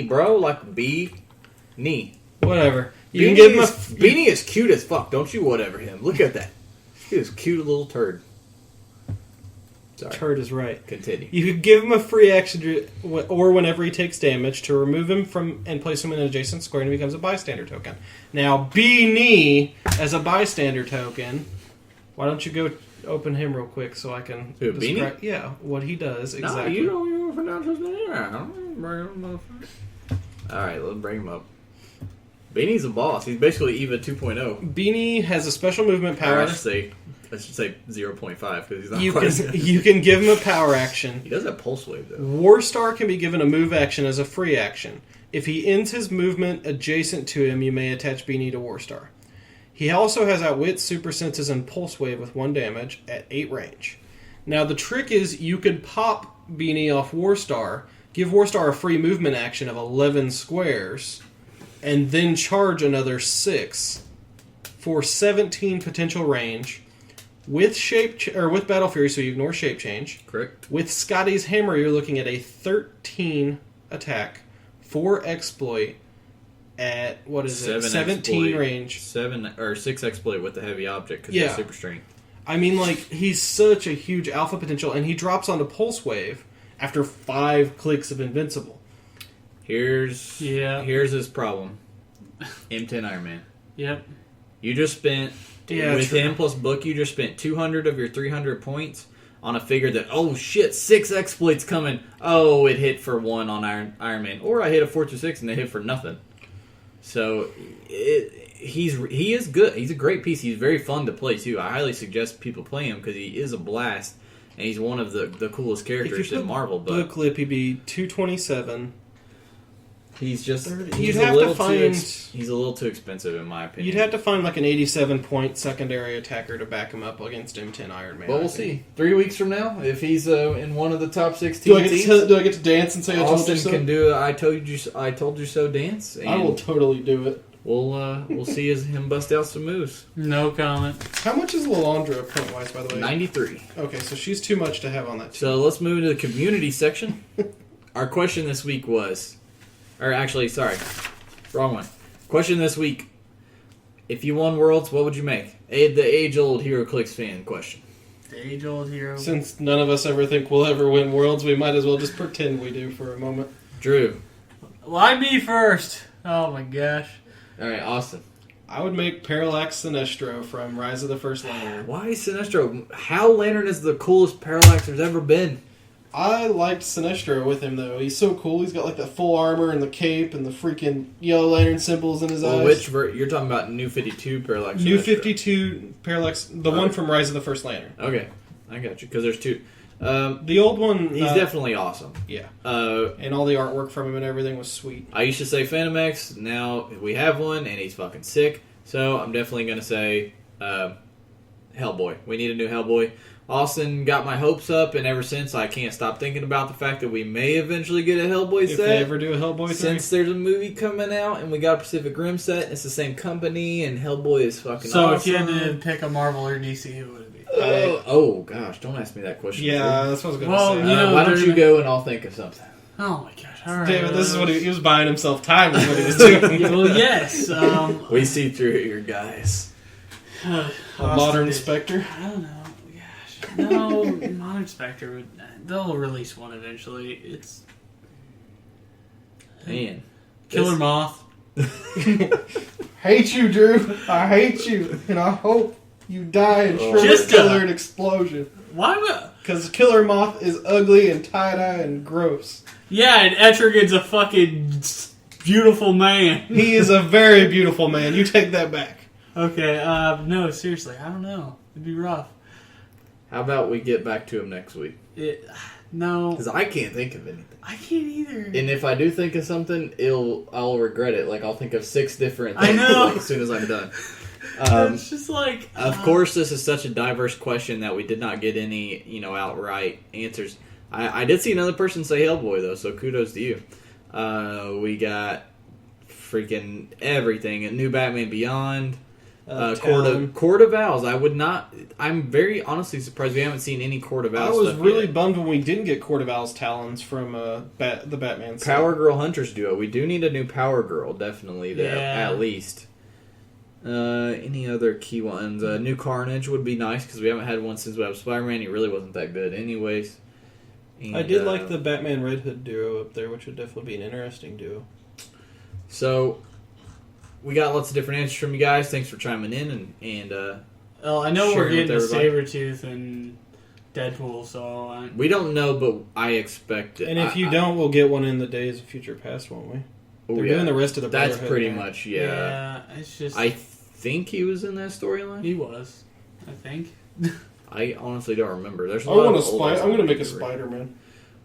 bro. Like B-knee. Whatever. Beanie is cute as fuck. Don't you whatever him. Look at that. He is a cute little turd. Sorry. Turd is right. Continue. You could give him a free action, or whenever he takes damage, to remove him from and place him in an adjacent square, and he becomes a bystander token. Now, Beanie as a bystander token. Why don't you go open him real quick so I can Who, describe? Beanie? Yeah, what he does exactly. No, you don't pronounce his name. Bring him up. All right, let's bring him up. Beanie's a boss. He's basically EVA 2.0. Beanie has a special movement power. I should say 0.5 because he's not quite. You can give him a power action. He does have Pulse Wave though. Warstar can be given a move action as a free action. If he ends his movement adjacent to him, you may attach Beanie to Warstar. He also has Outwit, Super Senses, and Pulse Wave with 1 damage at 8 range. Now the trick is you could pop Beanie off Warstar, give Warstar a free movement action of 11 squares, and then charge another 6 for 17 potential range with with Battle Fury, so you ignore Shape Change. Correct. With Scotty's Hammer, you're looking at a 13 attack, 4 exploit at 17 range. 6 exploit with the heavy object because he's super strength. I mean, like, he's such a huge alpha potential, and he drops onto Pulse Wave after 5 clicks of Invincible. Here's his problem. M10 Iron Man. Yep. You just spent with true. him plus book. You just spent 200 of your 300 points on a figure that 6 exploits coming. Oh, it hit for 1 on Iron Man, or I hit a 4-6 and they hit for nothing. So he is good. He's a great piece. He's very fun to play too. I highly suggest people play him because he is a blast and he's one of the coolest characters in Marvel. But book clip, he'd be 227. He's just 30. he's You'd a have little to find. he's a little too expensive in my opinion. You'd have to find like an 87-point secondary attacker to back him up against M10 Iron Man. But I we'll think. see. 3 weeks from now, if he's in one of the top 16 teams, Do I get to dance and say I told you Austin so? can do I told you so dance. And I will totally do it. we'll see him bust out some moves. No comment. How much is Lalandra point wise, by the way? 93. Okay, so she's too much to have on that team. So let's move into the community section. Our question this week was, or actually, sorry, wrong one. Question this week: if you won Worlds, what would you make? The age-old Heroclix fan question. The age-old hero. Since none of us ever think we'll ever win Worlds, we might as well just pretend we do for a moment. Drew. Why me first? Oh my gosh. All right, Austin. I would make Parallax Sinestro from Rise of the First Lantern. Why Sinestro? Hal Lantern is the coolest Parallax there's ever been. I liked Sinestro with him, though. He's so cool. He's got like the full armor and the cape and the freaking Yellow Lantern symbols in his eyes. You're talking about New 52 Parallax? New Sinestro. 52 Parallax, the one from Rise of the First Lantern. Okay, I got you, because there's two. The old one... He's definitely awesome. Yeah. Uh, And all the artwork from him and everything was sweet. I used to say Phantom X. Now we have one, and he's fucking sick. So I'm definitely going to say Hellboy. We need a new Hellboy. Austin got my hopes up, and ever since I can't stop thinking about the fact that we may eventually get a Hellboy If set. they ever do a Hellboy 3. Since there's a movie coming out, and we got a Pacific Rim set, and it's the same company, and Hellboy is fucking So awesome. if you had to pick a Marvel or DC, who would it be? Oh gosh, don't ask me that question. Yeah, that's what I was going to Well, say. you know, why don't they're you gonna- go and I'll think of something. Oh my gosh! All right. David, this is what he was buying himself time is what he was doing. Well, yes. We see through your guys. A modern Spectre. I don't know. Gosh, no. Modern Spectre. They'll release one eventually. It's Man. Killer Moth. Hate you, Drew. I hate you. And I hope you die in shriveled Just colored explosion. Why would? Because Killer Moth is ugly and tie-dye and gross. Yeah, and Etrigan's a fucking beautiful man. He is a very beautiful man. You take that back. Okay. No, seriously, I don't know. It'd be rough. How about we get back to him next week? No, Because I can't think of anything. I can't either. And if I do think of something, I'll regret it. Like, I'll think of 6 different I things know. like, as soon as I'm done. It's just like Of course, this is such a diverse question that we did not get any, outright answers. I did see another person say Hellboy, though, so kudos to you. We got freaking everything. A new Batman Beyond. Talon. Court of Owls. I'm very honestly surprised we haven't seen any Court of I Owls was stuff really yet. bummed when we didn't get Court of Owl's Talons from the Batman set. Power Girl Hunters duo. We do need a new Power Girl, definitely, there, Yeah. at least. Any other key ones? New Carnage would be nice, because we haven't had one since we have Spider-Man. He really wasn't that good anyways. And, I did like the Batman Red Hood duo up there, which would definitely be an interesting duo. So, we got lots of different answers from you guys. Thanks for chiming in and well, I know we're sharing getting a with everybody. Sabretooth and Deadpool, so we don't know, but I expect it. And if you don't, we'll get one in the Days of Future Past, won't we? They're doing the rest of the That's Brotherhood pretty now. much, yeah. it's just I think he was in that storyline. he was, I think. I honestly don't remember. There's a I lot want of a old spider. I'm going to make a Spider-Man.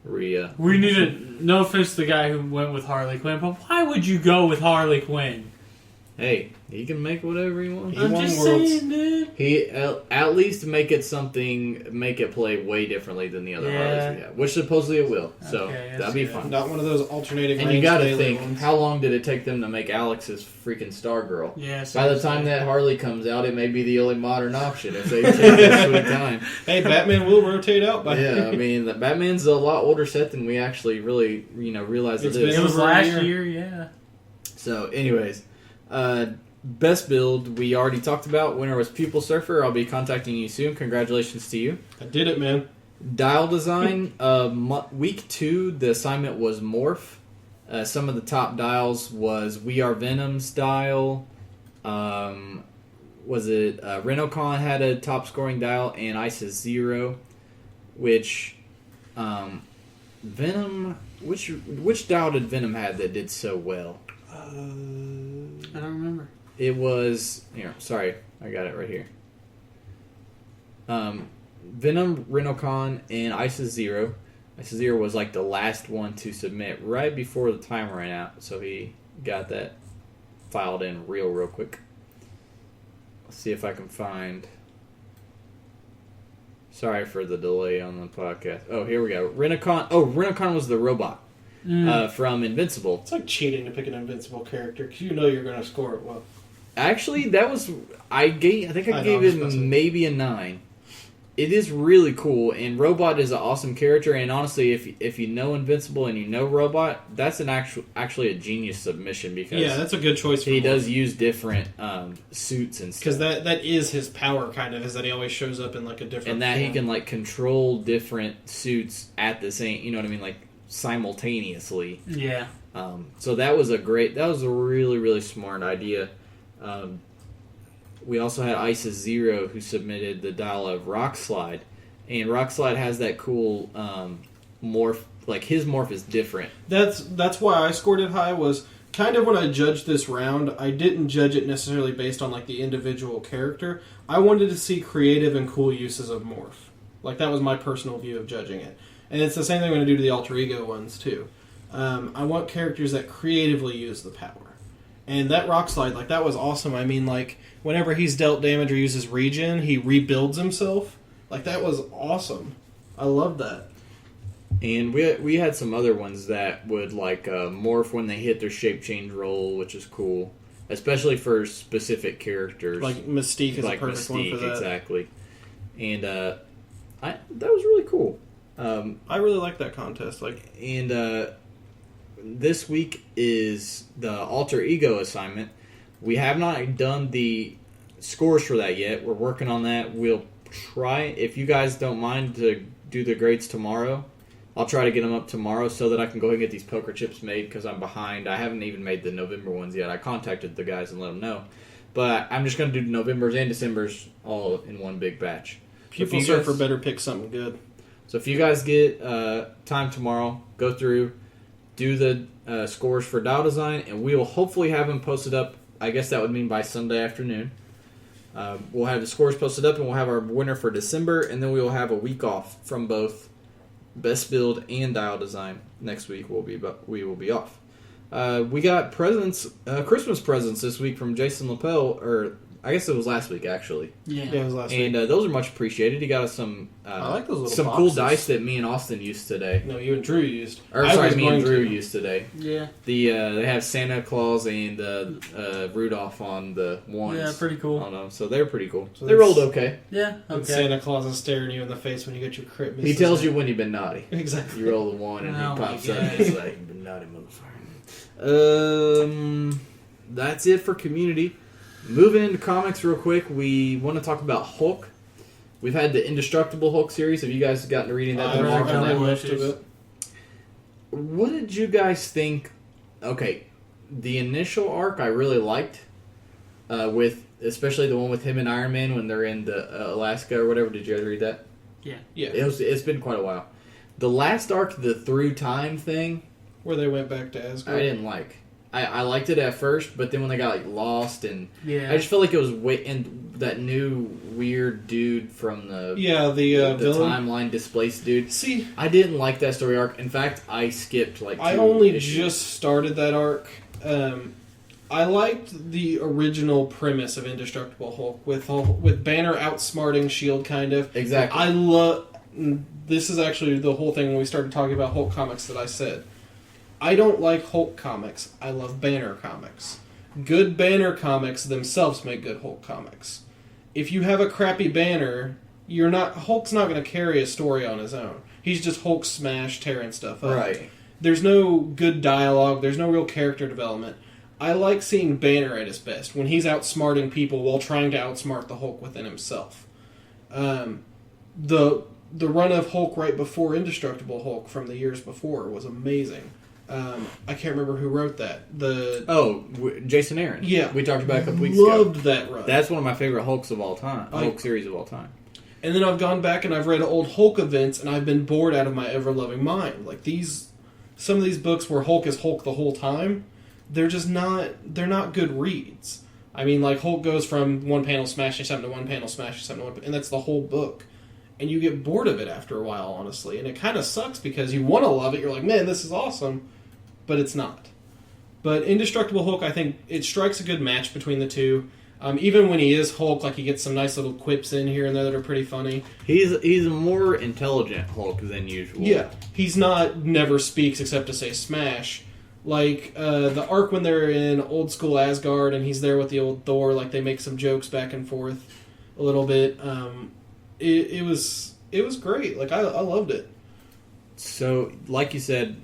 Spider-Man. We need to. No offense to the guy who went with Harley Quinn, but why would you go with Harley Quinn? Hey, he can make whatever he wants. He I'm won just Worlds. saying, dude. He at least make it play way differently than the other Yeah. Harleys we have, which supposedly it will. So Okay, that's that'll be good. fun. Not one of those alternating And you range got to daily think, ones. how long did it take them to make Alex's freaking Stargirl? Yeah. By the time that Harley comes out, it may be the only modern option if they take their sweet time. Hey, Batman will rotate out by Yeah, I mean, the Batman's a lot older set than we actually really, realize It's it is. it was over a last year. year, yeah. So, anyways, best build we already talked about. Winner was Pupil Surfer. I'll be contacting you soon. Congratulations to you. I did it, man. Dial design. Week 2, the assignment was Morph. Some of the top dials was We Are Venom's dial. Was it Renocon had a top scoring dial, and Isis 0, which Venom. Which dial did Venom have that did so well? I don't remember. It was here. Sorry, I got it right here. Venom, Renocon, and Isis 0. Zero was like the last one to submit right before the time ran out, so he got that filed in real quick. Let's see if I can find. Sorry for the delay on the podcast. Oh, here we go. Renacon. Oh, Renacon was the robot from Invincible. It's like cheating to pick an Invincible character because you know you're going to score it well. Actually, that was I think I gave it maybe a 9. It is really cool, and Robot is an awesome character. And honestly, if you know Invincible and you know Robot, that's actually a genius submission because that's a good choice. He does use different suits and stuff. Because that is his power, kind of, is that he always shows up in like a different. And that form. he can like control different suits at the same, you know what I mean, like simultaneously. Yeah. So that was a really really smart idea. We also had Isis Zero who submitted the dial of Rock Slide, and Rock Slide has that cool morph. Like his morph is different. That's why I scored it high. Was kind of when I judged this round, I didn't judge it necessarily based on like the individual character. I wanted to see creative and cool uses of morph. Like that was my personal view of judging it, and it's the same thing I'm going to do to the alter ego ones too. I want characters that creatively use the power. And that Rock Slide, like, that was awesome. I mean, like, whenever he's dealt damage or uses regen, he rebuilds himself. Like, that was awesome. I love that. And we had some other ones that would, like, morph when they hit their shape change roll, which is cool. Especially for specific characters. Like, Mystique is like a perfect one for that. Exactly. And that was really cool. I really like that contest. This week is the alter ego assignment. We have not done the scores for that yet. We're working on that. We'll try, if you guys don't mind, to do the grades tomorrow. I'll try to get them up tomorrow so that I can go ahead and get these poker chips made because I'm behind. I haven't even made the November ones yet. I contacted the guys and let them know. But I'm just going to do November's and December's all in one big batch. People surfer better pick something good. So if you guys get time tomorrow, go through, do the scores for dial design, and we will hopefully have them posted up. I guess that would mean by Sunday afternoon. We'll have the scores posted up, and we'll have our winner for December, and then we will have a week off from both best build and dial design. Next week we will be off. We got Christmas presents this week from Jason Lapel, or I guess it was last week actually. Yeah, it was last week. And those are much appreciated. He got us some I like those little some boxes. cool dice that me and Austin used today. No, you and Drew used. Me and Drew used today. Yeah. They have Santa Claus and Rudolph on the ones. Yeah, pretty cool. On them, so they're pretty cool. So they rolled okay. Yeah, And okay. Santa Claus is staring you in the face when you get your crit. He tells you when you've been naughty. Exactly. You roll the one and Oh he my pops up God. and he's like, "You've been naughty, motherfucker." That's it for community. Moving into comics real quick, we want to talk about Hulk. We've had the Indestructible Hulk series. Have you guys gotten to reading that? I've read read that most of it. What did you guys think? Okay, the initial arc I really liked, with especially the one with him and Iron Man when they're in the Alaska or whatever. Did you guys read that? Yeah. Yeah. It's been quite a while. The last arc, the through time thing, Where they went back to Asgard. I didn't like. I liked it at first, but then when they got like lost and Yeah. I just felt like it was and that new weird dude from the the villain. timeline displaced dude. See, I didn't like that story arc. In fact, I skipped like. I 2 only issues. just started that arc. I liked the original premise of Indestructible Hulk with Banner outsmarting Shield, kind of. Exactly. I love. This is actually the whole thing when we started talking about Hulk comics that I said. I don't like Hulk comics. I love Banner comics. Good Banner comics themselves make good Hulk comics. If you have a crappy Banner, Hulk's not going to carry a story on his own. He's just Hulk smash tearing stuff up. Right. There's no good dialogue. There's no real character development. I like seeing Banner at his best when he's outsmarting people while trying to outsmart the Hulk within himself. The run of Hulk right before Indestructible Hulk from the years before was amazing. I can't remember who wrote that. Jason Aaron. Yeah. We talked about it a couple weeks ago. Loved that run. That's one of my favorite Hulks of all time. Hulk series of all time. And then I've gone back and I've read old Hulk events and I've been bored out of my ever-loving mind. Like some of these books where Hulk is Hulk the whole time, they're not good reads. I mean, like Hulk goes from one panel smashing something to one panel smashing something to one, and that's the whole book. and you get bored of it after a while, honestly. And it kind of sucks because you want to love it. You're like, man, this is awesome, but it's not. But Indestructible Hulk, I think it strikes a good match between the two. Even when he is Hulk, like he gets some nice little quips in here and there that are pretty funny. He's a more intelligent Hulk than usual. Yeah, he's not never speaks except to say smash. Like the arc when they're in old school Asgard and he's there with the old Thor, like they make some jokes back and forth a little bit. It was great. Like I loved it. So, like you said,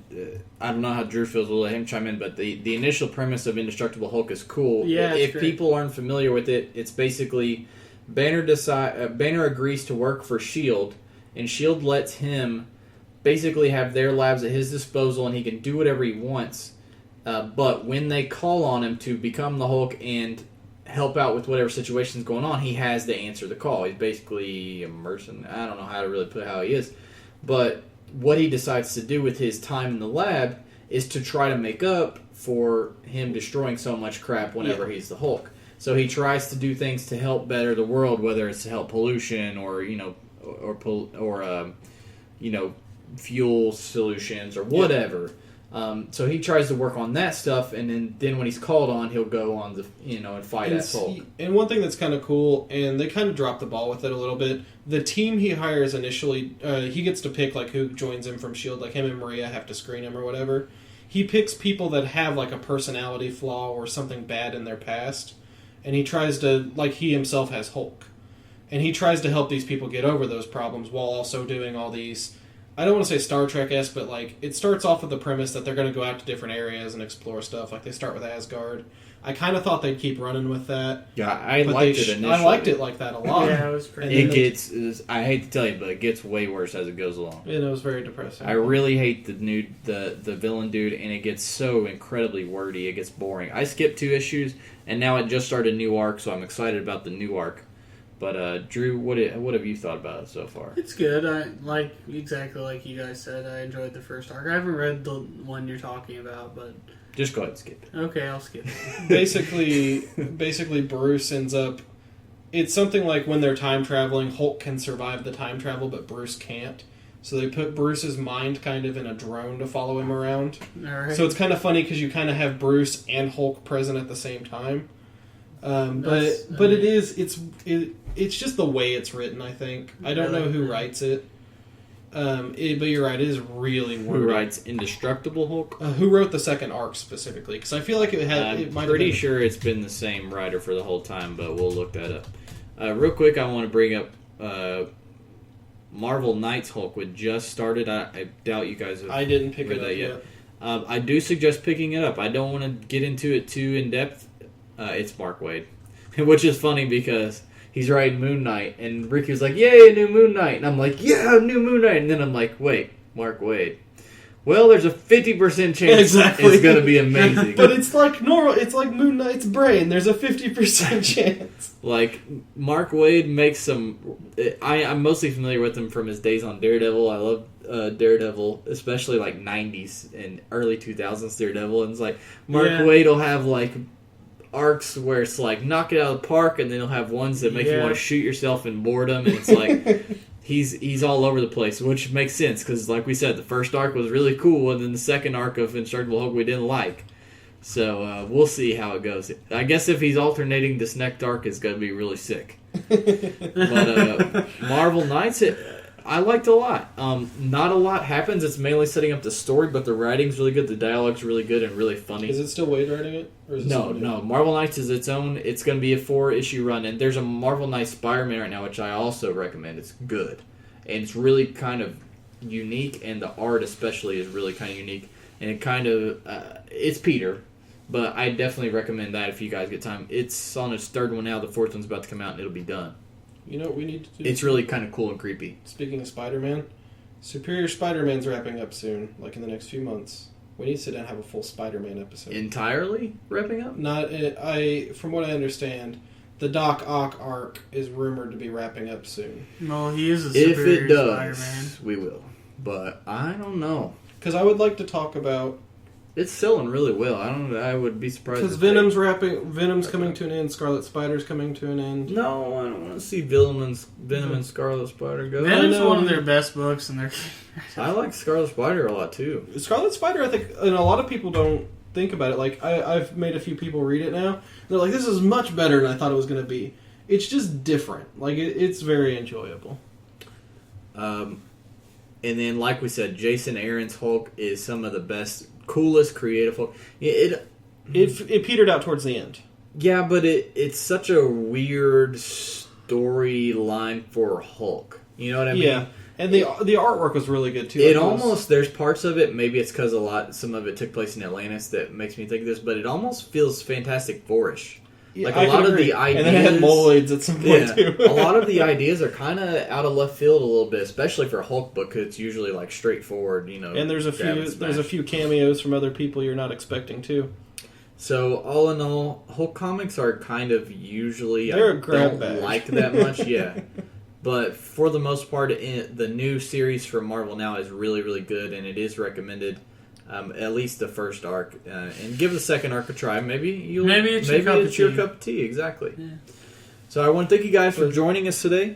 I don't know how Drew feels. We'll let him chime in. But the initial premise of Indestructible Hulk is cool. Yeah, if great. people aren't familiar with it, it's basically Banner agrees to work for Shield, and Shield lets him basically have their labs at his disposal, and he can do whatever he wants. But when they call on him to become the Hulk and help out with whatever situation's going on, he has to answer the call. He's basically a mercenary. I don't know how to really put how he is, but what he decides to do with his time in the lab is to try to make up for him destroying so much crap whenever he's the Hulk. So he tries to do things to help better the world, whether it's to help pollution or fuel solutions or whatever. So he tries to work on that stuff, and then when he's called on, he'll go on and fight as Hulk. And one thing that's kind of cool, and they kind of dropped the ball with it a little bit. The team he hires initially, he gets to pick like who joins him from Shield. Like him and Maria have to screen him or whatever. He picks people that have like a personality flaw or something bad in their past, and he tries to he himself has Hulk, and he tries to help these people get over those problems while also doing all these. I don't want to say Star Trek-esque, but it starts off with the premise that they're going to go out to different areas and explore stuff. Like they start with Asgard. I kind of thought they'd keep running with that. Yeah, I liked it initially. I liked it like that a lot. Yeah, it was pretty. I hate to tell you, but it gets way worse as it goes along. And it was very depressing. I really hate the villain dude, and it gets so incredibly wordy. It gets boring. I skipped 2 issues, and now it just started a new arc, so I'm excited about the new arc. But Drew, what have you thought about it so far? It's good. Exactly like you guys said. I enjoyed the first arc. I haven't read the one you're talking about, but just go ahead and skip it. Okay, I'll skip it. Basically, Bruce ends up. It's something like when they're time traveling, Hulk can survive the time travel, but Bruce can't. So they put Bruce's mind kind of in a drone to follow him around. All right. So it's kind of funny because you kind of have Bruce and Hulk present at the same time. But it's just the way it's written. I think I don't know who writes it. But you're right. It is really wordy. Who writes Indestructible Hulk? Who wrote the second arc specifically? Because I feel like I'm pretty sure it's been the same writer for the whole time, but we'll look that up. Real quick, I want to bring up Marvel Knights Hulk, which just started. I doubt you guys have. I didn't pick it up that yet. I do suggest picking it up. I don't want to get into it too in depth. It's Mark Waid, which is funny because he's writing Moon Knight, and Ricky was like, "Yay, new Moon Knight!" And I'm like, "Yeah, new Moon Knight!" And then I'm like, "Wait, Mark Waid." Well, there's a 50% chance it's going to be amazing. But it's like normal. It's like Moon Knight's brain. There's a 50% chance. Like Mark Waid makes some. I'm mostly familiar with him from his days on Daredevil. I love Daredevil, especially like 90s and early 2000s Daredevil. And it's like Mark Waid will have like arcs where it's like knock it out of the park, and then he'll have ones that make you want to shoot yourself in boredom, and it's like he's all over the place, which makes sense because like we said, the first arc was really cool, and then the second arc of Indestructible Hulk we didn't like. So we'll see how it goes. I guess if he's alternating, this next arc is going to be really sick. But Marvel Knights, I liked a lot. Not a lot happens. It's mainly setting up the story, but the writing's really good. The dialogue's really good and really funny. Is it still Wade writing it? Or is it No. Marvel Knights is its own. It's going to be a 4-issue run, and there's a Marvel Knights Spider-Man right now, which I also recommend. It's good, and it's really kind of unique, and the art especially is really kind of unique. And it kind of it's Peter, but I definitely recommend that if you guys get time. It's on its 3rd one now. The 4th one's about to come out, and it'll be done. You know what we need to do? It's really kind of cool and creepy. Speaking of Spider-Man, Superior Spider-Man's wrapping up soon, like in the next few months. We need to sit down and have a full Spider-Man episode. Entirely wrapping up? From what I understand, the Doc Ock arc is rumored to be wrapping up soon. No, he is a superior If it does, Spider-Man. we will. But I don't know. Because I would like to talk about It's selling really well. I would be surprised. Because Venom's coming to an end. Scarlet Spider's coming to an end. No, I don't want to see Venom and Scarlet Spider go. Venom's one of their best books, and I like Scarlet Spider a lot too. Scarlet Spider, I think, and a lot of people don't think about it. Like I've made a few people read it now. They're like, "This is much better than I thought it was going to be." It's just different. Like it's very enjoyable. And then, like we said, Jason Aaron's Hulk is some of the best, coolest, creative Hulk. It petered out towards the end. Yeah, but it's such a weird storyline for Hulk. You know what I mean? Yeah, and the artwork was really good too. There's parts of it. Maybe it's because some of it took place in Atlantis that makes me think of this, but it almost feels Fantastic Four-ish. Yeah, like a lot of the ideas, and then it had moloids at some point too. A lot of the ideas are kind of out of left field a little bit, especially for a Hulk book, because it's usually like straightforward, And there's a few cameos from other people you're not expecting too. So all in all, Hulk comics are kind of usually they're a grab bag. Like that much, yeah. But for the most part, the new series from Marvel now is really, really good, and it is recommended. At least the first arc, and give the second arc a try. Maybe it's your cup of tea. Exactly. Yeah. So I want to thank you guys for joining us today.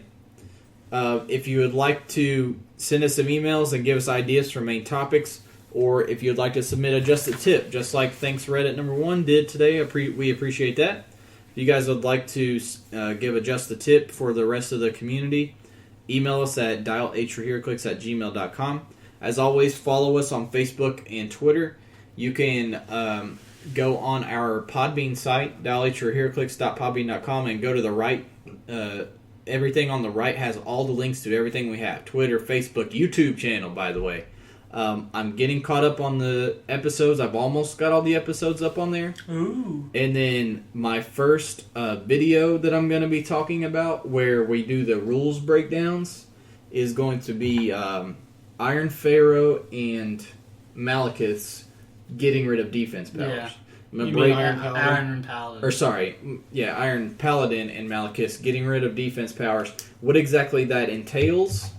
If you would like to send us some emails and give us ideas for main topics, or if you'd like to submit a Just a Tip, just like Thanks Reddit number 1 did today, we appreciate that. If you guys would like to give a Just a Tip for the rest of the community, email us at dialhheroclix@gmail.com. As always, follow us on Facebook and Twitter. You can go on our Podbean site, dialhheroclix.podbean.com, and go to the right. Everything on the right has all the links to everything we have. Twitter, Facebook, YouTube channel, by the way. I'm getting caught up on the episodes. I've almost got all the episodes up on there. Ooh. And then my first video that I'm going to be talking about, where we do the rules breakdowns, is going to be... Iron Pharaoh and Malekith getting rid of defense powers. Yeah. Iron Paladin. Iron Paladin and Malekith getting rid of defense powers. What exactly that entails,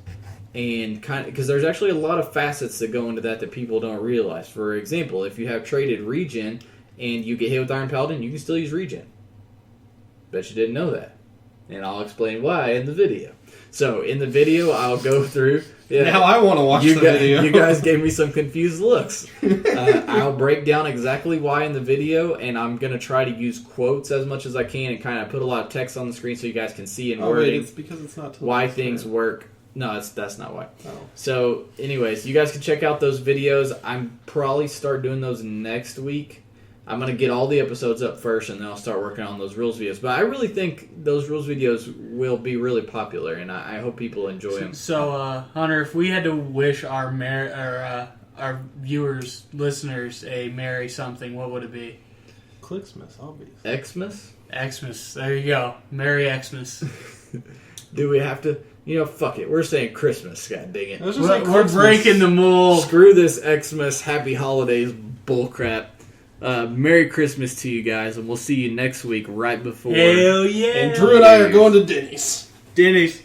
and because there's actually a lot of facets that go into that people don't realize. For example, if you have traded regen and you get hit with Iron Paladin, you can still use regen. Bet you didn't know that, and I'll explain why in the video. So in the video, I'll go through. Yeah, now I want to watch the video. You guys gave me some confused looks. I'll break down exactly why in the video, and I'm going to try to use quotes as much as I can and kind of put a lot of text on the screen so you guys can see in wording. It's because it's not why things work. No, that's not why. Oh. So, anyways, you guys can check out those videos. I'm probably start doing those next week. I'm going to get all the episodes up first, and then I'll start working on those rules videos. But I really think those rules videos will be really popular, and I hope people enjoy them. So, Hunter, if we had to wish our viewers, listeners, a Merry something, what would it be? Clixmas, obviously. Xmas? Xmas. There you go. Merry Xmas. Do we have to... fuck it. We're saying Christmas, god dang it. We're breaking the mold. Screw this Xmas, Happy Holidays bullcrap. Merry Christmas to you guys, and we'll see you next week right before. Hell yeah! And Drew and I are going to Denny's.